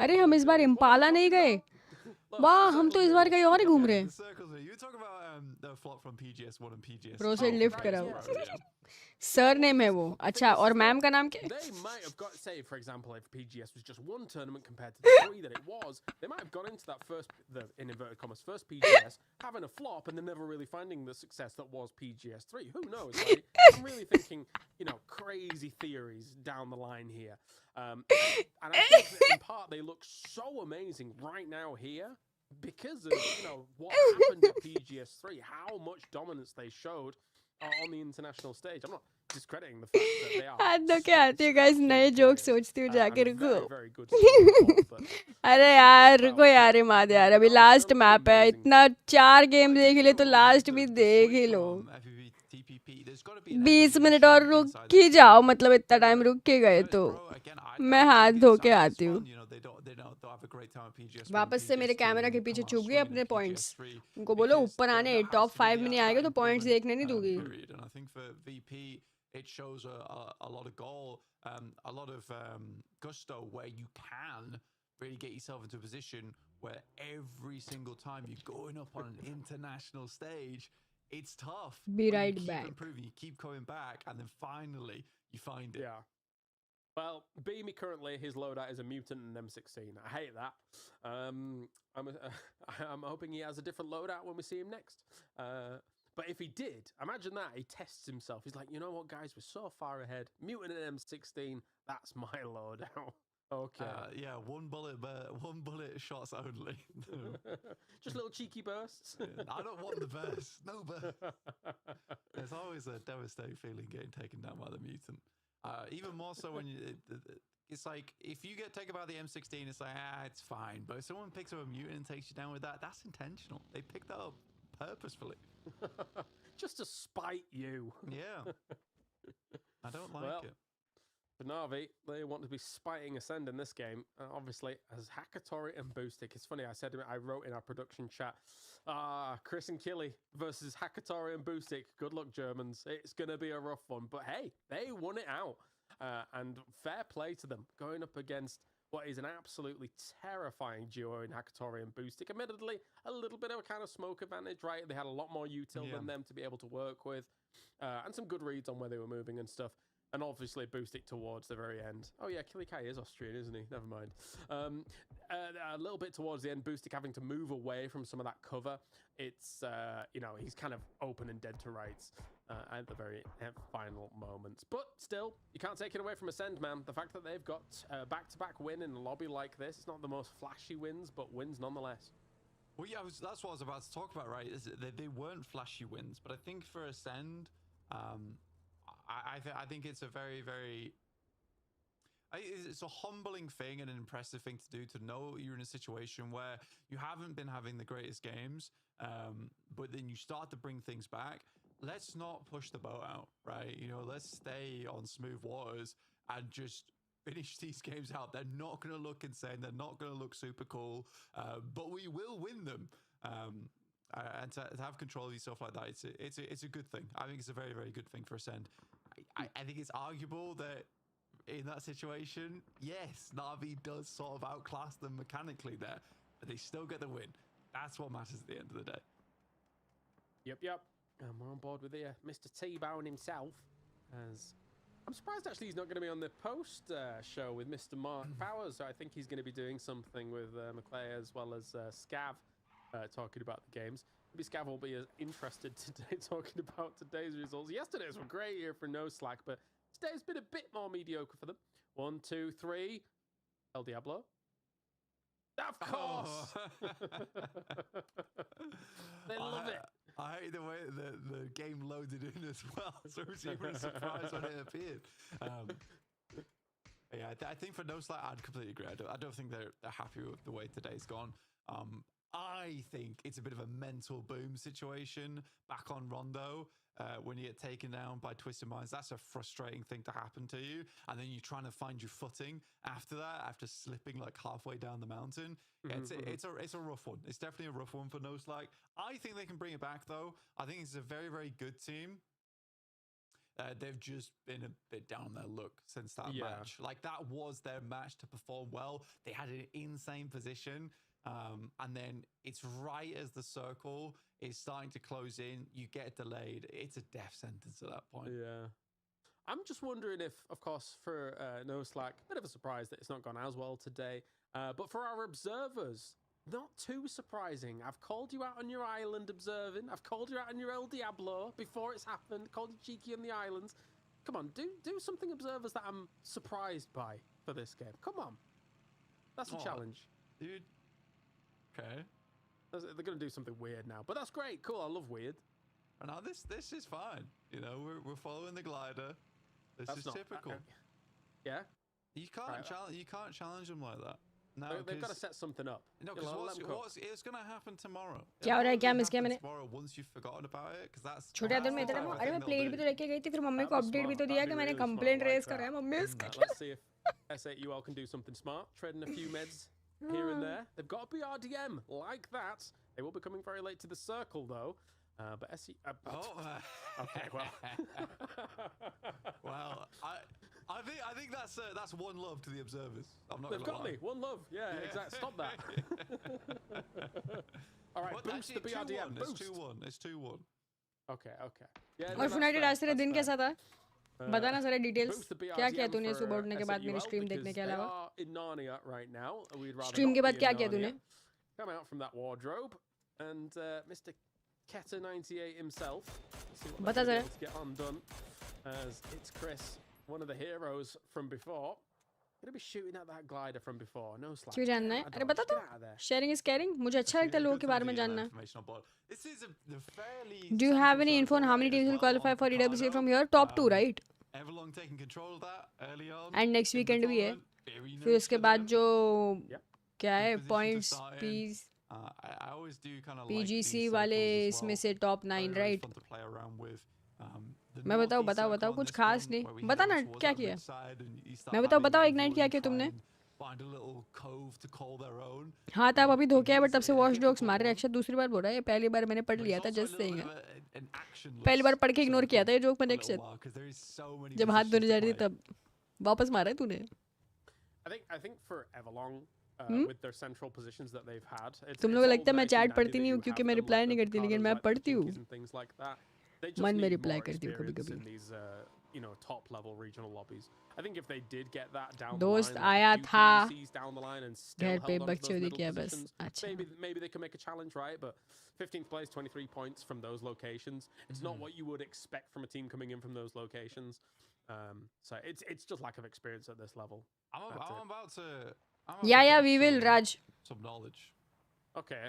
अरे हम इस बार इम्पाला नहीं गए वाह हम तो इस बार कहीं और ही घूम रहे हैं प्रो से लिफ्ट कराओ सर नेम है वो अच्छा और मैम का नाम क्या They might have got, say for example if PGS was just one tournament compared to the 3 that it was, they might have gone into that first, in inverted commas, first PGS having a flop and then never really finding the success that was PGS3. Who knows? Like, I'm really thinking, you know, crazy theories down the line here. And I think that in part they look so amazing right now here because of, you know, what happened at PGS3, how much dominance they showed on the international stage. I'm not discrediting the fact that they are. हाथ धो के आती हूँ guys नए joke सोचती हूँ जाके रुको अरे यार रुको यार इमाद यार अभी लास्ट मैप है इतना 4 गेम देख ले तो लास्ट भी देख ही लो 20 मिनट और रुक ही जाओ मतलब इतना टाइम रुक के गए तो मैं हाथ धो के आती हूँ वापस से मेरे कैमरा के पीछे छुप गए अपने पॉइंट्स उनको बोलो ऊपर आने टॉप 5 में नहीं आएगा तो पॉइंट्स देखने नहीं दूंगी It shows a lot of goal, a lot of gusto where you can really get yourself into a position where every single time you're going up on an international stage, it's tough. Be right back. Improving, you keep coming back, and then finally you find it. Yeah. Well, Beamy currently, his loadout is a mutant and M16. I hate that. I'm hoping he has a different loadout when we see him next. But if he did, imagine that. He tests himself. He's like, you know what, guys? We're so far ahead. Mutant and M16, that's my loadout. Okay. Yeah, one bullet shots only. Just little cheeky bursts. I don't want the burst. No burst. There's always a devastating feeling getting taken down by the mutant. Even more so when it's like, if you get taken by the M16, it's like, it's fine. But if someone picks up a mutant and takes you down with that, that's intentional. They pick that up purposefully. Just to spite you. Yeah. I don't like it. For Na'Vi, they want to be spiting Ascend in this game. Obviously, as Hakatori and Boostic. It's funny, I wrote in our production chat, Chris and Killy versus Hakatori and Boostic. Good luck, Germans. It's going to be a rough one. But hey, they won it out. And fair play to them. Going up against what is an absolutely terrifying duo in Hakatori and Boostic. Admittedly, a little bit of a kind of smoke advantage, right? They had a lot more util than them to be able to work with, and some good reads on where they were moving and stuff. And obviously Boostic towards the very end. Oh yeah, Kilikai is Austrian, isn't he? Never mind. A little bit towards the end, Boostic having to move away from some of that cover. It's, you know, he's kind of open and dead to rights at the very final moments. But still, you can't take it away from Ascend, man. The fact that they've got back-to-back win in a lobby like this, it's not the most flashy wins, but wins nonetheless. Well, yeah, that's what I was about to talk about, right? Is they weren't flashy wins, but I think for Ascend, I think it's a very, very... It's a humbling thing and an impressive thing to do, to know you're in a situation where you haven't been having the greatest games, but then you start to bring things back. Let's not push the boat out, right? You know, let's stay on smooth waters and just finish these games out. They're not going to look insane. They're not going to look super cool, but we will win them. And to have control of yourself like that, it's a good thing. I think it's a very, very good thing for Ascend. I think it's arguable that in that situation, yes, Na'Vi does sort of outclass them mechanically there, but they still get the win. That's what matters at the end of the day. Yep. And we're on board with Mr. T-Bone himself. As I'm surprised actually he's not going to be on the post show with Mr. Mark Powers. So I think he's going to be doing something with McClay as well as Scav, talking about the games. Maybe Scav will be interested today talking about today's results. Yesterday's were great here for No Slack, but today's been a bit more mediocre for them. 1, 2, 3. El Diablo. Of course! They love it. I hate the way the game loaded in as well, so I was really surprised when it appeared. Yeah, I think for No Slack, I'd completely agree. I don't think they're happy with the way today's gone. I think it's a bit of a mental boom situation back on Rondo when you get taken down by Twisted Minds. That's a frustrating thing to happen to you. And then you're trying to find your footing after that, after slipping like halfway down the mountain. It's a rough one. It's definitely a rough one for No Slack. I think they can bring it back, though. I think it's a very, very good team. They've just been a bit down on their luck since that match. Like, that was their match to perform well. They had an insane position. And then it's right as the circle is starting to close in, you get delayed. It's a death sentence at that point. Yeah. I'm just wondering if, of course, for No Slack, a bit of a surprise that it's not gone as well today. But for our observers, not too surprising. I've called you out on your island observing. I've called you out on your El Diablo before it's happened. Called you cheeky on the islands. Come on, do something, observers, that I'm surprised by for this game. Come on. That's a challenge. Dude. Okay. They're going to do something weird now, but that's great. Cool. I love weird. And now this is fine. You know, we're following the glider. This is typical. Yeah. You can't challenge them like that. No, they've got to set something up. No, because it's going to happen tomorrow. क्या हो रहा है क्या miss किया मैंने? Tomorrow, once you've forgotten about it, because that's. छोटे आदर में इधर अरे मैं प्लेट भी तो लेके गई थी, फिर मम्मी को अपडेट भी तो दिया कि मैंने कंप्लेंट रेज करा है मम्मी इसका. Let's see if S8UL can do something smart, trading a few meds here and there. They've got a BRDM like that. They will be coming very late to the circle, though. But okay, well. Well, I think that's one love to the observers. I'm not. They've got me. One love. Yeah, exactly. Stop that. All right, boost the BRDM. Boost. It's 2-1. Okay. Yeah. और United आज तेरा दिन कैसा था? बता ना सारे details. क्या किया तूने सुबह उठने के बाद मेरी स्ट्रीम देखने के अलावा? स्ट्रीम के बाद क्या किया तूने? Come out from that wardrobe and Mr. Keta 98 himself. बता जरा. Get undone as it's Chris, one of the heroes from before. Gonna be shooting at that glider from before. No slack. क्यों जानना है? अरे बता तो. Sharing is caring. मुझे अच्छा लगता है लोगों के बारे में जानना. Do you have any info on how many teams will qualify for EWC from here? Top 2, right? Everlong taking control of that early on. And next weekend भी है. फिर उसके बाद जो क्या है points P's PGC वाले इसमें से top 9, right? मैं बताओ कुछ खास नहीं. बता ना क्या किया. मैं बताओ इग्नाइट क्या किया तुमने. हाँ तब अभी धोखे है बट तब से वॉच डॉग्स मार रहे. अक्षर दूसरी बार बोल रहा है. पहली बार मैंने पढ़ लिया था जस्ट सेइंग. पहली बार पढ़ के इग्नोर किया था ये जोक मैंने. अक्षर जब हाथ धोने जा रही थी तब वापस मारा है तूने. I think for Everlong, with their central positions that they've had, तुम लोगों को लगता है मैं चैट पढ़ती नहीं हूँ क्योंकि मैं रिप्लाई नहीं करती, लेकिन मैं पढ़ती हूँ, मन में रिप्लाई करती हूँ कभी-कभी। You know, top level regional lobbies. I think if they did get that down the दोस्त line, आया था down the line and still घर पे held on to बकचोदी those middle किया बस। positions, अच्छा maybe they can make a challenge, right? But 15th place, 23 points from those locations. It's not what you would expect from a team coming in from those locations. So it's just lack of experience at this level. I'm about to. yeah, we will, Raj. Some knowledge. Okay.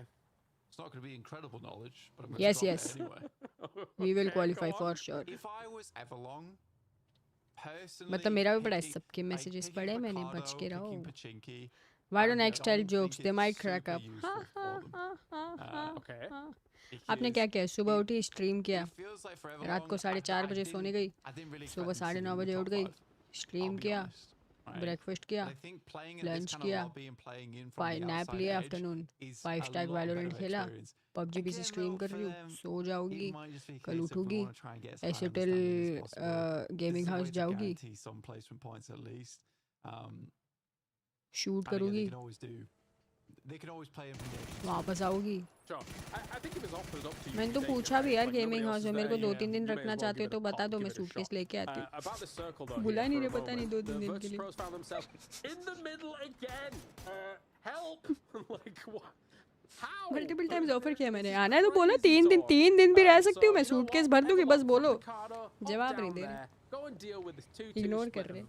It's not going to be incredible knowledge, but I'm going Yes, to yes. it anyway. We will qualify for sure. If I was Everlong, personally, मतलब मेरा भी पढ़ा है, सबके messages पढ़े मैंने, बच के रहो। Why don't I tell jokes? They might crack up. आपने क्या किया? सुबह उठी, स्ट्रीम किया, रात को 4:30 बजे सोने गई, सुबह 9:30 बजे उठ गई, स्ट्रीम किया, ब्रेकफास्ट किया, लंच किया, नैप लिया, आफ्टरनून 5 टैग वैलोरेंट खेला, PUBG भी से स्ट्रीम कर रही हूँ, सो जाऊंगी, कल उठूंगी, S8UL गेमिंग हाउस जाऊंगी, शूट करूंगी, वापस आऊंगी। मैंने तो पूछा भी यार गेमिंग हाउस में मेरे को 2-3 दिन रखना चाहते हो तो बता दो, मैं सूटकेस लेके आती हूँ। बुला नहीं रहे, पता नहीं 2-3 दिन के लिए। मल्टीपल टाइम्स ऑफर किया मैंने, आना है तो बोलो, 3 दिन भी रह सकती हूँ मैं, सूटकेस भर दूंगी, बस बोलो। जवाब नहीं दे रहे, इग्नोर कर रहे।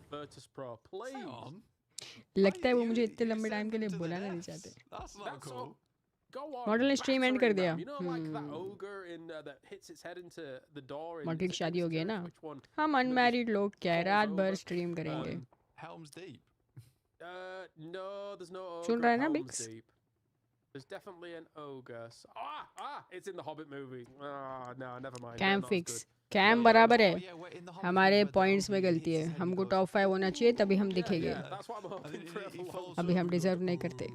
लगता है वो मुझे इतने लंबे टाइम के लिए बुलाना नहीं चाहते। मॉडल ने स्ट्रीम एंड कर दिया। मॉडल की शादी हो गई है ना, हम अनमैरिड लोग क्या है, रात भर स्ट्रीम करेंगे। सुन रहा है ना बिक्स? There's definitely an ogre. It's in the Hobbit movie. No, never mind. Cam fix, cam बराबर है, हमारे पॉइंट्स में गलती है, हमको टॉप 5 होना चाहिए तभी हम दिखेंगे, अभी हम डिजर्व नहीं करते।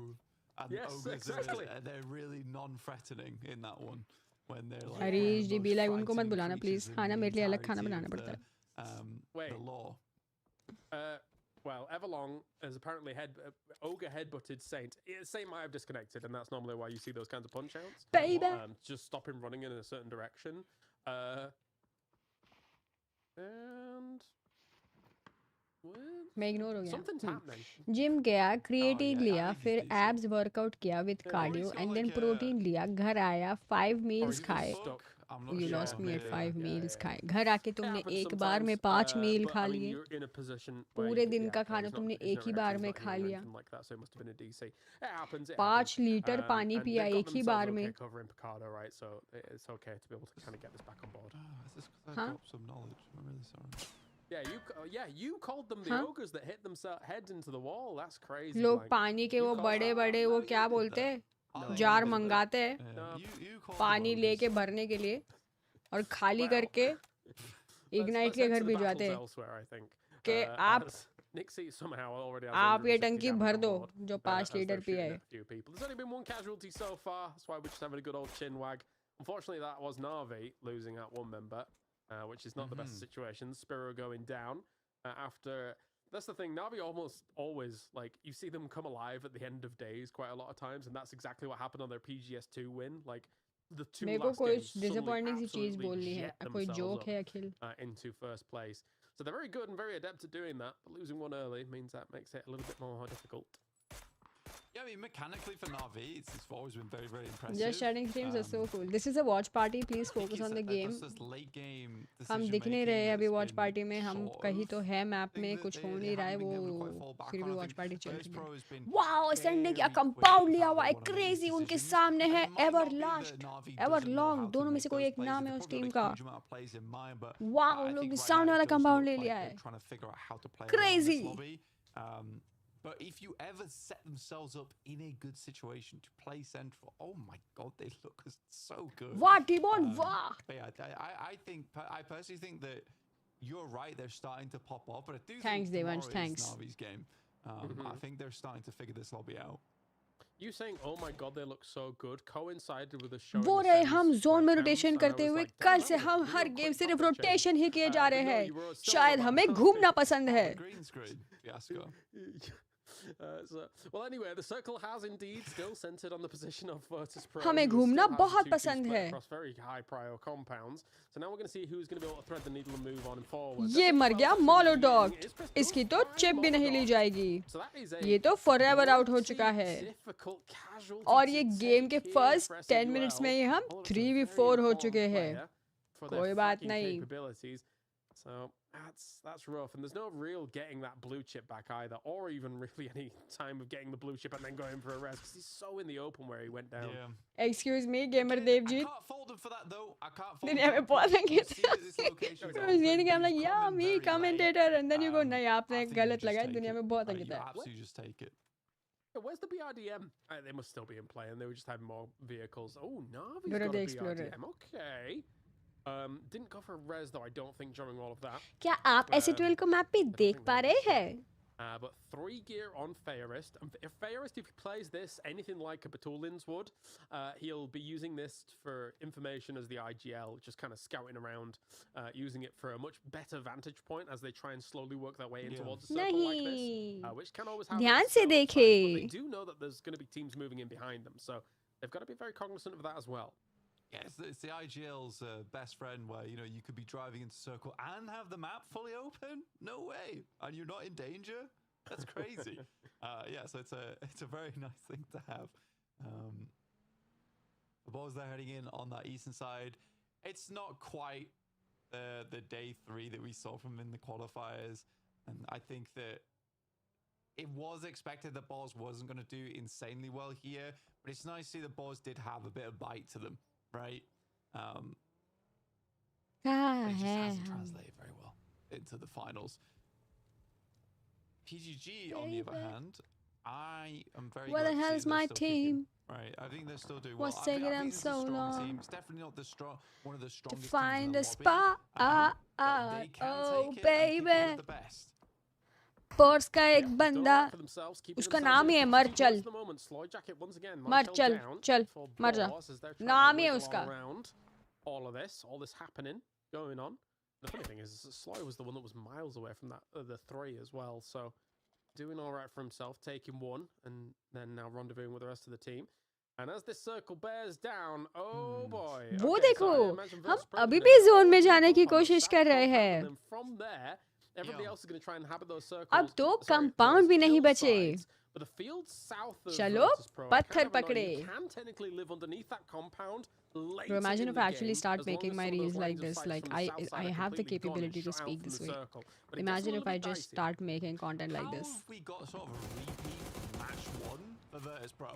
हरीश जी बी लाइक, उनको मत बुलाना प्लीज, खाना मेरे लिए अलग खाना बनाना पड़ता है। Well, Everlong has apparently ogre headbutted Saint. Saint might have disconnected, and that's normally why you see those kinds of punch outs. Baby! Just stop him running in a certain direction. And मैं ignore हो something's गया। happening. Gym गया, creatine लिया, फिर abs workout किया with cardio and then protein लिया, घर आया, 5 मील्स खाए। You lost me at 5 meals खाए। घर आके तुमने एक बार में 5 मील खा लिए, पूरे दिन का खाना तुमने एक ही बार में खा लिया, 5 लीटर पानी पिया एक ही बार में। हाँ? You called them the ogres that hit themselves heads into the wall. That's crazy. लोग पानी के वो बड़े वो क्या बोलते हैं, जार मंगाते हैं पानी लेके भरने के लिए, और खाली करके इग्नाइट के घर भिजवाते हैं कि आप ये टंकी भर दो जो 5 लीटर पिया है। There's only been one casualty so far. That's why we're just having a good old chin wag. Unfortunately, that was Navi losing out one member, which is not the best situation. Spiro going down after. That's the thing. Navi almost always, like, you see them come alive at the end of days quite a lot of times, and that's exactly what happened on their PGS2 win. Like, the 2 मेरे को last कोई games suddenly disappointing सी चीज absolutely बोलनी है, jet कोई themselves joke है up, Akhil? into first place. So they're very good and very adept at doing that, but losing one early means that makes it a little bit more difficult. Yeah, I mean, mechanically for Navi, it's always been very, very impressive. Just chatting streams are so cool. This is a watch party. Please focus on the game. हम दिख नहीं रहे अभी watch party में, हम कहीं तो है मैप में, कुछ हो नहीं रहा है, वो फिर भी वॉच पार्टी चल रही है। वाओ, संडे क्या कंपाउंड लिया हुआ है, क्रेजी, उनके सामने है एवर लास्ट, एवर लॉन्ग, दोनों में से कोई एक नाम है उस टीम का। वाओ, लोग ने सामने वाला कंपाउंड ले लिया है, crazy. But if you ever set themselves up in a good situation to play central, oh my god, they look so good. Wow, T-Bone, wow. Yeah, I personally think that you're right. They're starting to pop up, but I do Thanks, think Devansh, thanks. Navi's game. I think they're starting to figure this lobby out. You saying, "Oh my God, they look so good," coincided with the show. वो रहे हम zone में rotation करते हुए, कल से हम हर game सिर्फ रोटेशन ही किए जा रहे हैं, शायद हमें घूमना पसंद है। Well, anyway, the circle has indeed still centered on the position of Virtus Pro. हमें घूमना बहुत पसंद है. Across very high prio compounds. So now we're going to see who's going to be able to thread the needle and move on forward. ये मर गया मोलोडॉग. इसकी तो चिप भी नहीं ली जाएगी. ये तो forever out हो चुका है. और ये गेम के first 10 minutes में ही हम 3v4 हो चुके हैं. कोई बात नहीं. So that's rough, and there's no real getting that blue chip back either, or even really any time of getting the blue chip and then going for a res, because he's so in the open where he went down. Yeah. Excuse me, gamer Devjit. I can't fault him for that though. I can't fault दुनिया में बहुत Ankita. I'm like, yeah, me commentator, and then you go, नहीं आपने गलत लगाया. दुनिया में बहुत Ankita. Absolutely just take it. Where's the BRDM? They must still be in play, and they were just having more vehicles. Oh, Navi's got a BRDM. Okay. Didn't go for a res though, I don't think, during all of that. क्या आप S8UL को map पे देख पा रहे हैं? But 3 gear on Fairist. If Fairist, if he plays this anything like a Batulin's would, he'll be using this for information as the IGL, just kind of scouting around, using it for a much better vantage point as they try and slowly work their way in towards a circle like this, which can always happen. ध्यान से देखें. But they do know that there's going to be teams moving in behind them, so they've got to be very cognizant of that as well. Yeah, it's the IGL's best friend where, you know, you could be driving into circle and have the map fully open. No way. And you're not in danger. That's crazy. Yeah, so it's a very nice thing to have. The balls they're heading in on that eastern side. It's not quite the day 3 that we saw from in the qualifiers. And I think that it was expected that balls wasn't going to do insanely well here. But it's nice to see that balls did have a bit of bite to them. Right? It just hasn't translated very well into the finals. PGG, on the other hand, I am very What glad the to hell see is they're my still kicking. team? Right, I think they're still doing What's well. taking I them think it's a so strong long? team. It's definitely not one of the To strongest teams find in a the spot. lobby. They can Oh, take it and kick it baby. with the best. Force का एक बंदा, उसका नाम ही है मर चल. मर चल, चल, मर जा. नाम ही है उसका. All this happening, going on. The funny thing is, Sloy was the one that was miles away from that the 3 as well. So doing all right for himself, taking 1, and then now rendezvousing with the rest of the team. And as this circle bears down, oh boy. वो देखो, हम अभी भी zone में जाने की कोशिश कर रहे हैं. From there, everybody else is going to try and inhabit those circles. अब 2 कंपाउंड भी नहीं बचे. But the field south of चलो, Virtus Pro पत्थर kind of annoying. पकड़े. You can technically live underneath that compound. Bro, imagine if I actually start making my reels like this. Like I have the capability to speak this way. Imagine if I just start making content like this. How have we got sort of a repeat match 1 for Virtus Pro?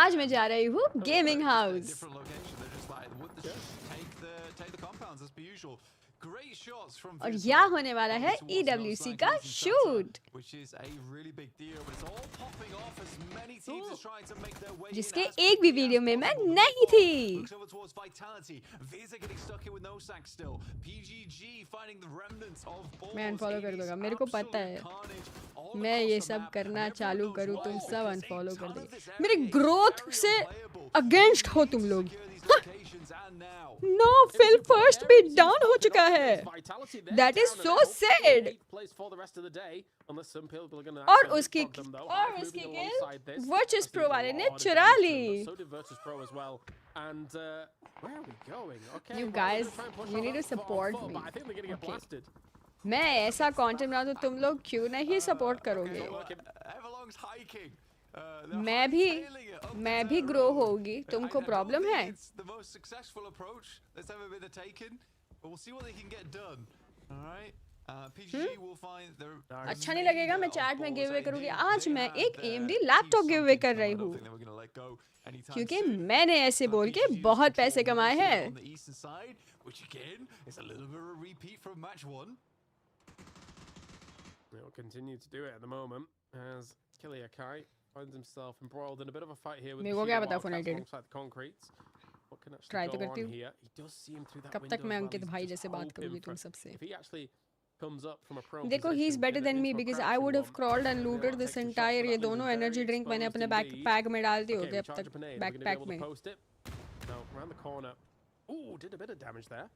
आज मैं जा रही हूँ gaming house. Different location. They're just like, just take the compounds as per usual. Great shots from और यहाँ होने वाला है EWC का shoot. Which is a really big deal, but it's all popping off as many teams are trying to make their way in. जिसके एक भी video में मैं नहीं थी. Looks over towards Vitality. Visa getting stuck in with no sack still. PGG finding the remnants of balls. मैं unfollow कर दूँगा. मेरे को पता है. मैं ये सब करना चालू करूँ तुम सब unfollow कर देंगे. मेरी growth से against हो तुम लोग. No, Phil first beat down हो चुका है. That is so sad. और उसकी kill Virtus Pro वाले ने चुरा ली. You guys, you need to support me. Okay. मैं ऐसा content बना तो तुम लोग क्यों नहीं support करोगे? मैं भी ग्रो होगी. तुमको प्रॉब्लम है? अच्छा नहीं लगेगा मैं चैट में गिव अवे करूंगी. आज मैं एक AMD लैपटॉप गिव अवे कर रही हूँ क्योंकि मैंने ऐसे बोल के बहुत पैसे कमाए हैं. He'll continue to do it at the moment as Kiliakai finds himself embroiled in a bit of a fight here with the concretes. What can actually go on here? He does see him through that कब तक मैं अंकित भाई जैसे बात करूंगी तुम सबसे? If he actually comes up from a pro देखो, he's better than me because I would have crawled and looted this entire. ये दोनों energy drink मैंने अपने बैकपैक में डाल दी होगी अब तक. बैकपैक में. No, around the corner. Ooh, did a bit of damage there.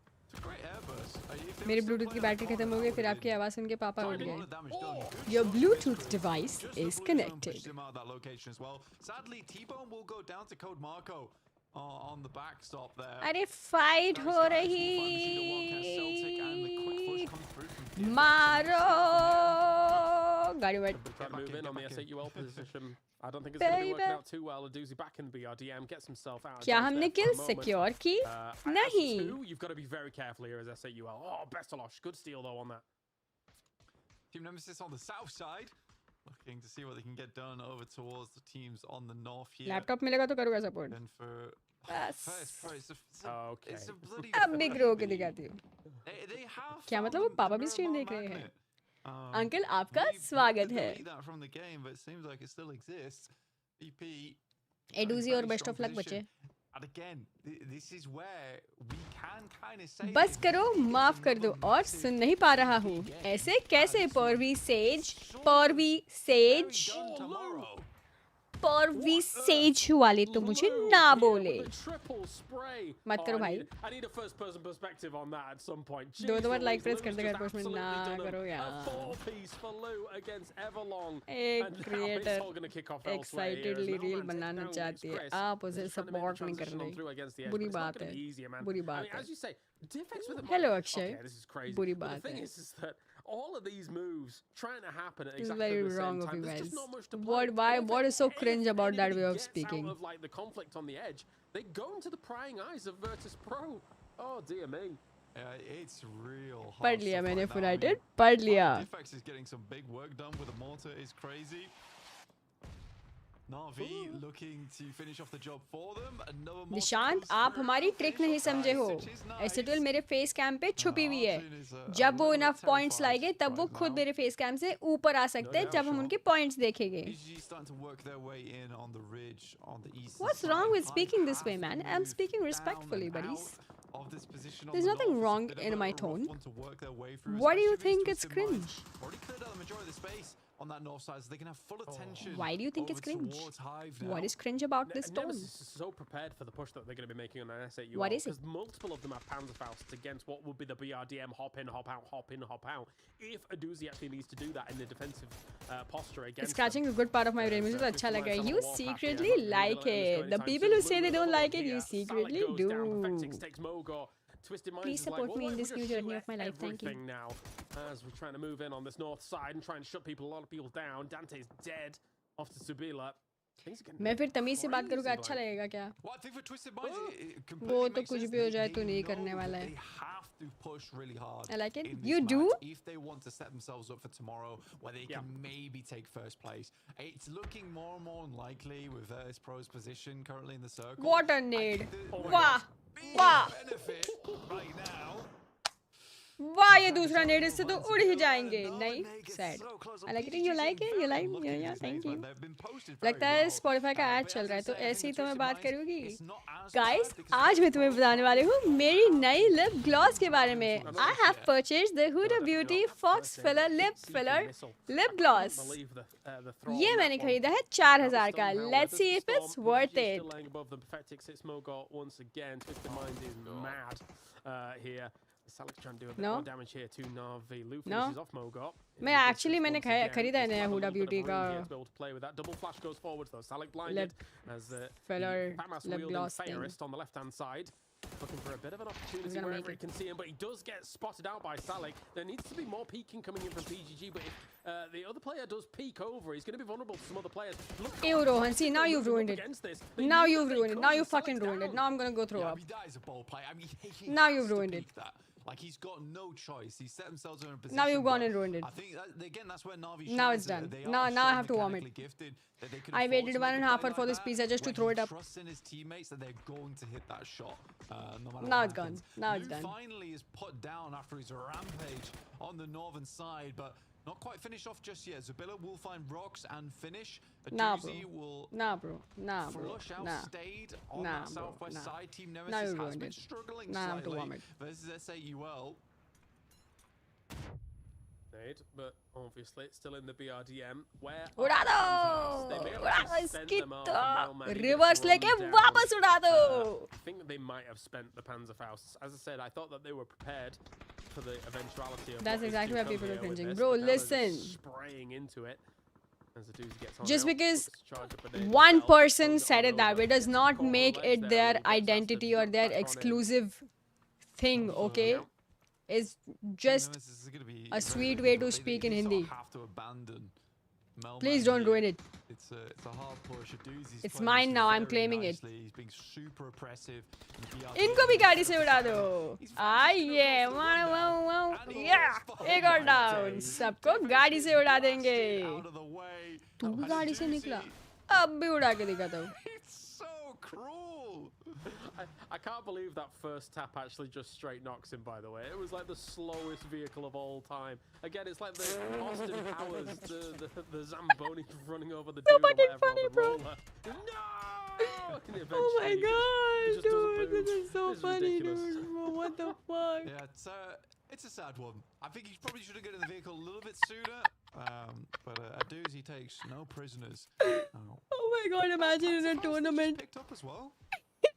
मेरे ब्लूटूथ की बैटरी खत्म हो गई फिर आपकी आवाज सुन के पापा उठ गए. Your Bluetooth device is connected. Sadly, T-Bone will go down to Code Marco on the backstop there. अरे फाइट हो रही. मारो. गाड़ी बैठ. Trying to move in on the S8UL position. I don't think it's going to be working out too well. Aduzi back in the BRDM, gets himself out. क्या हमने kill secure की? नहीं. You've got to be very careful here as S8UL. Oh, Bestalosh, good steal though on that. Team Nemesis on the south side, looking to see what they can get done over towards the teams on the north here. Laptop मिलेगा तो करूँगा support. And for first prize, it's a bloody. अब भी grow के दिखाती हूँ. क्या मतलब वो पापा भी stream देख रहे हैं? अंकल आपका स्वागत है. एडूजी और बेस्ट ऑफ लक बचे. बस करो माफ कर दो और सुन नहीं पा रहा हूँ. ऐसे कैसे पर्वी सेज वाले तो मुझे ना बोले. मत करो भाई. दो बार लाइक प्रेस कर देगा पोस्ट में. ना करो यार. एक क्रिएटर एक्साइटेडली रील बनाना चाहती है, आप उसे सपोर्ट नहीं कर रहे. बुरी बात है, बुरी बात है. हेलो अक्षय, बुरी बात है. All of these moves trying to happen at This is exactly very the same wrong of time. you There's guys. just not much to play. What is so cringe about that way of speaking? Out of, like, the conflict on the edge, they go into the prying eyes of Virtus Pro. Oh dear me. It's real hard. पढ़ लिया मैंने United. पढ़ लिया. Defex is getting some big work done with the mortar. Is crazy. Na'Vi looking to finish off the job for them. Nishant आप हमारी trick नहीं समझे हो. S8UL मेरे फेस कैम पे छुपी हुई है. जब वो इनफ पॉइंट्स लाएंगे तब वो खुद मेरे फेस कैम से ऊपर आ सकते हैं जब हम उनके पॉइंट्स देखेंगे. What's wrong with speaking this way, man? I'm speaking respectfully, buddies. There's nothing wrong in my tone. What do you think it's cringe? On that north side, so they can have full attention. Why do you think it's cringe? What is cringe about this tone? Nemesis is so prepared for the push that they're going to be making on an S8UL. What is it? Because multiple of them have Panzerfausts against what would be the BRDM hop in, hop out, hop in, hop out. If Aduzi actually needs to do that in the defensive posture against scratching a good part of my brain. मुझे तो अच्छा लगा. You secretly like it. The people who say they don't like it, you secretly do. Please support me in this new journey of my life. Thank you. Now, as we're trying to move in on this north side and try and shut a lot of people down. Dante's dead off to Subila. मैं फिर तमीज से बात करूँगा अच्छा लगेगा क्या? वो तो कुछ भी हो जाए तो नहीं करने वाला है. I like it. You do? If they want to set themselves up for tomorrow, where they can maybe take first place, it's looking more and more unlikely with Virtus Pro's position currently in the circle. What a nade! Wow! Wow! वाह ये दूसरा नेड इससे तो उड़ ही जाएंगे. नहीं sad. I like it. You like it? You like? Yeah, thank you. लगता है Spotify का ऐड चल रहा है तो ऐसे ही तो मैं बात करूँगी. Guys, आज मैं तुम्हें बताने वाले हूँ मेरी नई लिप ग्लॉस के बारे में. I have purchased the Huda Beauty Fox Filler Lip Filler Lip Gloss. ये मैंने खरीदा है 4000 का. Let's see if it's worth it. Salik's trying to do a bit more damage here to Na'Vi. Lu finishes off Mogot. मैं actually मैंने खरीदा है नया Huda Beauty का play with that double flash goes forwards though. Salik blinded as filler lip gloss thing. On the left hand side. Looking for a bit of an opportunity wherever he can see him, but he does get spotted out by Salik. There needs to be more peeking coming in from PGG, but if the other player does peek over, he's going to be vulnerable to some other players. Ew, Rohan, see, now you've ruined it. Now you've ruined it. Now you fucking ruined it. Now I'm going to go throw up. Now you've ruined it. Like he's got no choice. He set themselves in a position. Now you've gone and ruined it. I think again that's where Na'Vi. Now it's done. Now I have to vomit. I waited 1.5 hours for this pizza just to throw it up. Trust in his teammates that they're going to hit that shot. Now it's gone. Now it's done. Finally is put down after his rampage on the northern side, but not quite finished off just yet. Zabilla will find rocks and finish. Nah, bro. Will nah, bro. Nah, bro. Flush out nah. stayed on nah, that southwest side. Team Nemesis now you has been it. struggling now slightly I have to vomit. versus S8UL. nade, but obviously it's still in the BRDM. Where उड़ा दो इसकी तो reverse लेके वापस उड़ा दो. I think they might have spent the Panzerfaust. As I said, I thought that they were prepared for the eventuality of. That's exactly why people are cringing, bro. Listen. Spraying into it. Just because one person said it that way does not make it their identity or their exclusive thing, okay? It's just a sweet way to speak in Hindi. Please don't ruin it. It's a hard push. It's mine now. I'm claiming it. He's being super oppressive. इनको भी गाड़ी से उड़ा दो. आइए, yeah, एक और down. सबको गाड़ी से उड़ा देंगे. तू भी गाड़ी से निकला. अब भी उड़ा के दिखाता हूँ. It's so cruel. I can't believe that first tap actually just straight knocks him, by the way. It was like the slowest vehicle of all time. Again, it's like the Austin Powers, the Zamboni running over the dude or whatever funny, on the bro. roller. No! Oh my god, dude, this is so It's funny, ridiculous. dude. What the fuck? Yeah, it's a sad one. I think he probably should have gotten in the vehicle a little bit sooner. But Aduzi takes no prisoners. Oh my god, imagine in a tournament. Picked up as well.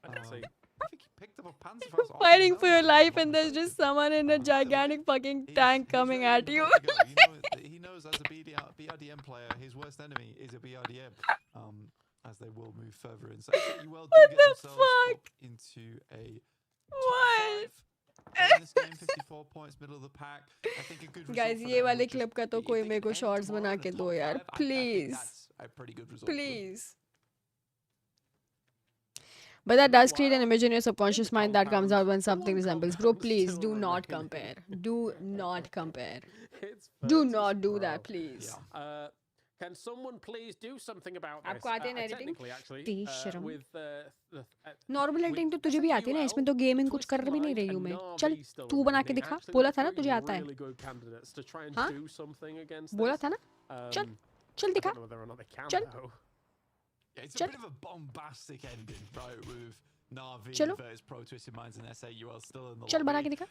I can see. I think he picked up a Panzerfaust. Fighting for your life and there's just someone in a gigantic fucking tank coming at you. He knows as a BRDM player, his worst enemy is a BRDM. As they will move further in. So S8UL do get themselves up into a What? in this game, 54 points, middle of the pack. I think a good result Guys, for ये them वाले would clip just का तो be कोई if they मेरे को end shorts tomorrow बना in the के top दो यार. five, I think Please. that's a pretty good result for them. Please. But that does create an image in your subconscious mind that comes out when something resembles. Bro, please do not compare. Do not compare. Do not do that, please. Can someone please do something about this? आपको आते हैं editing? Technically, actually, तेज शर्म. with normal editing तो तुझे भी आती है ना. इसमें तो गेमिंग कुछ कर भी नहीं रही हूँ मैं. चल तू बना के दिखा. बोला था ना तुझे आता है. हाँ? बोला था ना. चल चल दिखा. चल. It's a bit of a bombastic ending, right? With Na'Vi चलो. versus Pro Twisted Minds and S8UL still in the चल बना के lobby. दिखा.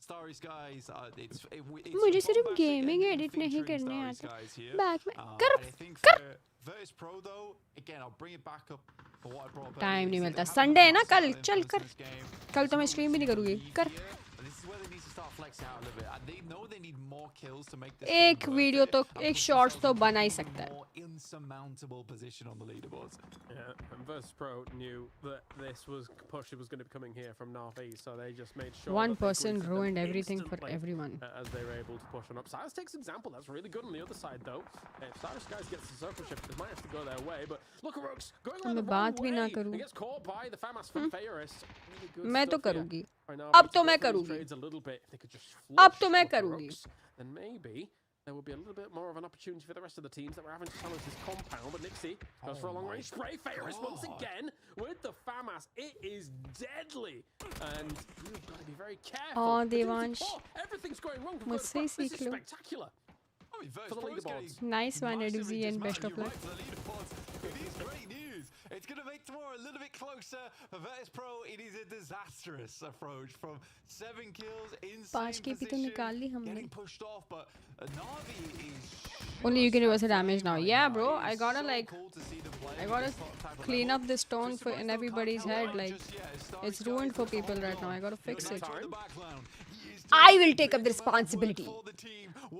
Starry Skies, it's मुझे सिर्फ गेमिंग एडिट नहीं करने आता. बैक में कर I think कर. for Versus Pro though, again, I'll bring it back up for what I brought up. Time नहीं मिलता. संडे है ना कल. चल कर. कल तो मैं स्ट्रीम भी नहीं करूँगी. कर. एक वीडियो तो एक शॉर्ट्स तो बना ही सकता है. Insurmountable position on the leaderboards. Yeah, and Versus Pro knew that this was push was going to be coming here from North East, so they just made sure One that they person greeted them ruined everything for instantly, everyone. As they were able to push on up. Cyrus takes example. That's really good on the other side, though. If Cyrus guys gets the circle shift, they might have to go their way. But look at Rooks going on the wrong way. He gets caught by the FAMAS from Fairus. Really good मैं तो stuff here. करूँगी. Right now, अब तो मैं करूँगी. trades a little bit. If they could just अब तो flush मैं with करूँगी. Rooks, then maybe there will be a little bit more of an opportunity for the rest of the teams that were having to challenge this compound. But Nixie goes for a long range spray. Fairus once again with the FAMAS. It is deadly. And you've got to be very careful. Oh, Devansh. Everything's going wrong. मुझसे ही सीख लो. Spectacular. For the leaderboards. Nice one, Eduzi, and best of luck. It is great news. It's going to make tomorrow a little bit closer. For Versus Pro, it is a disastrous approach from 7 kills in same position, getting pushed off, but Na'Vi is... Only you can reverse the damage now. Yeah, bro. I gotta clean up this tone for in everybody's head. Like, it's ruined for people right now. I gotta fix it. I will take up the responsibility.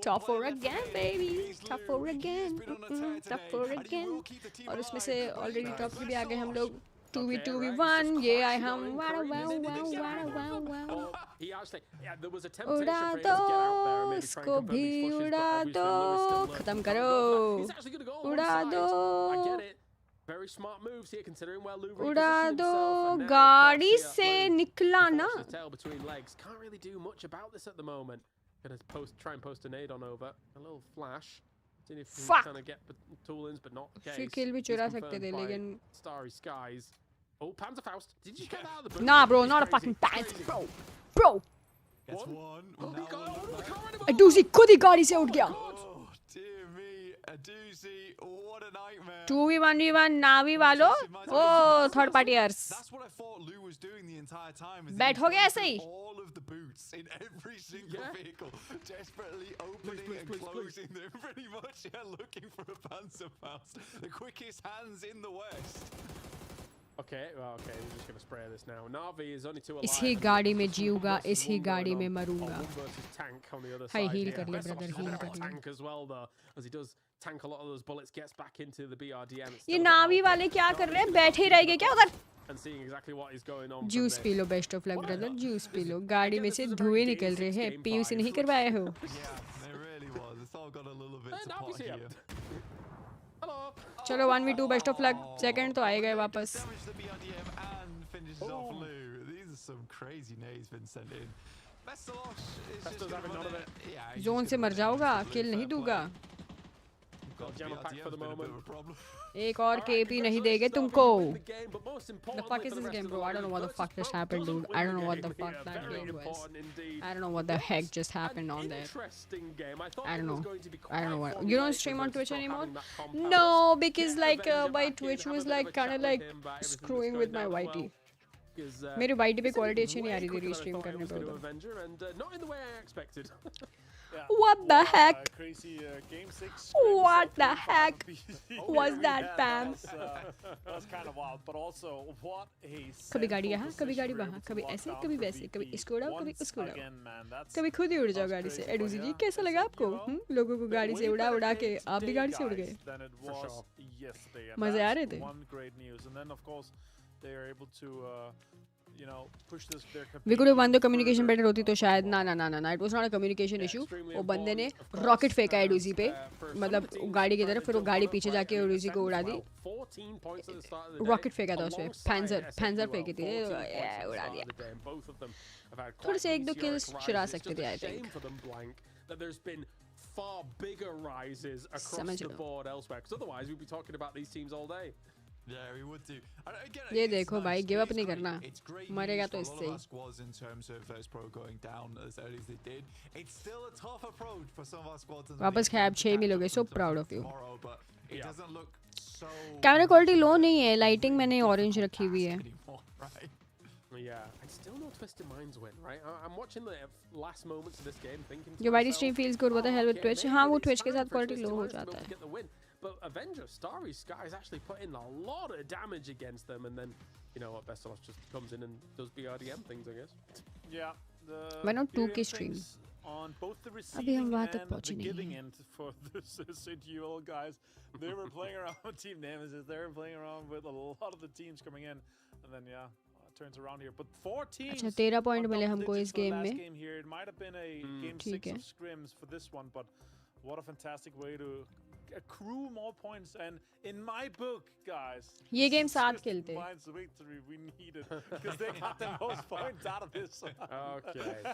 Top 4 again, baby. Top 4 again. Top 4 again. और उसमें से already top 3 भी आ गए हम लोग. 2v1. Yeah, I am. Wow. उड़ा दो इसको भी उड़ा दो. खत्म करो. उड़ा दो. Very smart moves here, considering where Lou उड़ा दो. गाड़ी से निकला ना. Between legs. Can't really do much about this at the moment. Gonna try and post a nade on over. A little flash. Seeing if we can kind of get tool-ins, but not the case. किल भी चुरा सकते थे लेकिन. Starry Skies. Oh, Panzerfaust. Did you get that out of the boot? Nah, bro, not a fucking Panzer, bro. Gets one. Eduzi खुद ही गाड़ी से उठ गया. Oh, dear me. what a nightmare. 2v1v1 Navi वालों, oh third partiers. That's what I thought Lou was doing the entire time. Bet हो गया ऐसे ही. All of the boots in every single vehicle, desperately opening and closing them, pretty much. Yeah, looking for a Panzerfaust, the quickest hands in the West. Okay, well, okay, we're just gonna spray this now. Navi is only 2 alive. इसी गाड़ी में जीऊंगा, इसी गाड़ी में मरूंगा. Tank on the other hi side heal here. कर ले brother, heal कर ले. Tank as well though, as he does tank a lot of those bullets, gets back into the BRDM. ये नावी वाले क्या कर रहे हैं? बैठे ही रह गए क्या उधर? And seeing exactly what is going on. Juice पी लो, best of luck brother, juice पी लो. गाड़ी में से धुएं निकल रहे हैं. पीयू से नहीं करवाए हो? Yeah, it really was. It's all got a little bit to pot here. Hello. चलो 1v2 best of luck. Second तो आए गए वापस. Finishes off Lou. These are some crazy nades been sent in. Veselos is just having none of it. Yeah, zone से मर जाओगा, किल नहीं दूंगा. एक और केपी नहीं देंगे तुमको. The fuck is this game, bro? I don't know what the fuck just happened, dude. I don't know what the fuck that game was. I don't know what the heck just happened on there. I don't know. I don't know what. You don't stream on Twitch anymore? No, because like my Twitch was like kind of like screwing with my YT. मेरी YT पे quality अच्छी नहीं आ रही थी Restream करने पे उधर. What the heck? What the heck was that, Pam? That's kind of wild, but also what a. कभी गाड़ी यहाँ, कभी गाड़ी वहाँ, कभी ऐसे, कभी वैसे, कभी इसको उड़ाओ, कभी उसको उड़ाओ. कभी खुद ही उड़ जाओ गाड़ी से. एडूसी जी कैसा लगा आपको? लोगों को गाड़ी से उड़ा उड़ा के आप भी गाड़ी से उड़ गए. मजे आ रहे थे. We could have won the communication better होती तो शायद ना. It was not a communication issue. वो बंदे ने रॉकेट फेंका है एडूसी पे, मतलब गाड़ी की तरफ, फिर वो गाड़ी पीछे जाके एडूसी को उड़ा दी. रॉकेट फेंका था उसपे, पैंजर फेंकी थी, उड़ा दिया. थोड़े से 1-2 किल्स चुरा सकते थे, I think. Far bigger rises across the board elsewhere, because otherwise we'd be talking about these teams all day. Yeah, we would do. ये देखो भाई, गिव अप नहीं करना, मरेगा तो इससे ही. In terms of those pro going down as early as they did, it's still a tough approach for some of our squads. वापस खैब 6 मिलोगे, so proud of you. It doesn't look so. Camera quality लो नहीं है, lighting मैंने orange रखी हुई है. Yeah, I still know Twisted Minds win, right? I'm watching the last moments of this game thinking. Your YT stream feels good. What the hell with Twitch? हाँ, वो Twitch के साथ क्वालिटी लो हो जाता है. But Avenger, Starry Skies actually put in a lot of damage against them, and then, you know what, Veselos just comes in and does BRDM things, I guess. Yeah. Why not 2K stream? On both the receiving and the giving end for the S8UL guys. They were playing around with Team Nemesis. They were playing around with a lot of the teams coming in, and then turns around here. But 4 teams. अच्छा 13 point मिले हमको इस game में. It might have been a game 6 of scrims for this one, but what a fantastic way to accrue more points. And in my book, guys, ये game 7 खेलते. Victory we needed because they got the most points out of this. Okay.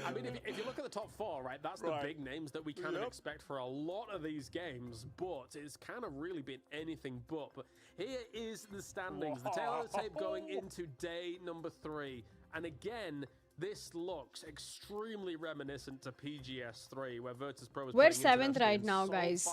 I mean, if you look at the top 4, right, that's the big names that we kind of expect for a lot of these games, but it's kind of really been anything but. But here is the standings. The tail of the tape going into day number 3, and again, this looks extremely reminiscent to PGS3, where Virtus Pro is. We're 7th right now, guys,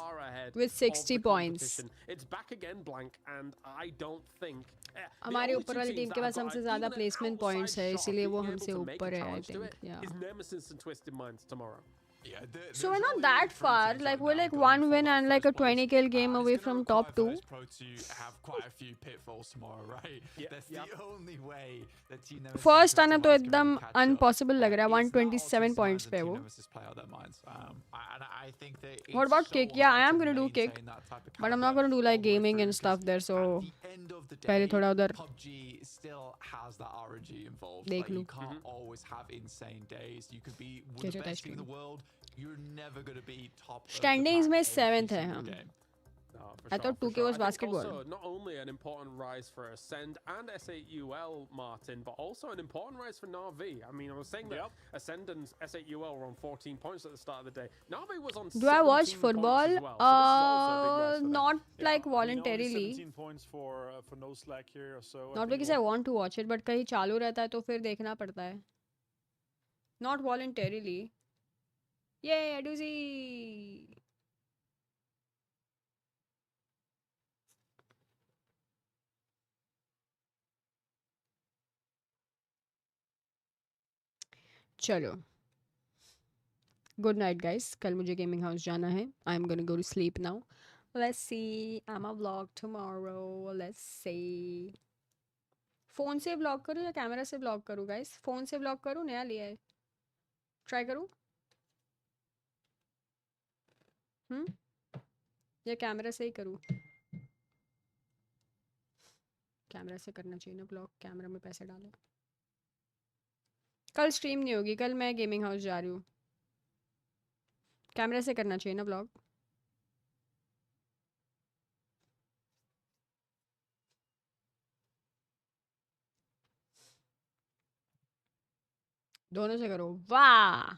with 60 points. It's back again, blank, and I don't think. हमारे ऊपर वाली team के पास हमसे ज़्यादा placement points है, इसीलिए वो हमसे ऊपर है, I think. Yeah. Is Nemesis and Twisted Minds tomorrow? Yeah, so we're not that far. Like we're like 1 win and like a 20 kill game away from top 2. Pro to have quite a few pitfalls tomorrow, right? That's the only way that Team Nemesis. First आना तो एकदम impossible लग रहा है. 127 points पे वो. What about kick? Yeah, I am gonna do kick, but I'm not gonna do like gaming and stuff there. So पहले थोड़ा उधर. PUBG still has that RNG involved. देख लूँ. You can't always have insane days. You could be the best team in the world. You're never going to be top. Standings में 7th है हम. I thought 2K was basketball. Also, not only an important rise for Ascend and S8UL, Martin, but also an important rise for Na'Vi. I mean, I was saying that Ascend and S8UL were on 14 points at the start of the day. Na'Vi was on 17 Do I watch football? Well, so not like voluntarily. 17 points for no slack here or so. Not because I want to watch it, but कहीं चालू रहता है तो फिर देखना पड़ता है. Not voluntarily. Yay, Aduzi! चलो गुड नाइट गाइस, कल मुझे गेमिंग हाउस जाना है. I am gonna go to sleep now. Let's see, I am a vlog tomorrow. Let's see. Phone से व्लॉग करूँ या कैमरा से व्लॉग करूँ गाइस? फ़ोन से व्लॉग करूँ, नया लिया है. ट्राई करूँ या कैमरा से ही करूँ? कैमरा से करना चाहिए ना व्लॉग, कैमरा में पैसे डालो. कल स्ट्रीम नहीं होगी, कल मैं गेमिंग हाउस जा रही हूँ. कैमरा से करना चाहिए ना व्लॉग. दोनों से करो. वाह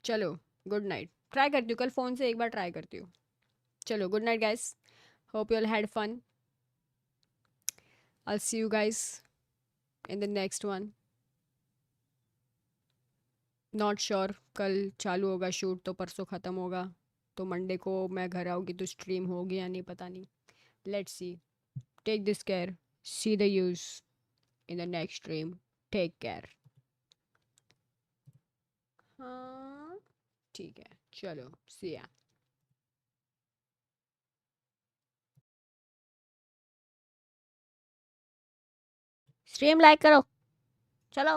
चलो गुड नाइट. ट्राई करती हूँ कल फ़ोन से एक बार ट्राई करती हूँ. चलो good night guys, hope you all had fun. I'll see you guys in the next one. Not sure कल चालू होगा शूट तो परसों ख़त्म होगा, तो मंडे को मैं घर आऊँगी तो स्ट्रीम होगी या नहीं पता नहीं. Let's see. Take this care. See the use in the next stream. Take care. हाँ ठीक है, चलो see ya. स्ट्रीम लाइक करो. चलो.